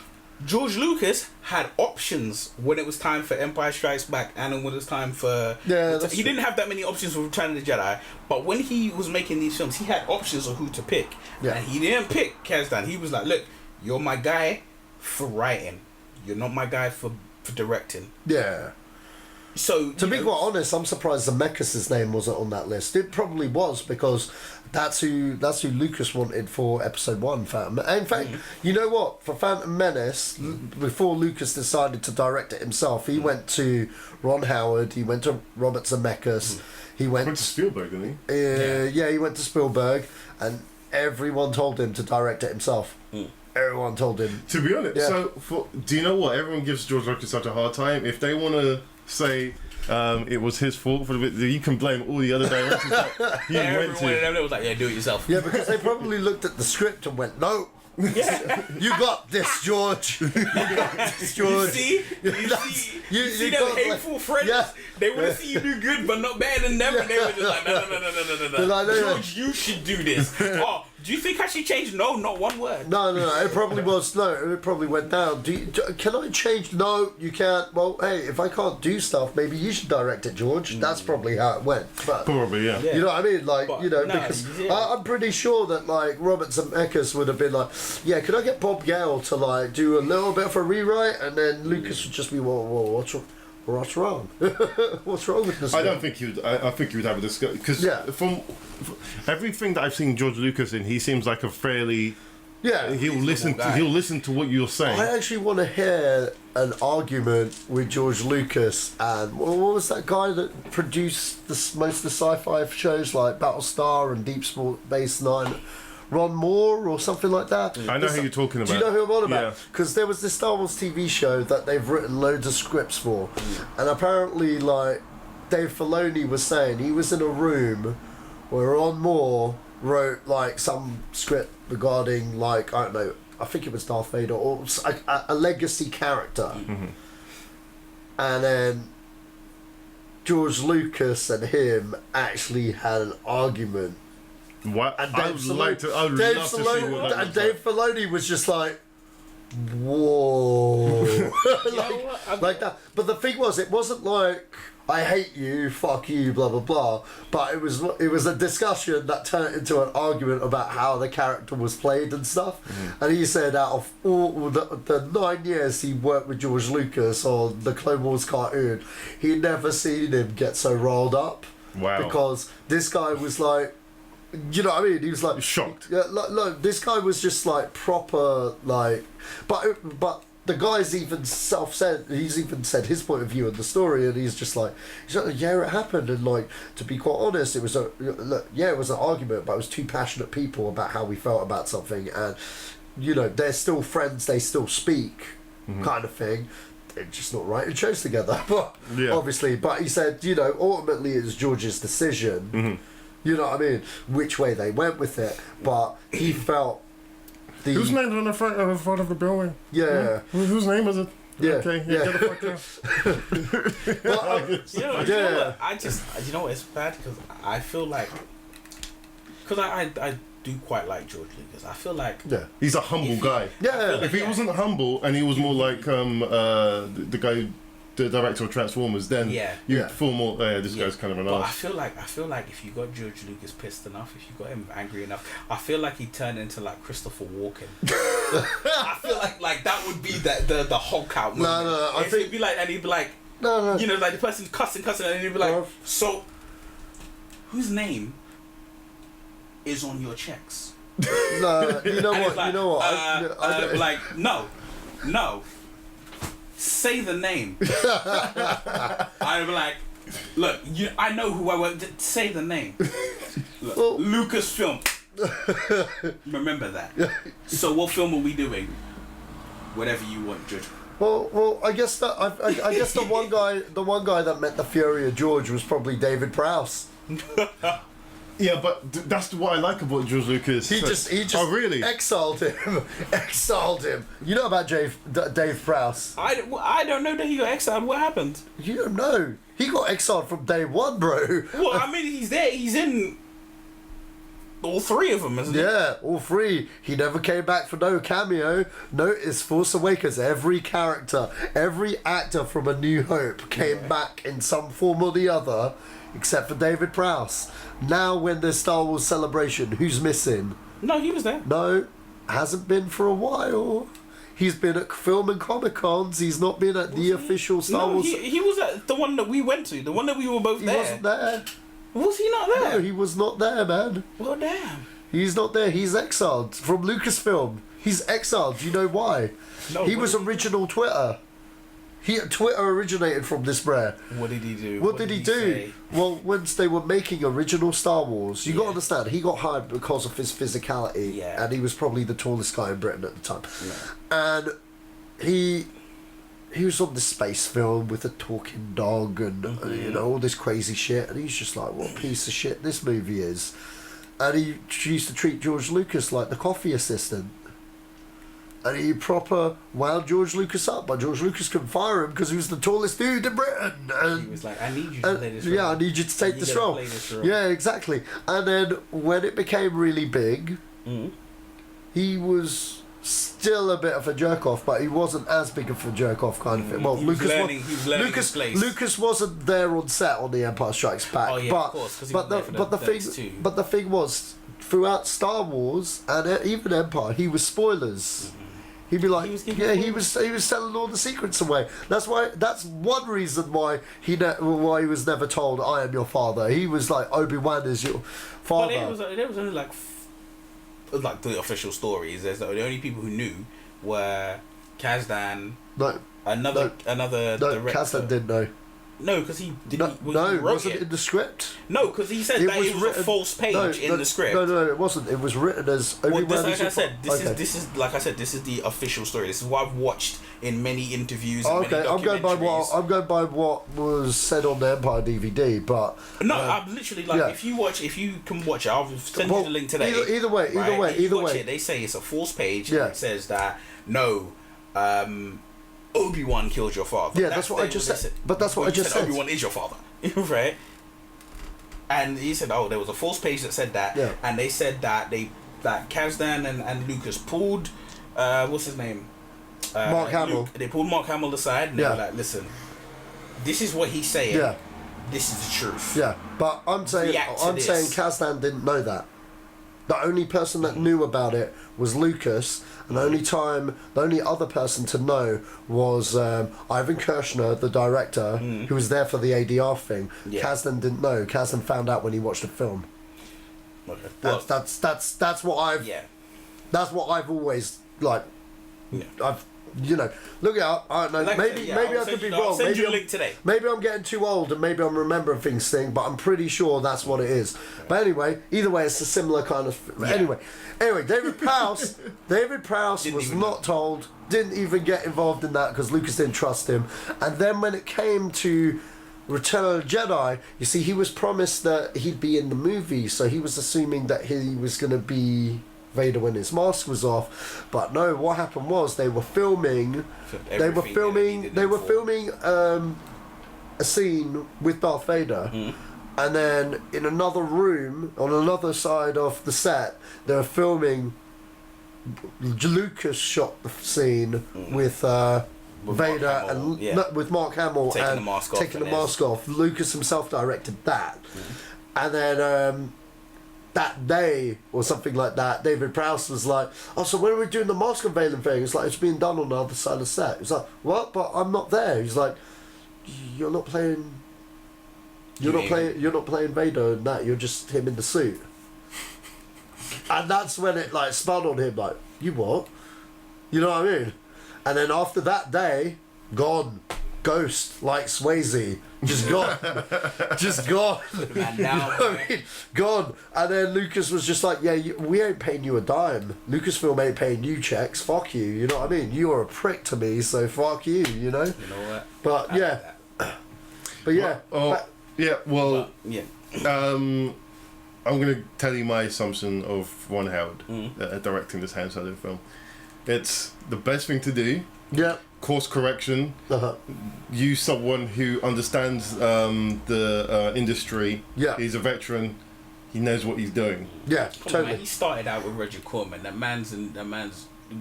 George Lucas had options when it was time for Empire Strikes Back and when it was time for... he didn't have that many options for Return of the Jedi, but when he was making these films, he had options of who to pick. Yeah. And he didn't pick Kasdan. He was like, look, you're my guy for writing. You're not my guy for directing. Yeah. So to be quite honest, I'm surprised Zemeckis' name wasn't on that list. It probably was, because that's who Lucas wanted for Episode 1. Phantom. In fact, you know what? For Phantom Menace, before Lucas decided to direct it himself, he went to Ron Howard. He went to Robert Zemeckis. He went to Spielberg, didn't he? Yeah, he went to Spielberg, and everyone told him to direct it himself. Everyone told him. To be honest, do you know what? Everyone gives George Lucas such a hard time. If they want to say it was his fault for the bit, you can blame all the other directors that he went to. Everyone was like, yeah, do it yourself. Yeah, because they probably looked at the script and went, no. You got this, George. You got this, George. You see them hateful friends? Yeah. They want to see you do good, but not better than them. And they were just like, no. Like, George, you should do this. Oh, do you think I should change? No, not one word. No. It probably was. No, it probably went down. Can I change? No, you can't. Well, hey, if I can't do stuff, maybe you should direct it, George. That's probably how it went. But, probably, yeah. You know what I mean? Like, but, because I'm pretty sure that, like, Robert Zemeckis would have been like, yeah, could I get Bob Gale to, like, do a little bit of a rewrite? And then Lucas would just be, whoa, what's wrong? What's wrong with this? I don't think he would. I think he would have a discussion, because from everything that I've seen George Lucas in, he seems like a fairly he'll listen to what you're saying. I actually want to hear an argument with George Lucas and what was that guy that produced most of the sci-fi shows like Battlestar and Deep Space Nine? Ron Moore or something like that. I know who you're talking about. Do you know who I'm on about? Because there was this Star Wars TV show that they've written loads of scripts for, and apparently, like, Dave Filoni was saying he was in a room where Ron Moore wrote like some script regarding, like, I don't know, I think it was Darth Vader or a legacy character, and then George Lucas and him actually had an argument. What? And I would love to see what that and Dave Filoni was just like, whoa. like that. But the thing was, it wasn't like, I hate you, fuck you, blah, blah, blah. But it was a discussion that turned into an argument about how the character was played and stuff. And he said out of all the 9 years he worked with George Lucas on the Clone Wars cartoon, he'd never seen him get so riled up. Wow. Because this guy was like, you know what I mean? He was like shocked. Yeah, look, this guy was just like proper, like, but the guy's even self-said. He's even said his point of view on the story, and he's like, yeah, it happened, and like, to be quite honest, it was it was an argument, but it was two passionate people about how we felt about something, and you know, they're still friends, they still speak, kind of thing. They're just not writing shows together, but obviously. But he said, you know, ultimately it was George's decision. You know what I mean? Which way they went with it, but he felt whose name's on the front of the building? Yeah. Whose name is it? Yeah. Okay. Yeah. Get the fuck out. I just you know what, it's bad because I feel like I do quite like George Lucas. I feel like he's a humble guy. Yeah. If he wasn't humble and he was more like the guy, the director of Transformers, then you'd feel more. This guy's kind of an arse. I feel like if you got George Lucas pissed enough, if you got him angry enough, I feel like he'd turn into like Christopher Walken. I feel like that would be the Hulk out moment. No. I think he'd be like, and he'd be like, no. You know, like the person cussing, and he'd be like, so whose name is on your checks? No, you know what? Like, you know what? I'd be like, no. Say the name. I'd be like, look, I know who I want. Say the name. Look, Lucasfilm. Remember that. So what film are we doing? Whatever you want, Judge. Well, I guess that I guess the one guy that met the fury of George was probably David Prowse. Yeah, but that's what I like about George Lucas. He just really exiled him. You know about Dave Prowse? I don't know that he got exiled. What happened? You don't know. He got exiled from day one, bro. Well, I mean, he's there. He's in. all three of them, isn't he? Yeah, all three. He never came back for no cameo. Notice Force Awakens, every character, every actor from A New Hope came back in some form or the other, except for David Prowse. Now when there's Star Wars Celebration, who's missing? No, he was there. No, hasn't been for a while. He's been at film and Comic Cons. He's not been at the official Star Wars. He was at the one that we went to. The one that we were both there. He wasn't there. Was he not there? No, he was not there, man. Well, damn. He's not there. He's exiled from Lucasfilm. He's exiled. Do you know why? No, he was original Twitter. Twitter originated from this brer. What did he do? What did he do? Say? Well, once they were making original Star Wars, you got to understand, he got hired because of his physicality, and he was probably the tallest guy in Britain at the time. Yeah. And he was on this space film with a talking dog and you know, all this crazy shit, and he's just like, what a piece of shit this movie is. And he used to treat George Lucas like the coffee assistant. And he proper wound George Lucas up, but George Lucas couldn't fire him because he was the tallest dude in Britain. And he was like, I need you to play this role. Yeah, I need you to take this role. Yeah, exactly. And then when it became really big, he was still a bit of a jerk off, but he wasn't as big of a jerk off kind of thing. Well, Lucas wasn't there on set on The Empire Strikes Back. Oh yeah, of course. But the thing was, throughout Star Wars and even Empire, he was spoilers. He'd be like, he was telling all the secrets away. That's one reason why he was never told, I am your father. He was like, Obi-Wan is your father. But there was only like the official stories. There's the only people who knew were Kazdan. Another director. Kazdan didn't know. No, because he didn't. No, it wasn't in the script. No, because he said that it was a false page in the script. No, it wasn't. It was written as. This is the official story. This is what I've watched in many interviews. And many I'm going by what was said on the Empire DVD, but no, I'm literally like, if you can watch it, I'll send you the link today. Either way, they say it's a false page. And it says that no. Obi-Wan killed your father. Yeah, that's what I just said. But that's what I just said. Obi-Wan is your father, right? And he said, "Oh, there was a false page that said that." Yeah. And they said that Kazdan and Lucas pulled, what's his name? Mark Hamill. They pulled Mark Hamill aside, and they were like, "Listen, this is what he's saying. Yeah. This is the truth." Yeah, but I'm saying Kazdan didn't know that. The only person that knew about it was Lucas, and the only other person to know was Ivan Kershner, the director, who was there for the ADR thing. Yeah. Kazdan didn't know. Kazdan found out when he watched the film. Okay. That's what I've always like. Yeah. Look it up. I don't know. Maybe I could be wrong. I'll send you a link today. Maybe I'm getting too old and maybe I'm remembering things, but I'm pretty sure that's what it is. Okay. But anyway, either way, it's a similar kind of. Yeah. Anyway, David Prowse was not told. Didn't even get involved in that because Lucas didn't trust him. And then when it came to Return of the Jedi, you see, he was promised that he'd be in the movie, so he was assuming that he was going to be Vader when his mask was off, but no. What happened was they were filming a scene with Darth Vader, and then in another room on another side of the set they were filming. Lucas shot the scene with Vader with Mark Hamill taking the mask off. Lucas himself directed that, and then. That day or something like that, David Prowse was like, "Oh, so when are we doing the mask unveiling thing?" It's like, it's being done on the other side of the set. It's like, what? But I'm not there. He's like, you're not playing Vader and that. You're just him in the suit. And that's when it like spun on him. Like, you what? You know what I mean? And then after that day, gone. Ghost like Swayze, just gone. And now, gone. And then Lucas was just like, "Yeah, we ain't paying you a dime. Lucasfilm ain't paying you checks. Fuck you. You know what I mean? You're a prick to me, so fuck you. You know." You know what? But yeah. But yeah. I'm going to tell you my assumption of Ron Howard directing this Han Solo film. It's the best thing to do. Yeah. Course correction. Use someone who understands the industry. Yeah. He's a veteran. he knows what he's doing. Yeah, Come on, totally. man, he started out with Roger Corman. That man's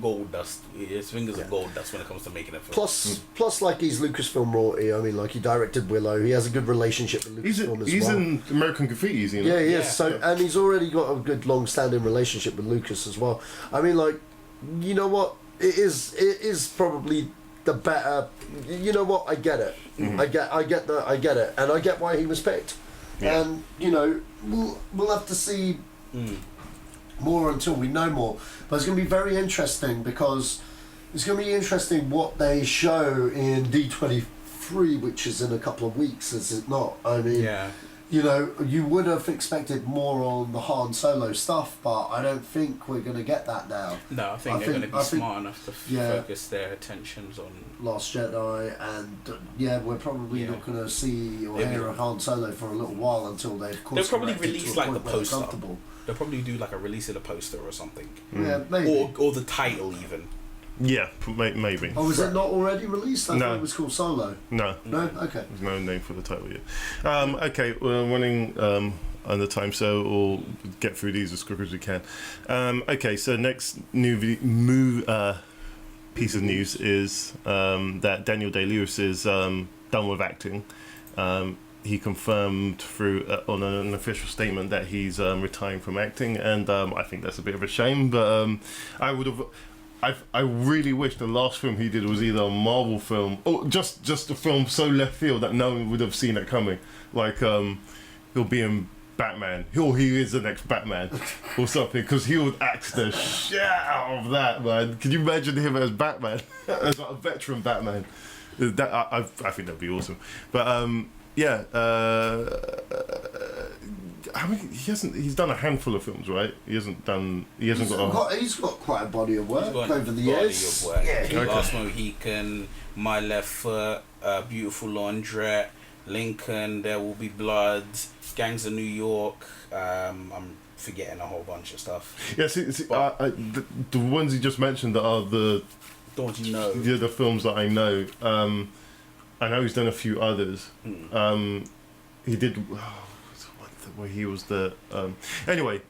gold dust. His fingers are gold dust when it comes to making a film. Plus, like, he's Lucasfilm royalty. I mean, like, he directed Willow. He has a good relationship with Lucasfilm as well. He's in American Graffiti, you know? Yeah, he is. Yeah. So, and he's already got a good long-standing relationship with Lucas as well. I mean, like, you know what? It is probably the better. You know what? I get it. I get it, and I get why he was picked. Yeah. And you know, we'll have to see more until we know more. But it's going to be very interesting because it's going to be interesting what they show in D23, which is in a couple of weeks, is it not? I mean, you know, you would have expected more on the Han Solo stuff, but I don't think we're going to get that now. No, I think they're going to be smart enough to focus their attentions on Last Jedi, and we're probably not going to see or hear of Han Solo for a little while until they've they'll probably release like the poster. Comfortable. They'll probably do like a release of the poster or something. Yeah, maybe. Or the title even. Yeah, maybe. Oh, was it not already released? I thought it was called Solo. No. No? Okay. There's no name for the title yet. Okay, we're running under time, so we'll get through these as quick as we can. Okay, so next piece of news is that Daniel Day-Lewis is done with acting. He confirmed through on an official statement that he's retiring from acting, and I think that's a bit of a shame, but I really wish the last film he did was either a Marvel film or just a film so left field that no one would have seen it coming. Like he'll be in Batman. He is the next Batman or something, because he would act the shit out of that, man. Can you imagine him as Batman, as like a veteran Batman? That I think that'd be awesome. But I mean, he's done a handful of films, right? He's got quite a body of work over the years. Yeah, Last Mohican, My Left Foot, Beautiful Laundrette, Lincoln, There Will Be Blood, Gangs of New York. I'm forgetting a whole bunch of stuff. Yeah, the ones you just mentioned are the ones you know. Yeah, the films that I know. I know he's done a few others. He did. Where he was the anyway,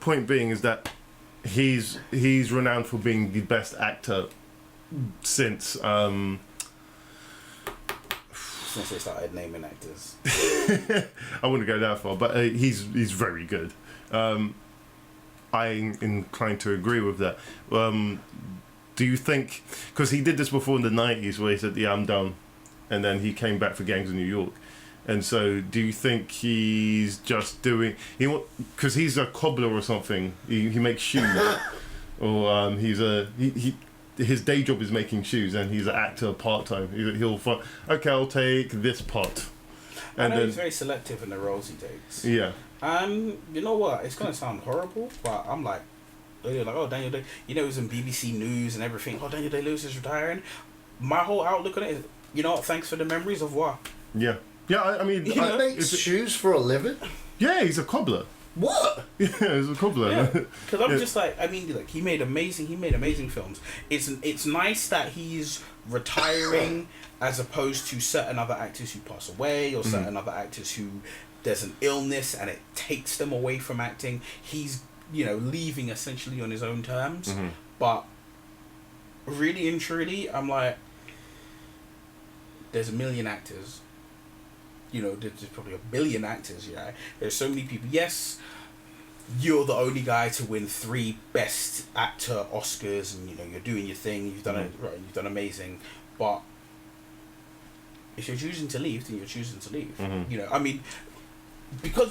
point being is that he's renowned for being the best actor since they started naming actors. I wouldn't go that far, but he's very good. I'm inclined to agree with that. Do you think, because he did this before in the 90s where he said, yeah, I'm done, and then he came back for Gangs of New York? And so, do you think he's just doing... Because he's a cobbler or something. He makes shoes. Or his day job is making shoes, and he's an actor part-time. He'll find, okay, I'll take this part. And I know he's very selective in the roles he takes. Yeah. You know what? It's going to sound horrible, but I'm like... They're like, oh, Daniel Day... You know, it was in BBC News and everything. Oh, Daniel Day-Lewis is retiring. My whole outlook on it is, you know what? Thanks for the memories of what? Yeah. Yeah, I mean... He makes shoes for a living? Yeah, he's a cobbler. What? Yeah, he's a cobbler. Yeah, because I'm just like, I mean, like he made amazing films. It's nice that he's retiring as opposed to certain other actors who pass away or certain other actors who there's an illness and it takes them away from acting. He's, you know, leaving essentially on his own terms. But really and truly, I'm like, there's a million actors. You know, there's probably 1 billion actors, yeah. There's so many people. Yes, you're the only guy to win 3 Best Actor Oscars, and you know you're doing your thing. You've done it right. You've done amazing. But if you're choosing to leave, then you're choosing to leave. You know, I mean,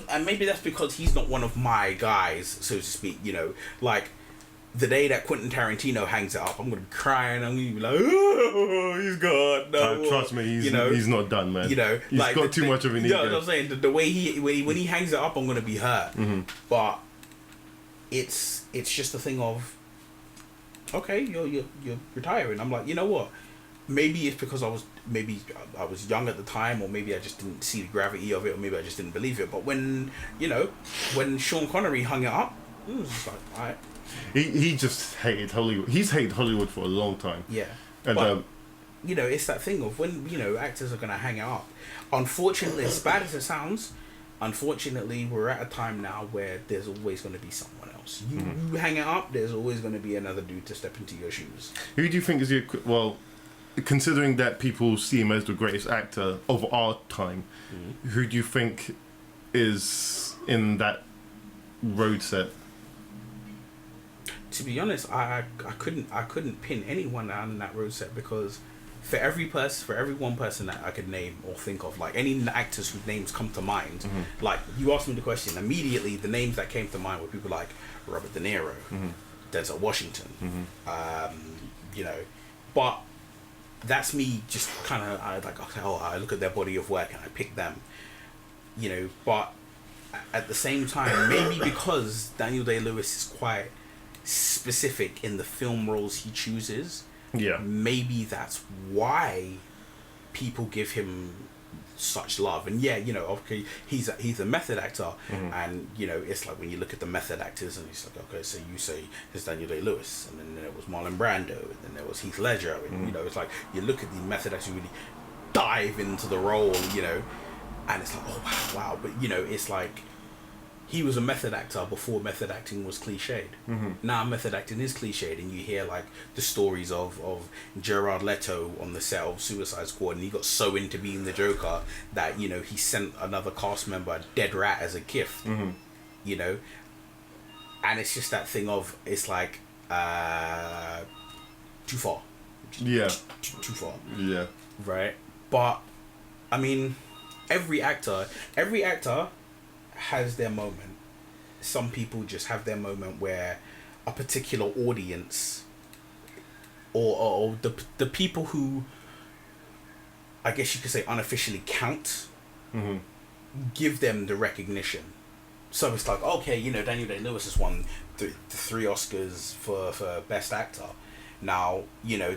and maybe that's because he's not one of my guys, so to speak. You know, like. The day that Quentin Tarantino hangs it up, I'm gonna be crying. I'm gonna be like, "Oh, he's gone." No, trust me, he's not done, man. You know, he's like got too much of an ego. You know what I'm saying? The way when he hangs it up, I'm gonna be hurt. But it's just a thing of, okay, you're retiring. I'm like, you know what? Maybe it's because I was young at the time, or maybe I just didn't see the gravity of it, or maybe I just didn't believe it. But when Sean Connery hung it up, it was just like, all right. He just hated Hollywood. He's hated Hollywood for a long time. Yeah. And but, you know, it's that thing of when, you know, actors are going to hang it up. Unfortunately, as bad as it sounds, unfortunately, we're at a time now where there's always going to be someone else. You hang it up, there's always going to be another dude to step into your shoes. Who do you think is considering that people see him as the greatest actor of our time, who do you think is in that road set? To be honest, I couldn't pin anyone down in that road set, because for every one person that I could name or think of, like any actors whose names come to mind, like you asked me the question, immediately the names that came to mind were people like Robert De Niro, Denzel Washington, you know, but that's me just kind of I look at their body of work and I pick them, you know. But at the same time, maybe because Daniel Day-Lewis is quite specific in the film roles he chooses, maybe that's why people give him such love. And yeah, you know, okay, he's a method actor, and you know, it's like when you look at the method actors and it's like, okay, so you say there's Daniel Day-Lewis, and then there was Marlon Brando, and then there was Heath Ledger, and you know, it's like you look at the method actors really dive into the role, you know, and it's like, oh wow. But you know, it's like he was a method actor before method acting was cliched. Now method acting is cliched, and you hear like the stories of Gerard Leto on the set of Suicide Squad, and he got so into being the Joker that, you know, he sent another cast member a dead rat as a gift. You know, and it's just that thing of, it's like too far. Too far. Yeah. Right. But I mean, every actor has their moment. Some people just have their moment where a particular audience or the people who, I guess you could say, unofficially count, give them the recognition. So it's like, okay, you know, Daniel Day-Lewis has won the 3 Oscars for Best Actor. Now, you know,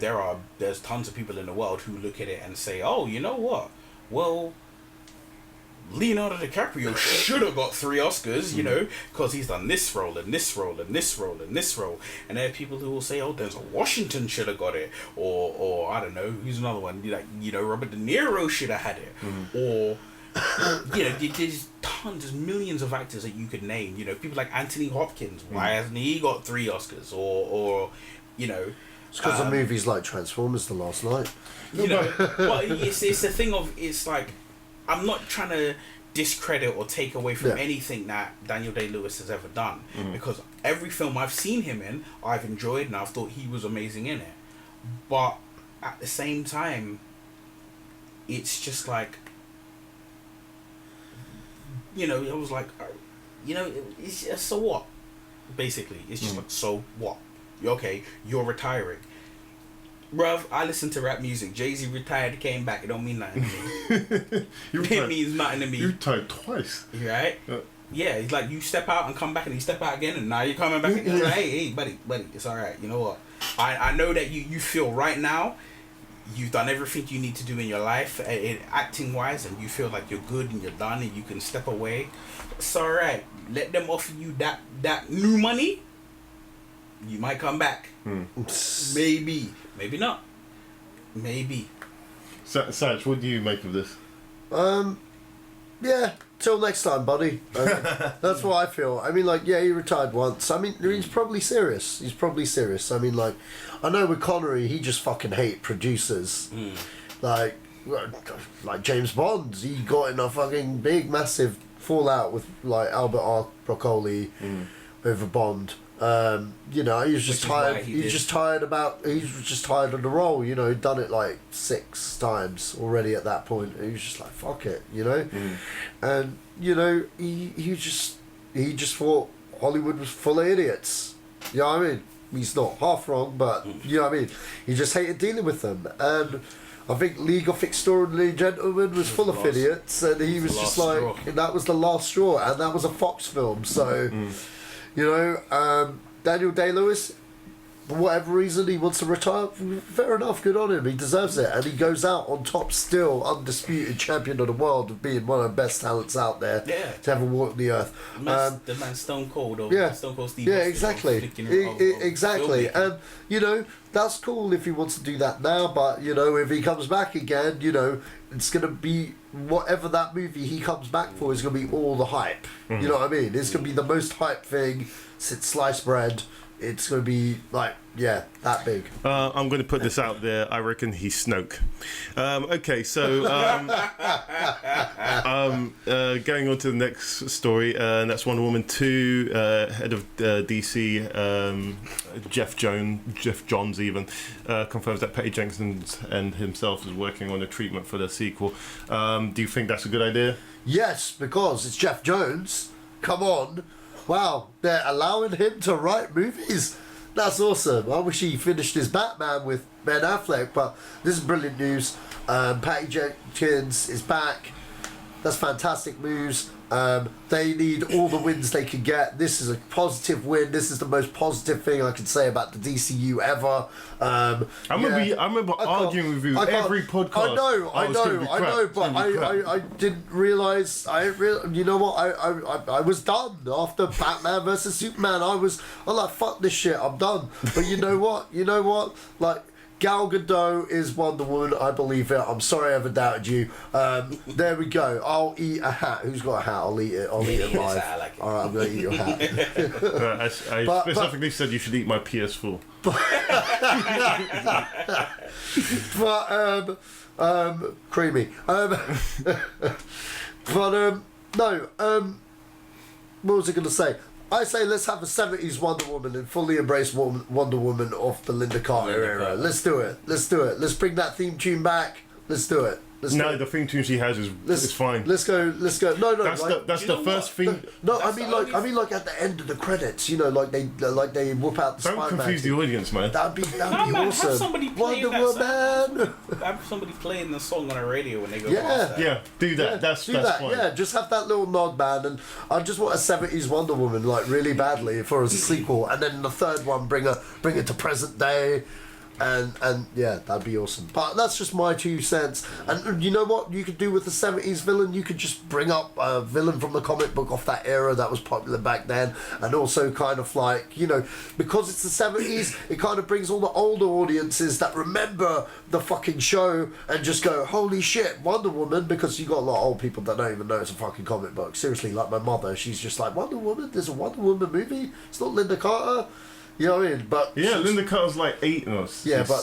there's tons of people in the world who look at it and say, oh, you know what? Well, Leonardo DiCaprio should have got 3 Oscars, you know, because he's done this role and this role and this role and this role. And there are people who will say, oh, Denzel Washington should have got it, or I don't know, who's another one, like, you know, Robert De Niro should have had it, or you know, there's tons, there's millions of actors that you could name, you know, people like Anthony Hopkins, why hasn't he got 3 Oscars, or you know, it's because of movies like Transformers: The Last Night, you know. But it's a thing of, it's like, I'm not trying to discredit or take away from anything that Daniel Day-Lewis has ever done, because every film I've seen him in, I've enjoyed, and I've thought he was amazing in it. But at the same time, it's just like, you know, it was like, you know, it's just, so what? Basically, it's just like, so what? Okay, you're retiring. Bruv, I listen to rap music. Jay-Z retired, came back. It don't mean nothing to me. It means nothing to me. You retired twice. Right? Yeah, it's like you step out and come back, and you step out again, and now you're coming back again. Like, hey, buddy, it's alright. You know what? I know that you feel right now you've done everything you need to do in your life, acting wise, and you feel like you're good and you're done and you can step away. It's alright. Let them offer you that new money. You might come back. Maybe not. Maybe. Sach, what do you make of this? Yeah, till next time, buddy. That's what I feel. I mean, like, yeah, he retired once. I mean, he's probably serious. I mean, like, I know with Connery, he just fucking hate producers. Like James Bond, he got in a fucking big, massive fallout with, like, Albert R. Broccoli over Bond. You know, he was just tired. He was just tired of the role. You know, he'd done it like 6 times already at that point. He was just like, fuck it, you know. And you know, he just thought Hollywood was full of idiots. You know what I mean? He's not half wrong, but you know what I mean. He just hated dealing with them. And I think League of Extraordinary Gentlemen was full of idiots, and he was just like, and that was the last straw, and that was a Fox film, so. You know, Daniel Day-Lewis, for whatever reason he wants to retire, fair enough, good on him, he deserves it, and he goes out on top still, undisputed champion of the world, of being one of the best talents out there to ever walk the earth. The man Stone Cold, or Stone Cold Steve Austin, exactly. And you know, that's cool if he wants to do that now, but you know, if he comes back again, you know, it's gonna be whatever that movie he comes back for is gonna be all the hype. You know what I mean? It's gonna be the most hype thing since sliced bread. It's going to be like, that big. I'm going to put this out there. I reckon he's Snoke. Okay, so going on to the next story, and that's Wonder Woman 2. Head of DC, Jeff Johns even confirms that Patty Jenkins and himself is working on a treatment for the sequel. Do you think that's a good idea? Yes, because it's Jeff Jones. Come on. Wow, they're allowing him to write movies. That's awesome. I wish he finished his Batman with Ben Affleck, but this is brilliant news. Patty Jenkins is back. That's fantastic news. They need all the wins they can get. This is a positive win. This is the most positive thing I can say about the DCU ever. I remember arguing with you every podcast. I know, but I didn't realise. You know what? I was done after Batman versus Superman. I'm like, fuck this shit. I'm done. But you know what? Like, Gal Gadot is Wonder Woman. I believe it. I'm sorry I ever doubted you. There we go. I'll eat a hat. Who's got a hat? I'll eat it. I'll eat it live. I like it. All right, I'm going to eat your hat. I specifically said you should eat my PS4. Creamy. What was I going to say? I say let's have a 70s Wonder Woman and fully embrace Wonder Woman off the Linda Carter era. Let's do it. Let's Let's bring that theme tune back. Let's do it. The theme tune she has is fine. Let's go. No. That's the first thing. No, I mean like at the end of the credits, you know, like they whoop out the Spider-Man. Don't confuse the audience, man. That'd be awesome. Have somebody Wonder Woman. Have somebody playing the song on the radio when they go. Yeah, do that. That's fine. Yeah, just have that little nod, man. And I just want a 70s Wonder Woman like really badly for a sequel, and then the third one bring it to present day. And yeah, that'd be awesome. But that's just my 2 cents. And you know what you could do with the 70s villain? You could just bring up a villain from the comic book off that era that was popular back then, and also kind of like, you know, because it's the 70s, it kind of brings all the older audiences that remember the fucking show and just go, holy shit, Wonder Woman, because you got a lot of old people that don't even know it's a fucking comic book. Seriously, like my mother, she's just like, Wonder Woman? There's a Wonder Woman movie? It's not Linda Carter? You know what I mean? But yeah, Linda Carter's like 8 or 60. Yeah, but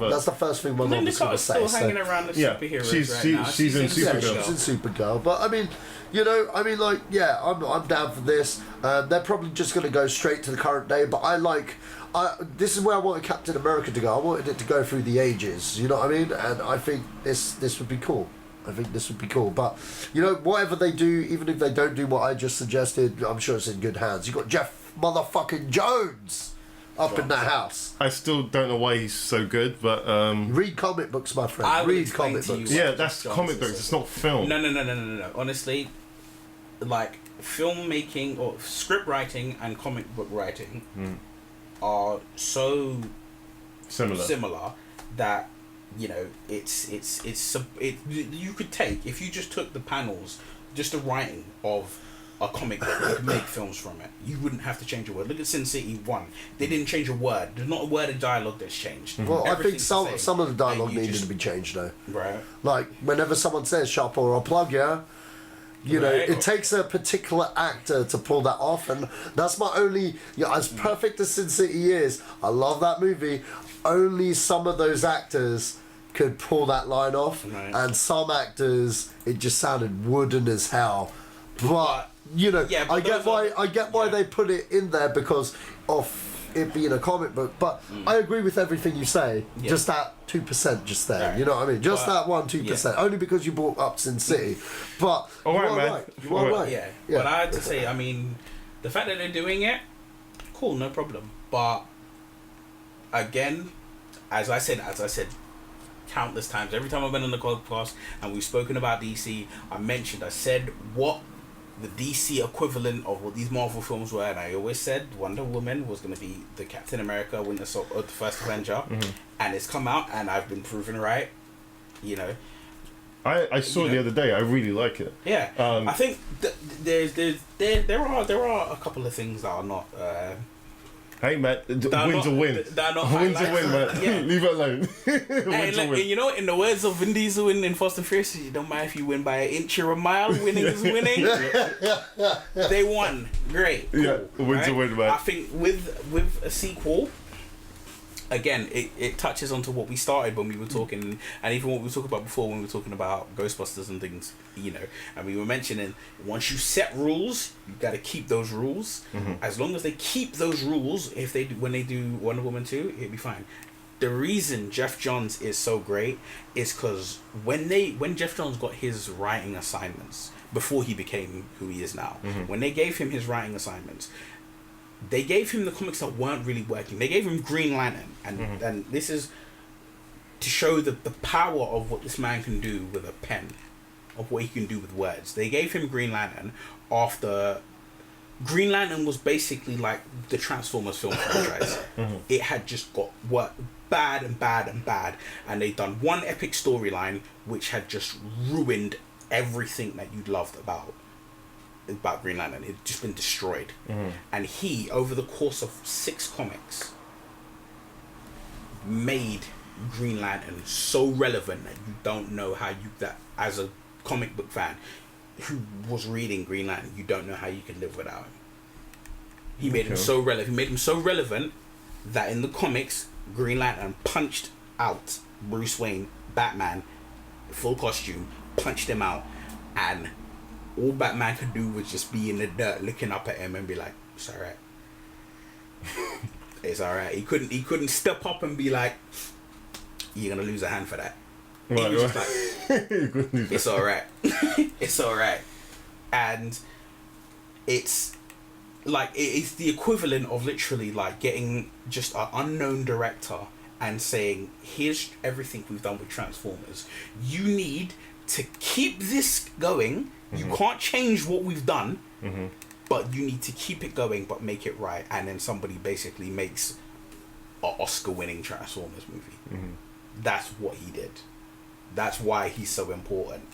that's the first thing my mum was going to say. Linda Carter's still hanging around the superheroes right now. She's in Supergirl. Yeah, she's in Supergirl. But I mean, you know, like, yeah, I'm down for this. They're probably just going to go straight to the current day, but this is where I wanted Captain America to go. I wanted it to go through the ages, you know what I mean? And I think this would be cool. But, you know, whatever they do, even if they don't do what I just suggested, I'm sure it's in good hands. You got Jeff motherfucking Jones up in that house. I still don't know why he's so good, but read comic books, my friend. Read comic books. Yeah, that's comic books. It's not film. No. Honestly, like filmmaking or script writing and comic book writing are so similar that, you know, you could take, if you just took the panels, just the writing of a comic book, you could make films from it. You wouldn't have to change a word. Look at Sin City 1. They didn't change a word. There's not a word of dialogue that's changed. Well, I think some of the dialogue needed to be changed, though. Right. Like, whenever someone says, "Shop or I'll plug ya," you know, it takes a particular actor to pull that off, and that's my only... as perfect as Sin City is, I love that movie, only some of those actors could pull that line off, and some actors, it just sounded wooden as hell. But... you know, I get why they put it in there because of it being a comic book, but I agree with everything you say. Just that 2% just there, you know what I mean? Just that 2%, only because you brought up Sin City. But you are right. Yeah. But I had to say, I mean, the fact that they're doing it, cool, no problem. But again, as I said countless times, every time I've been on the podcast and we've spoken about DC, I said what the DC equivalent of what these Marvel films were, and I always said Wonder Woman was going to be the Captain America, Winter Soldier, the first Avenger, and it's come out, and I've been proven right. You know, I saw it the other day. I really like it. Yeah, I think there are a couple of things that are not. Hey, man, win's a win. Win's a win, man. Yeah. Leave it alone. Hey, look, you know, in the words of Vin Diesel in Fast and Furious, it don't matter if you win by an inch or a mile, winning is winning. They won. Great. Cool, yeah, win's a win, man. I think with a sequel, again, it touches onto what we started when we were talking, and even what we were talking about before when we were talking about Ghostbusters and things, you know, and we were mentioning, once you set rules, you got to keep those rules. As long as they keep those rules, when they do Wonder Woman 2, it'll be fine. The reason Jeff Johns is so great is because when Jeff Johns got his writing assignments, before he became who he is now, when they gave him his writing assignments, they gave him the comics that weren't really working. They gave him Green Lantern, and this is to show the power of what this man can do with a pen, of what he can do with words. They gave him Green Lantern after Green Lantern was basically like the Transformers film franchise. It had just got bad and bad and bad, and they'd done one epic storyline which had just ruined everything that you loved about Green Lantern. It had just been destroyed. And he, over the course of 6 comics, made Green Lantern so relevant that you don't know how that as a comic book fan who was reading Green Lantern, you don't know how you can live without him. He made him so relevant. He made him so relevant that in the comics, Green Lantern punched out Bruce Wayne, Batman, full costume, punched him out, and all Batman could do was just be in the dirt looking up at him and be like, it's alright. It's alright. He couldn't step up and be like, you're gonna lose a hand for that. Right, he was just like, it's alright. It's alright. And it's like, it's the equivalent of literally like getting just an unknown director and saying, here's everything we've done with Transformers. You need to keep this going. You can't change what we've done, but you need to keep it going, but make it right. And then somebody basically makes an Oscar-winning Transformers movie. That's what he did. That's why he's so important.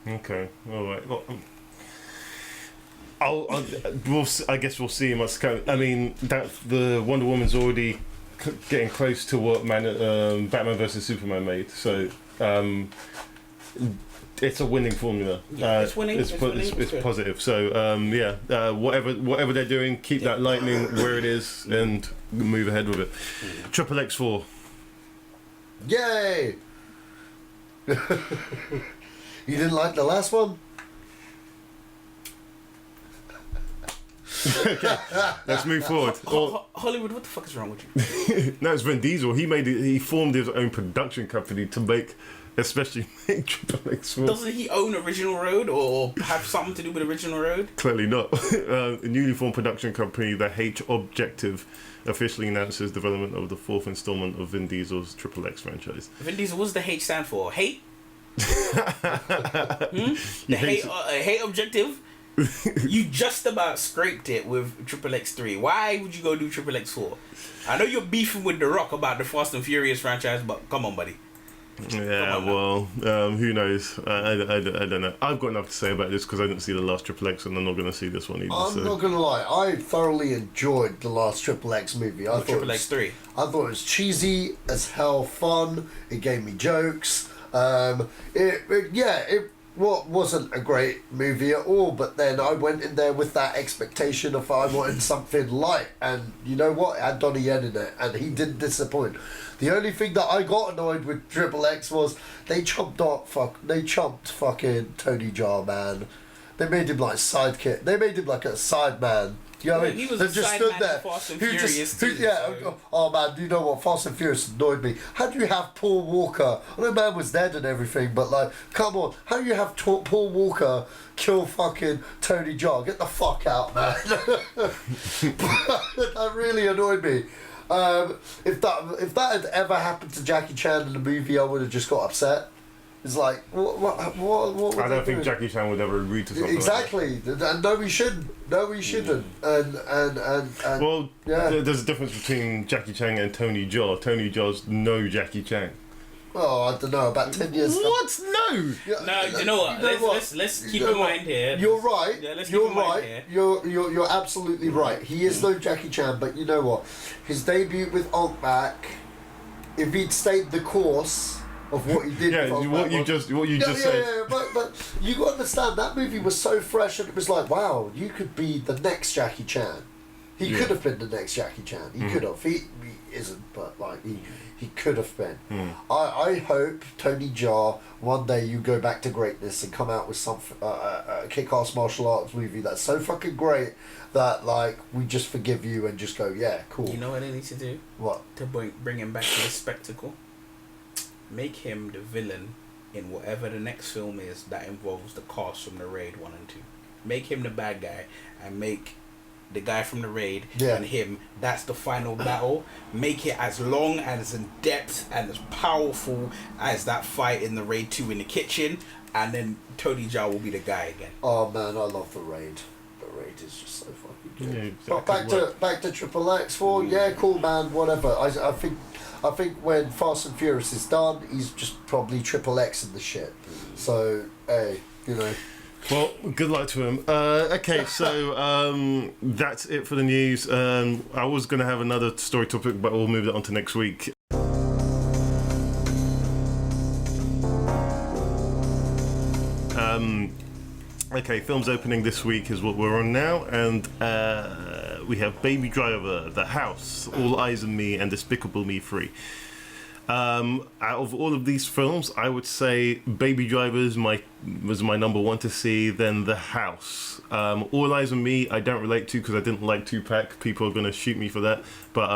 Okay, all right. Well, I guess we'll see. I mean, that the Wonder Woman's already getting close to what Batman vs Superman made. So. It's a winning formula. It's winning. It's positive. So whatever they're doing, keep that lightning where it is and move ahead with it. Triple X4. Yay! You didn't like the last one? Okay, let's move forward. Hollywood, what the fuck is wrong with you? No, it's Vin Diesel. He formed his own production company to make Triple X4. Doesn't he own Original Road or have something to do with Original Road? Clearly not. A newly formed production company, the H Objective, officially announces development of the 4th installment of Vin Diesel's Triple X franchise. Vin Diesel, what does the H stand for? Hate? The hate Objective? You just about scraped it with Triple X3. Why would you go do Triple X4? I know you're beefing with The Rock about the Fast and Furious franchise, but come on, buddy. Yeah, well, who knows? I don't know. I've got enough to say about this because I didn't see the last Triple X, and I'm not going to see this one either. I'm not going to lie. I thoroughly enjoyed the last Triple X movie. I thought Triple X3. I thought it was cheesy as hell, fun. It gave me jokes. It wasn't a great movie at all, but then I went in there with that expectation of I wanted something light, and you know what? It had Donnie Yen in it, and he didn't disappoint. The only thing that I got annoyed with Triple X was they chomped fucking Tony Jaa, man. They made him like sidekick. They made him like a side man. You know what I mean? He was a side man in Fast and Furious too. So. Oh man, you know what? Fast and Furious annoyed me. How do you have Paul Walker? I know man was dead and everything, but like, come on. How do you have Paul Walker kill fucking Tony Jaa? Get the fuck out, man. That really annoyed me. If that had ever happened to Jackie Chan in the movie, I would have just got upset. It's like, what would I don't they think do? Jackie Chan would ever agree to something Exactly. And no, we shouldn't. No, we shouldn't. And well, yeah. There's a difference between Jackie Chan and Tony Jaa. Tony Jaa's no Jackie Chan. Oh, I don't know. About 10 years. What? No. No, you know what? Let's keep in mind here. You're right. Yeah, let's keep You're in mind right. here. You're absolutely right. He is no Jackie Chan, but you know what? His debut with Onkback, if he'd stayed the course of what he did, Yeah, with what you Onkback, just said. Yeah, but you got to understand that movie was so fresh, and it was like, wow, you could be the next Jackie Chan. He could have been the next Jackie Chan. He could have. He isn't, but like he could have been. I hope Tony Jaa one day you go back to greatness and come out with some kick-ass martial arts movie that's so fucking great that like we just forgive you and just go, yeah, cool. You know what they need to do? What? To bring him back to the spectacle? Make him the villain in whatever the next film is that involves the cast from the Raid 1 and 2. Make him the bad guy and make the guy from the Raid and him, that's the final battle. Make it as long and as in depth and as powerful as that fight in the Raid 2 in the kitchen, and then Tony Jaa will be the guy again. Oh man, I love the Raid. The Raid is just so fucking good. Yeah, But back to Triple X 4, yeah, cool man, whatever. I think when Fast and Furious is done, he's just probably Triple X in the shit. So hey, you know. Well, good luck to him. Okay, so that's it for the news. I was going to have another story topic, but we'll move that on to next week. Okay, films opening this week is what we're on now, and we have Baby Driver, The House, All Eyes on Me, and Despicable Me 3. Out of all of these films, I would say Baby Driver was my number one to see, then The House. All Eyes on Me, I don't relate to because I didn't like Tupac. People are going to shoot me for that, but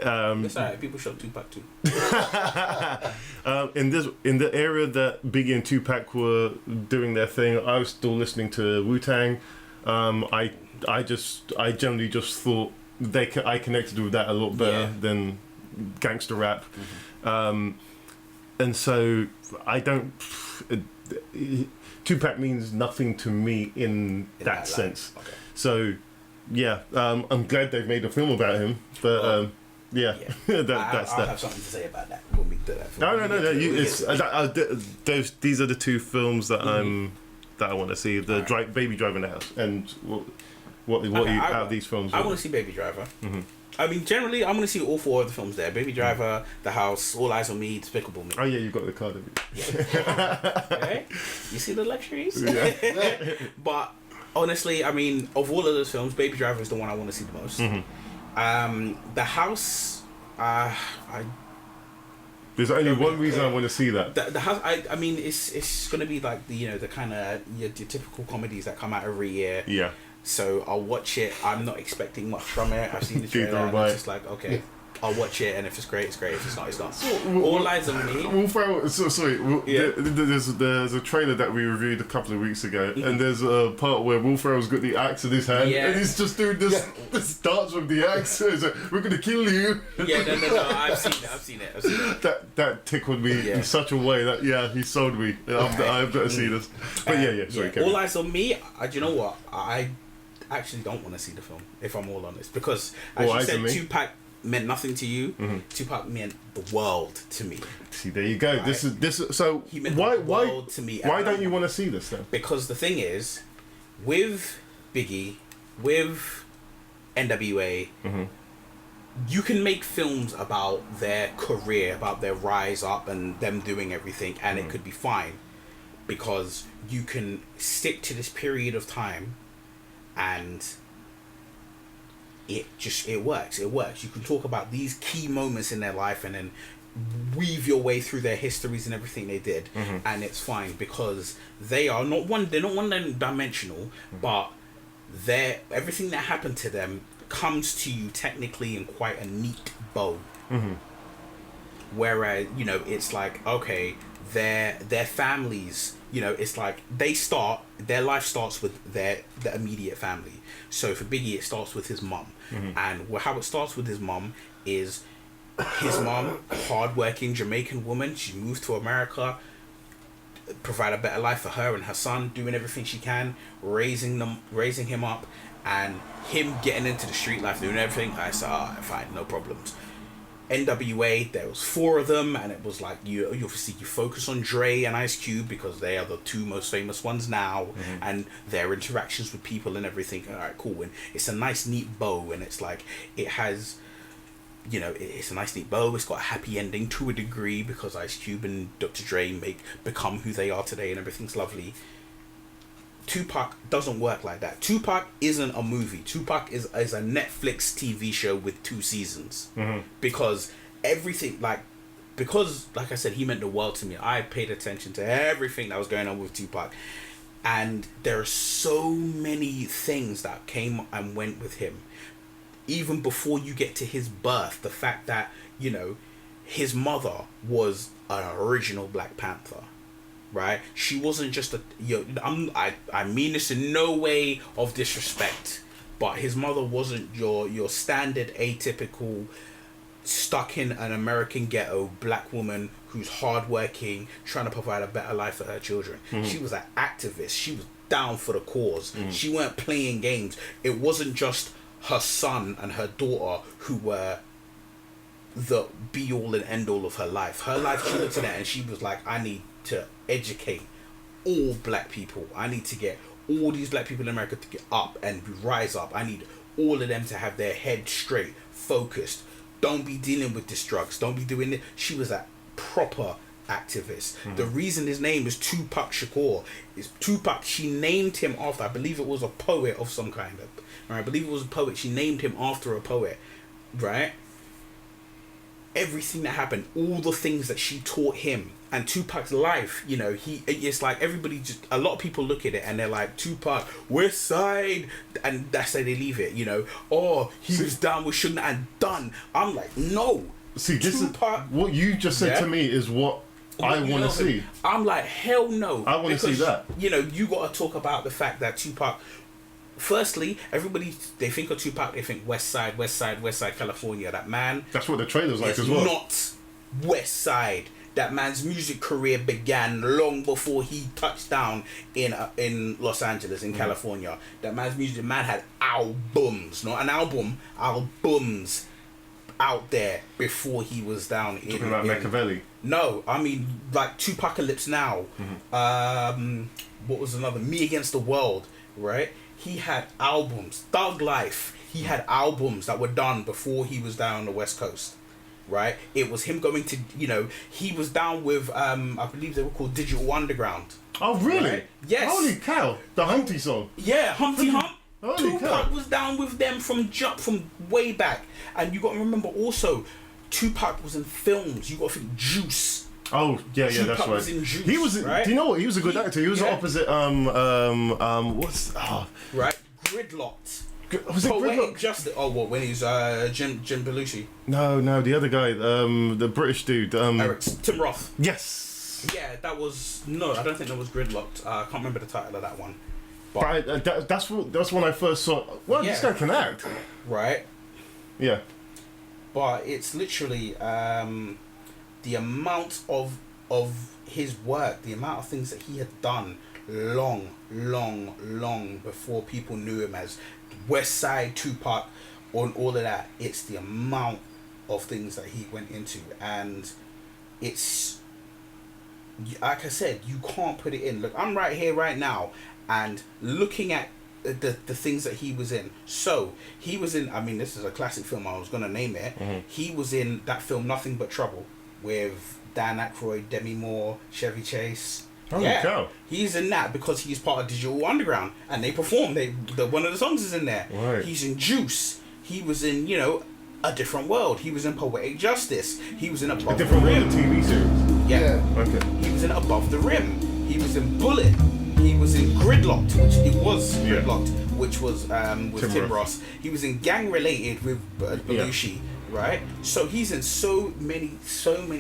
it's alright, people shot Tupac too. in the area that Biggie and Tupac were doing their thing, I was still listening to Wu-Tang. I generally just thought I connected with that a lot better than gangster rap. And so I don't Tupac means nothing to me in that sense. Okay. So yeah, I'm glad they've made a film about him, but that's I'll that. have something to say about that when we do that film. No. These are the two films that that I want to see: the Baby Driver and The House. And what out of these films? I want to see Baby Driver. I mean, generally, I'm going to see all four of the films there. Baby Driver, The House, All Eyes on Me, Despicable Me. Oh, yeah, you got the card of it. Yeah. Okay. You see the luxuries? Yeah. But, honestly, I mean, of all of those films, Baby Driver is the one I want to see the most. The House, there's only one reason I want to see that. The House, I mean, it's going to be like the kind of your typical comedies that come out every year. Yeah. So I'll watch it. I'm not expecting much from it. I've seen the trailer and it's just like, okay, I'll watch it, and if it's great, it's great. If it's not, it's not. All Eyes on Me. There's a trailer that we reviewed a couple of weeks ago, and there's a part where Will Ferrell's got the axe in his hand, and he's just doing this dance with the axe. He's like, "We're gonna kill you." Yeah, no. I've seen it. That tickled me in such a way that he sold me. I've got to see this. But sorry. All Eyes on Me. Do you know what? I actually don't want to see the film, if I'm all honest, because as you said, Tupac meant nothing to you. Tupac meant the world to me. See, there you go. Right? This is so. He meant the world to me. Why don't you want to see this then? Because the thing is, with Biggie, with NWA, you can make films about their career, about their rise up and them doing everything, and it could be fine because you can stick to this period of time and it works. You can talk about these key moments in their life and then weave your way through their histories and everything they did, and it's fine because they're not one dimensional, but everything that happened to them comes to you technically in quite a neat bow. Whereas, it's like, okay, their families, it's like their life starts with the immediate family. So for Biggie, it starts with his mum. And how it starts with his mum is his mum, hardworking Jamaican woman. She moved to America, provide a better life for her and her son, doing everything she can, raising him up, and him getting into the street life, doing everything. I said, fine, no problems. NWA, there was 4 of them, and it was like you obviously you focus on Dre and Ice Cube because they are the 2 most famous ones now, and their interactions with people and everything. All right, cool, and it's a nice neat bow, and it's like it has, it's a nice neat bow. It's got a happy ending to a degree because Ice Cube and Dr. Dre become who they are today, and everything's lovely. Tupac doesn't work like that. Tupac isn't a movie. Tupac is a Netflix TV show with 2 seasons. Because everything, like I said, he meant the world to me. I paid attention to everything that was going on with Tupac. And there are so many things that came and went with him. Even before you get to his birth, the fact that, his mother was an original Black Panther. Right, she wasn't just I mean this in no way of disrespect, but his mother wasn't your standard atypical stuck in an American ghetto Black woman who's hardworking, trying to provide a better life for her children. She was an activist. She was down for the cause. She weren't playing games. It wasn't just her son and her daughter who were the be all and end all of her life. Her life, she looked at that and she was like, I need to educate all Black people. I need to get all these Black people in America to get up and rise up. I need all of them to have their head straight, focused. Don't be dealing with this drugs. Don't be doing it. She was a proper activist. The reason his name is Tupac Shakur is Tupac. She named him after, I believe it was a poet of some kind of. Right? I believe it was a poet. She named him after a poet. Right? Everything that happened, all the things that she taught him, and Tupac's life, it's like everybody a lot of people look at it and they're like, Tupac, West Side, and that's how they leave it, he was down with Suge and done. I'm like, no. See, this Tupac, is what you just said to me is what I want to see. I'm like, hell no. I want to see that. You got to talk about the fact that Tupac, firstly, everybody, they think of Tupac, they think West Side, California. That man, that's what the trailer's like as well. Not West Side. That man's music career began long before he touched down in Los Angeles, in California. That man had albums, not an album, albums out there before he was down in... Talking about Machiavelli? No, I mean, like Tupacalypse Now. What was another? Me Against the World, right? He had albums. Thug Life. He had albums that were done before he was down on the West Coast. Right, it was him going to, he was down with, I believe they were called Digital Underground. Oh, really? Right? Yes. Holy cow! The Humpty song. Yeah, Humpty Hump. Holy Tupac was down with them from way back, and you got to remember also, Tupac was in films. You got to think Juice. Oh yeah, Tupac that's right. Was in Juice, he was. Right? Do you know what? He was a good actor. He was opposite. Right, Gridlocked. Was it Poetic Justice? Oh, what? When he's Jim Belushi? No, the other guy, the British dude. Tim Roth. Yes. Yeah, that was no. I don't think that was Gridlocked. I can't remember the title of that one. But that's when I first saw. Well, this guy can act. Right. Yeah. But it's literally the amount of his work, the amount of things that he had done long before people knew him as West Side Tupac, on all of that. It's the amount of things that he went into, and it's like I said, you can't put it in. Look, I'm right here right now and looking at the things that he was in. So he was in, I mean, this is a classic film, I was gonna name it. He was in that film Nothing But Trouble with Dan Aykroyd, Demi Moore, Chevy Chase. Cow. He's in that because he's part of Digital Underground, and they perform. One of the songs is in there. Right. He's in Juice. He was in A Different World. He was in Poetic Justice. He was in Above the Rim. A Different World TV series. Yeah. Okay. He was in Above the Rim. He was in Bullet. He was in Gridlocked, which was with Tim Ross. He was in Gang Related with Belushi. Right, so he's in so many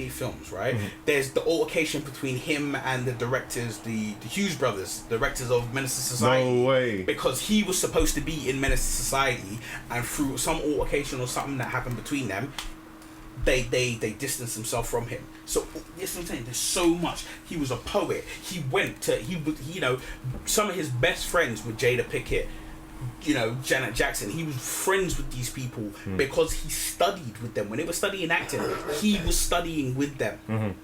films. Right, there's the altercation between him and the directors, the Hughes brothers, directors of Menace to Society. No way. Because he was supposed to be in Menace to Society, and through some altercation or something that happened between them, they distance themselves from him. So that's what I'm saying. There's so much. He was a poet. He some of his best friends were Jada Pinkett, Janet Jackson. He was friends with these people because he studied with them. When they were studying acting, he was studying with them.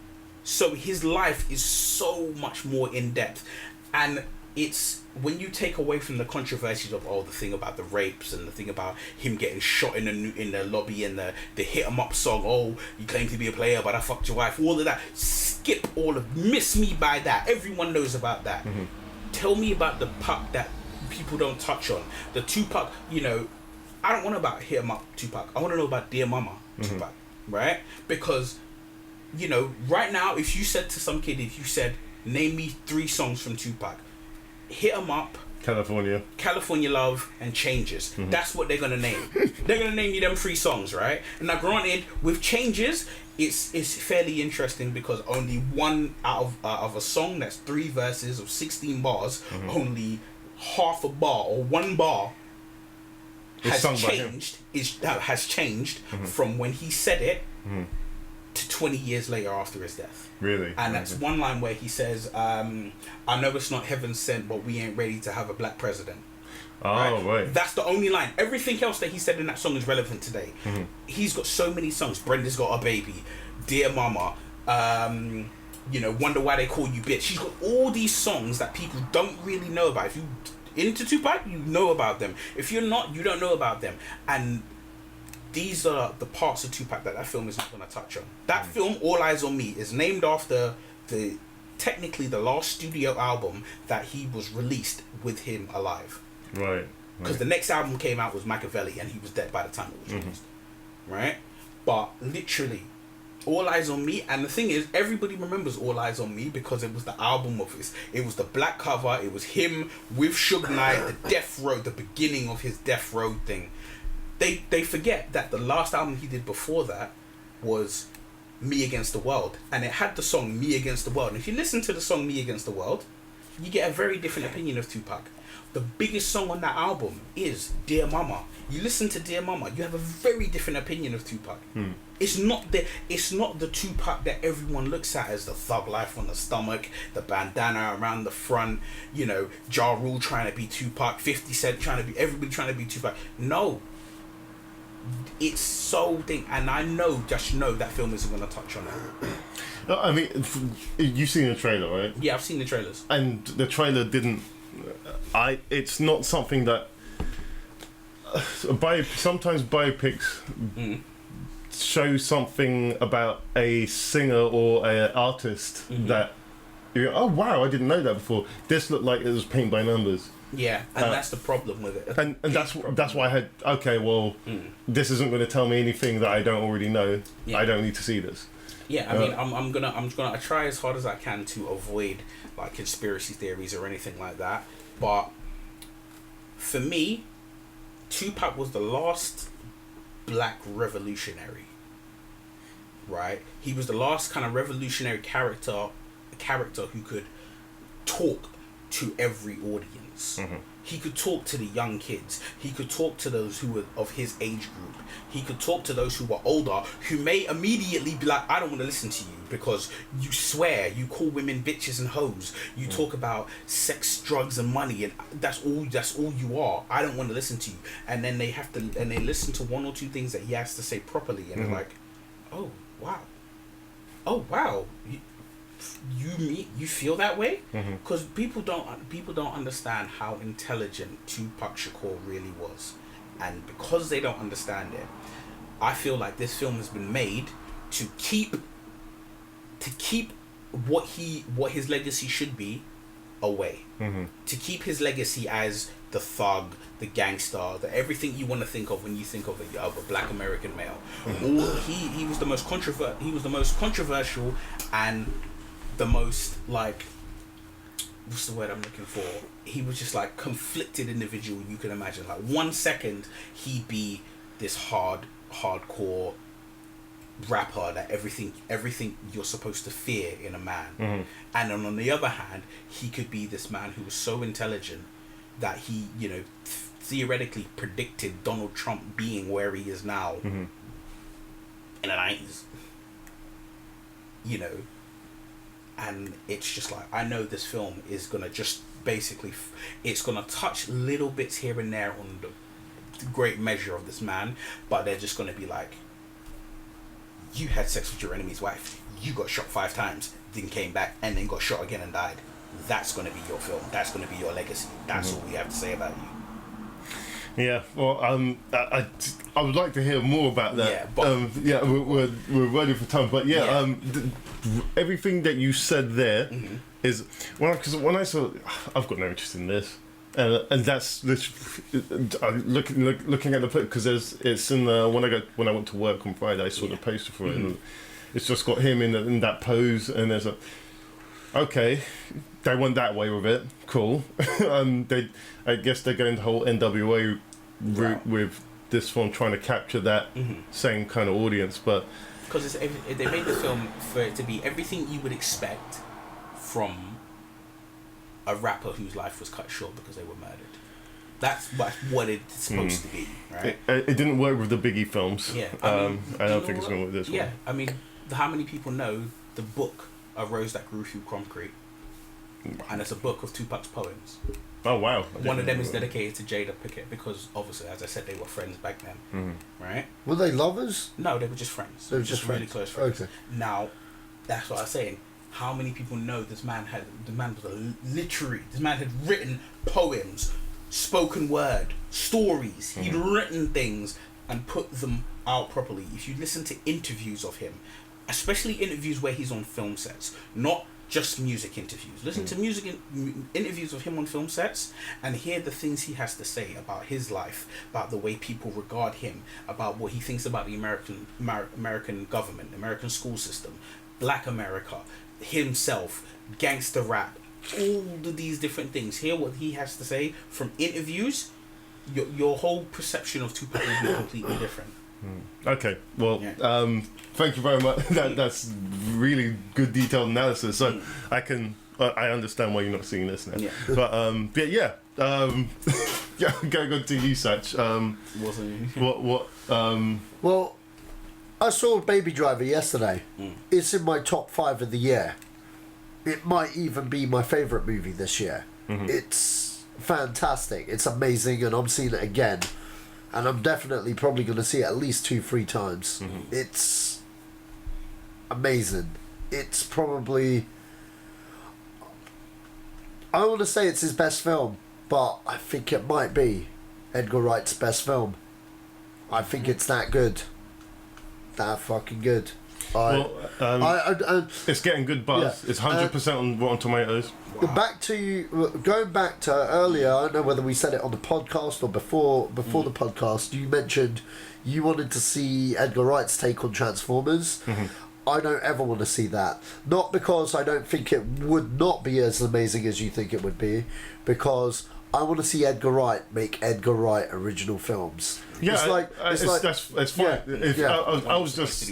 So his life is so much more in depth, and it's when you take away from the controversies of the thing about the rapes and the thing about him getting shot in the lobby and the hit 'em up song, you claim to be a player but I fucked your wife, all of that, skip all of, miss me by that. Everyone knows about that. Tell me about the Pac that people don't touch on. The Tupac, I don't want to know about hit 'em up Tupac. I want to know about Dear Mama Tupac, right? Because right now, if you said to some kid, name me 3 songs from Tupac, Hit 'em Up, California Love, and Changes. That's what they're gonna name. They're gonna name you them 3 songs, right? And now, granted, with Changes, it's fairly interesting because only one out of a song that's 3 verses of 16 bars, only half a bar or 1 bar has changed from when he said it to 20 years later after his death. Really? And that's one line where he says, I know it's not heaven sent, but we ain't ready to have a black president. Right? That's the only line. Everything else that he said in that song is relevant today. He's got so many songs. Brenda's Got a Baby, Dear Mama, Wonder Why They Call You Bitch. He's got all these songs that people don't really know about. If you into Tupac, you know about them. If you're not, you don't know about them. And these are the parts of Tupac that film is not going to touch on. That film, All Eyes on Me, is named after technically the last studio album that he was released with him alive. Right. Because the next album came out was Machiavelli, and he was dead by the time it was released. Right? But literally, All Eyes on Me, and the thing is, everybody remembers All Eyes on Me because it was the album of his. It was the black cover. It was him with Suge Knight, the Death Row, the beginning of his Death Row thing. They forget that the last album he did before that was Me Against the World, and it had the song Me Against the World. And if you listen to the song Me Against the World, you get a very different opinion of Tupac. The biggest song on that album is Dear Mama. You listen to Dear Mama, you have a very different opinion of Tupac. It's not the Tupac that everyone looks at as the thug life on the stomach, the bandana around the front, Ja Rule trying to be Tupac, 50 Cent everybody trying to be Tupac. No. It's so thing, and I just know that film isn't going to touch on it. I mean, you've seen the trailer, right? Yeah, I've seen the trailers. And the trailer didn't. It's not something that. Sometimes biopics show something about a singer or an artist that you go, oh wow, I didn't know that before. This looked like it was paint by numbers. Yeah, and that's the problem with it. And that's why I had this isn't going to tell me anything that I don't already know. Yeah. I don't need to see this. Yeah, I mean, I'm gonna try as hard as I can to avoid like conspiracy theories or anything like that. But for me, Tupac was the last black revolutionary. Right? He was the last kind of revolutionary character who could talk to every audience. He could talk to the young kids. He could talk to those who were of his age group. He could talk to those who were older, who may immediately be like, I don't want to listen to you because you swear, you call women bitches and hoes, you talk about sex, drugs and money, and that's all you are. I don't want to listen to you. And then they listen to 1 or 2 things that he has to say properly, and they're like, oh wow, you feel that way? Because people don't understand how intelligent Tupac Shakur really was, and because they don't understand it, I feel like this film has been made to keep what his legacy should be away, to keep his legacy as the thug, the gangster, the everything you want to think of when you think of a black American male. He was the most controversial and the most, like, what's the word I'm looking for? He was just like conflicted individual you can imagine. Like 1 second he'd be this hardcore rapper that everything you're supposed to fear in a man, and then on the other hand he could be this man who was so intelligent that he theoretically predicted Donald Trump being where he is now in the 90s. You know, and it's just like, I know this film is gonna just basically, it's gonna touch little bits here and there on the great measure of this man, but they're just gonna be like, you had sex with your enemy's wife, you got shot 5 times, then came back, and then got shot again and died. That's gonna be your film. That's gonna be your legacy. That's all we have to say about you. Yeah, well, I would like to hear more about that. Yeah, but we're ready for time. But everything that you said there is because when I saw, I've got no interest in this, and that's looking at the because it's in the when I went to work on Friday, I saw the poster for it, and it's just got him in that pose, and there's a. Okay, they went that way with it. Cool. I guess they're going the whole NWA route with this film, trying to capture that same kind of audience. But because they made the film for it to be everything you would expect from a rapper whose life was cut short because they were murdered. That's what it's supposed to be, right? It didn't work with the Biggie films. Yeah, I don't think it's going to work with this one. Yeah, I mean, how many people know the book A Rose That Grew Through Concrete? And it's a book of Tupac's poems. Oh wow! One of them is dedicated to Jada Pinkett because obviously, as I said, they were friends back then, right? Were they lovers? No, they were just friends. They were just really close friends. Okay. Now, that's what I was saying. How many people know this man this man had written poems, spoken word, stories. He'd written things and put them out properly. If you listen to interviews of him, especially interviews where he's on film sets, not just music interviews. Listen to interviews of him on film sets and hear the things he has to say about his life, about the way people regard him, about what he thinks about the American government, American school system, Black America, himself, gangster rap, all of these different things. Hear what he has to say from interviews. Your whole perception of Tupac will be completely different. Okay, well, thank you very much. That's really good detailed analysis. So I understand why you're not seeing this now. Yeah. But yeah, going on to you, Sach. Well, I saw Baby Driver yesterday. It's in my top 5 of the year. It might even be my favourite movie this year. It's fantastic. It's amazing, and I'm seeing it again. And I'm definitely probably going to see it at least 2-3 times. It's amazing. It's probably... I want to say it's his best film, but I think it might be Edgar Wright's best film. I think it's that good. That fucking good. It's getting good buzz. It's 100% on Rotten Tomatoes. Going back to earlier, I don't know whether we said it on the podcast or before the podcast, you mentioned you wanted to see Edgar Wright's take on Transformers. I don't ever want to see that. Not because I don't think it would not be as amazing as you think it would be, because I want to see Edgar Wright make Edgar Wright original films. Yeah, that's fine. I was just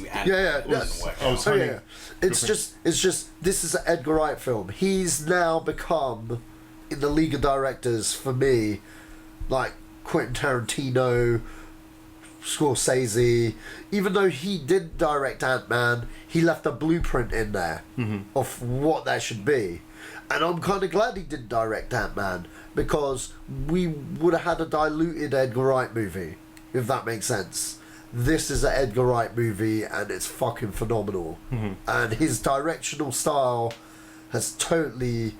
It's just this is an Edgar Wright film. He's now become, in the League of Directors for me, like Quentin Tarantino, Scorsese. Even though he did direct Ant-Man, he left a blueprint in there of what that should be. And I'm kind of glad he didn't direct Ant-Man, because we would have had a diluted Edgar Wright movie, if that makes sense. This is an Edgar Wright movie, and it's fucking phenomenal. And his directional style has totally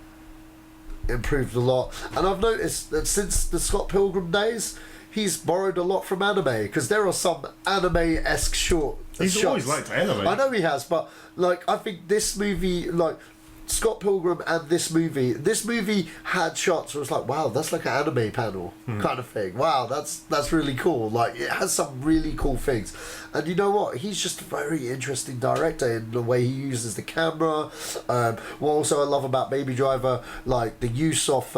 improved a lot. And I've noticed that since the Scott Pilgrim days, he's borrowed a lot from anime, because there are some anime-esque shots. He's always liked anime. I know he has, but like I think this movie, like Scott Pilgrim and this movie had shots where it was like, wow, that's like an anime panel kind of thing. Wow, that's really cool. Like, it has some really cool things. And you know what? He's just a very interesting director in the way he uses the camera. What also I love about Baby Driver, like the use of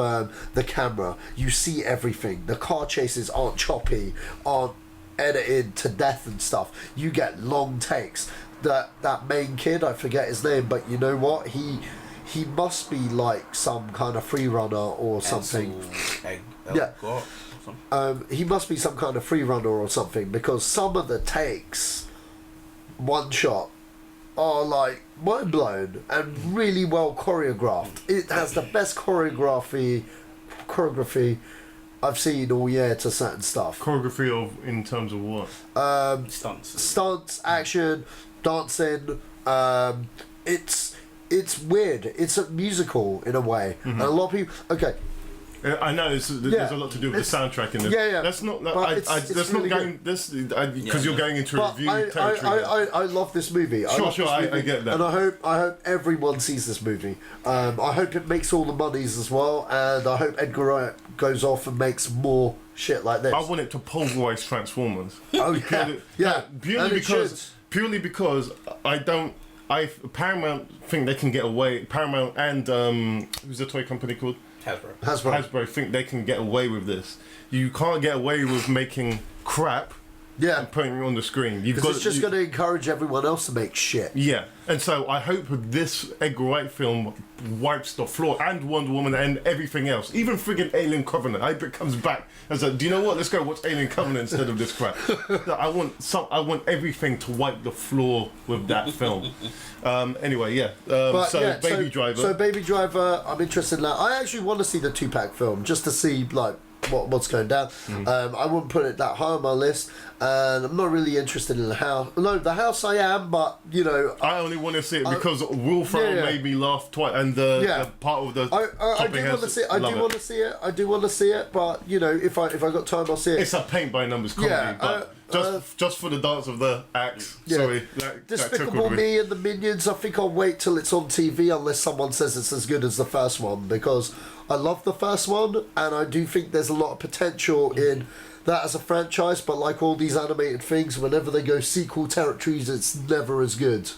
the camera. You see everything. The car chases aren't choppy, aren't edited to death and stuff. You get long takes. That main kid, I forget his name, but you know what? He must be like some kind of free runner or something. He must be some kind of free runner or something, because some of the takes one shot are like mind blown and really well choreographed. It has the best choreography I've seen all year to certain stuff. Choreography in terms of what? Stunts, action, dancing. It's weird. It's a musical in a way, and a lot of people. Okay. I know there's a lot to do with the soundtrack in this. Yeah. That's not. It's that's really not going. Because you're going into review territory. I love this movie. I get that. And I hope everyone sees this movie. I hope it makes all the monies as well, and I hope Edgar Wright goes off and makes more shit like this. I want it to pulverize Transformers. Oh yeah. Purely because Paramount think they can get away. Paramount and who's the toy company called? Hasbro think they can get away with this. You can't get away with making crap and putting it on the screen. Because it's just going to encourage everyone else to make shit. Yeah, and so I hope this Edgar Wright film wipes the floor, and Wonder Woman and everything else. Even friggin' Alien Covenant. I hope it comes back and says, do you know what? Let's go watch Alien Covenant instead of this crap. I want everything to wipe the floor with that film. Anyway, yeah. Baby Driver. So Baby Driver, I'm interested in that. I actually want to see the 2-pack film just to see like what's going down. I wouldn't put it that high on my list, and I'm not really interested in the house. No, the house I am, but you know, I only want to see it because Will Ferrell made me laugh twice, and the part of the I do want to see it. I do want to see it, but you know, if I got time, I'll see it. It's a paint by numbers comedy, but just for the dance of the acts. Sorry, Despicable Me and the Minions. I think I'll wait till it's on TV unless someone says it's as good as the first one, because I love the first one, and I do think there's a lot of potential in that as a franchise, but like all these animated things, whenever they go sequel territories, it's never as good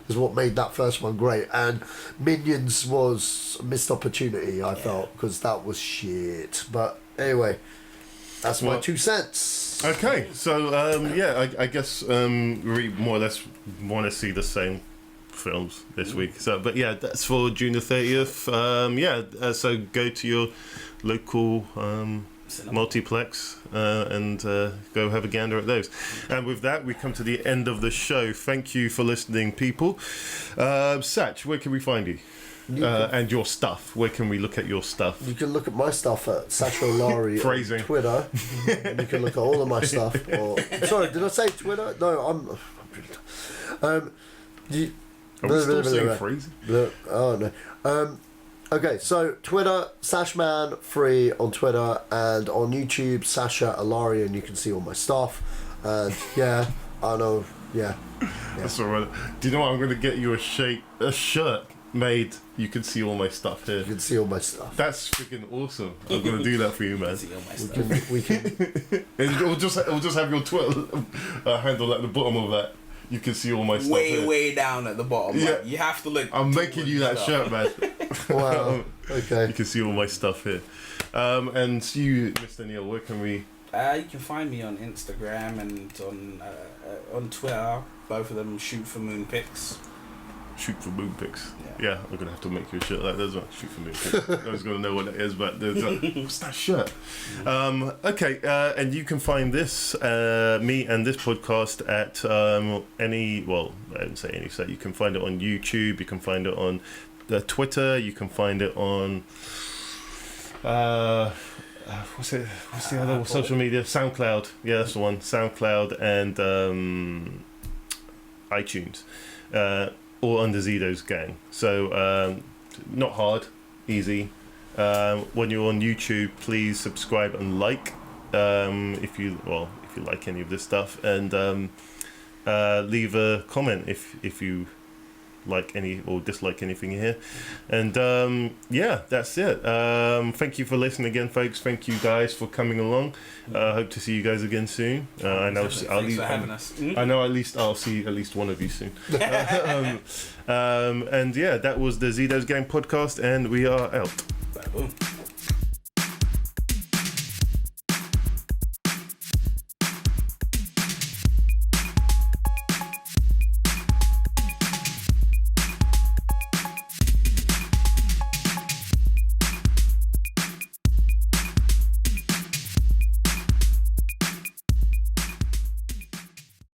as what made that first one great. And Minions was a missed opportunity, I felt, because that was shit. But anyway, that's my 2 cents. Okay, so I guess we more or less want to see the same films this week. So, but yeah, that's for June the 30th. So go to your local multiplex and go have a gander at those. And with that, we come to the end of the show. Thank you for listening, people. Sach, where can we find you? And your stuff. Where can we look at your stuff? You can look at my stuff at Sacha Allari on Twitter. And you can look at all of my stuff. Sorry, did I say Twitter? No, I'm are we still saying phrasing? Oh no. Okay, so Twitter, Sashman3 on Twitter, and on YouTube, Sacha Allari, and you can see all my stuff. And yeah, I know, yeah. That's alright. Do you know what? I'm going to get you a shirt made. You can see all my stuff here. You can see all my stuff. That's freaking awesome. I'm going to do that for you, man. See all my stuff. We can. It'll just have your Twitter handle at the bottom of that. You can see all my stuff way down at the bottom. Yeah. You have to look. I'm making you that shirt, man. Wow. Okay. You can see all my stuff here. And you, Mr. Neil, where can we... You can find me on Instagram and on Twitter. Both of them Shoot for Moon Pics. Shoot for Moon Pics. Yeah, I'm going to have to make you a shirt like that as well. Shoot for Moon Pics. I was going to know what that is, but there's what's that shirt? Okay, and you can find this, me and this podcast at any, well, I didn't say any, so you can find it on YouTube, you can find it on Twitter, you can find it on... what's the other social media? SoundCloud. Yeah, that's the one. SoundCloud and iTunes. Or under Zedos Gang. So not hard, easy. When you're on YouTube, please subscribe and like if you like any of this stuff, and leave a comment if you like any or dislike anything you hear. And yeah, that's it. Thank you for listening again, folks. Thank you guys for coming along. Hope to see you guys again soon. I know I know at least I'll see at least one of you soon. And yeah, that was the Zedos Gang podcast, and we are out. Boom.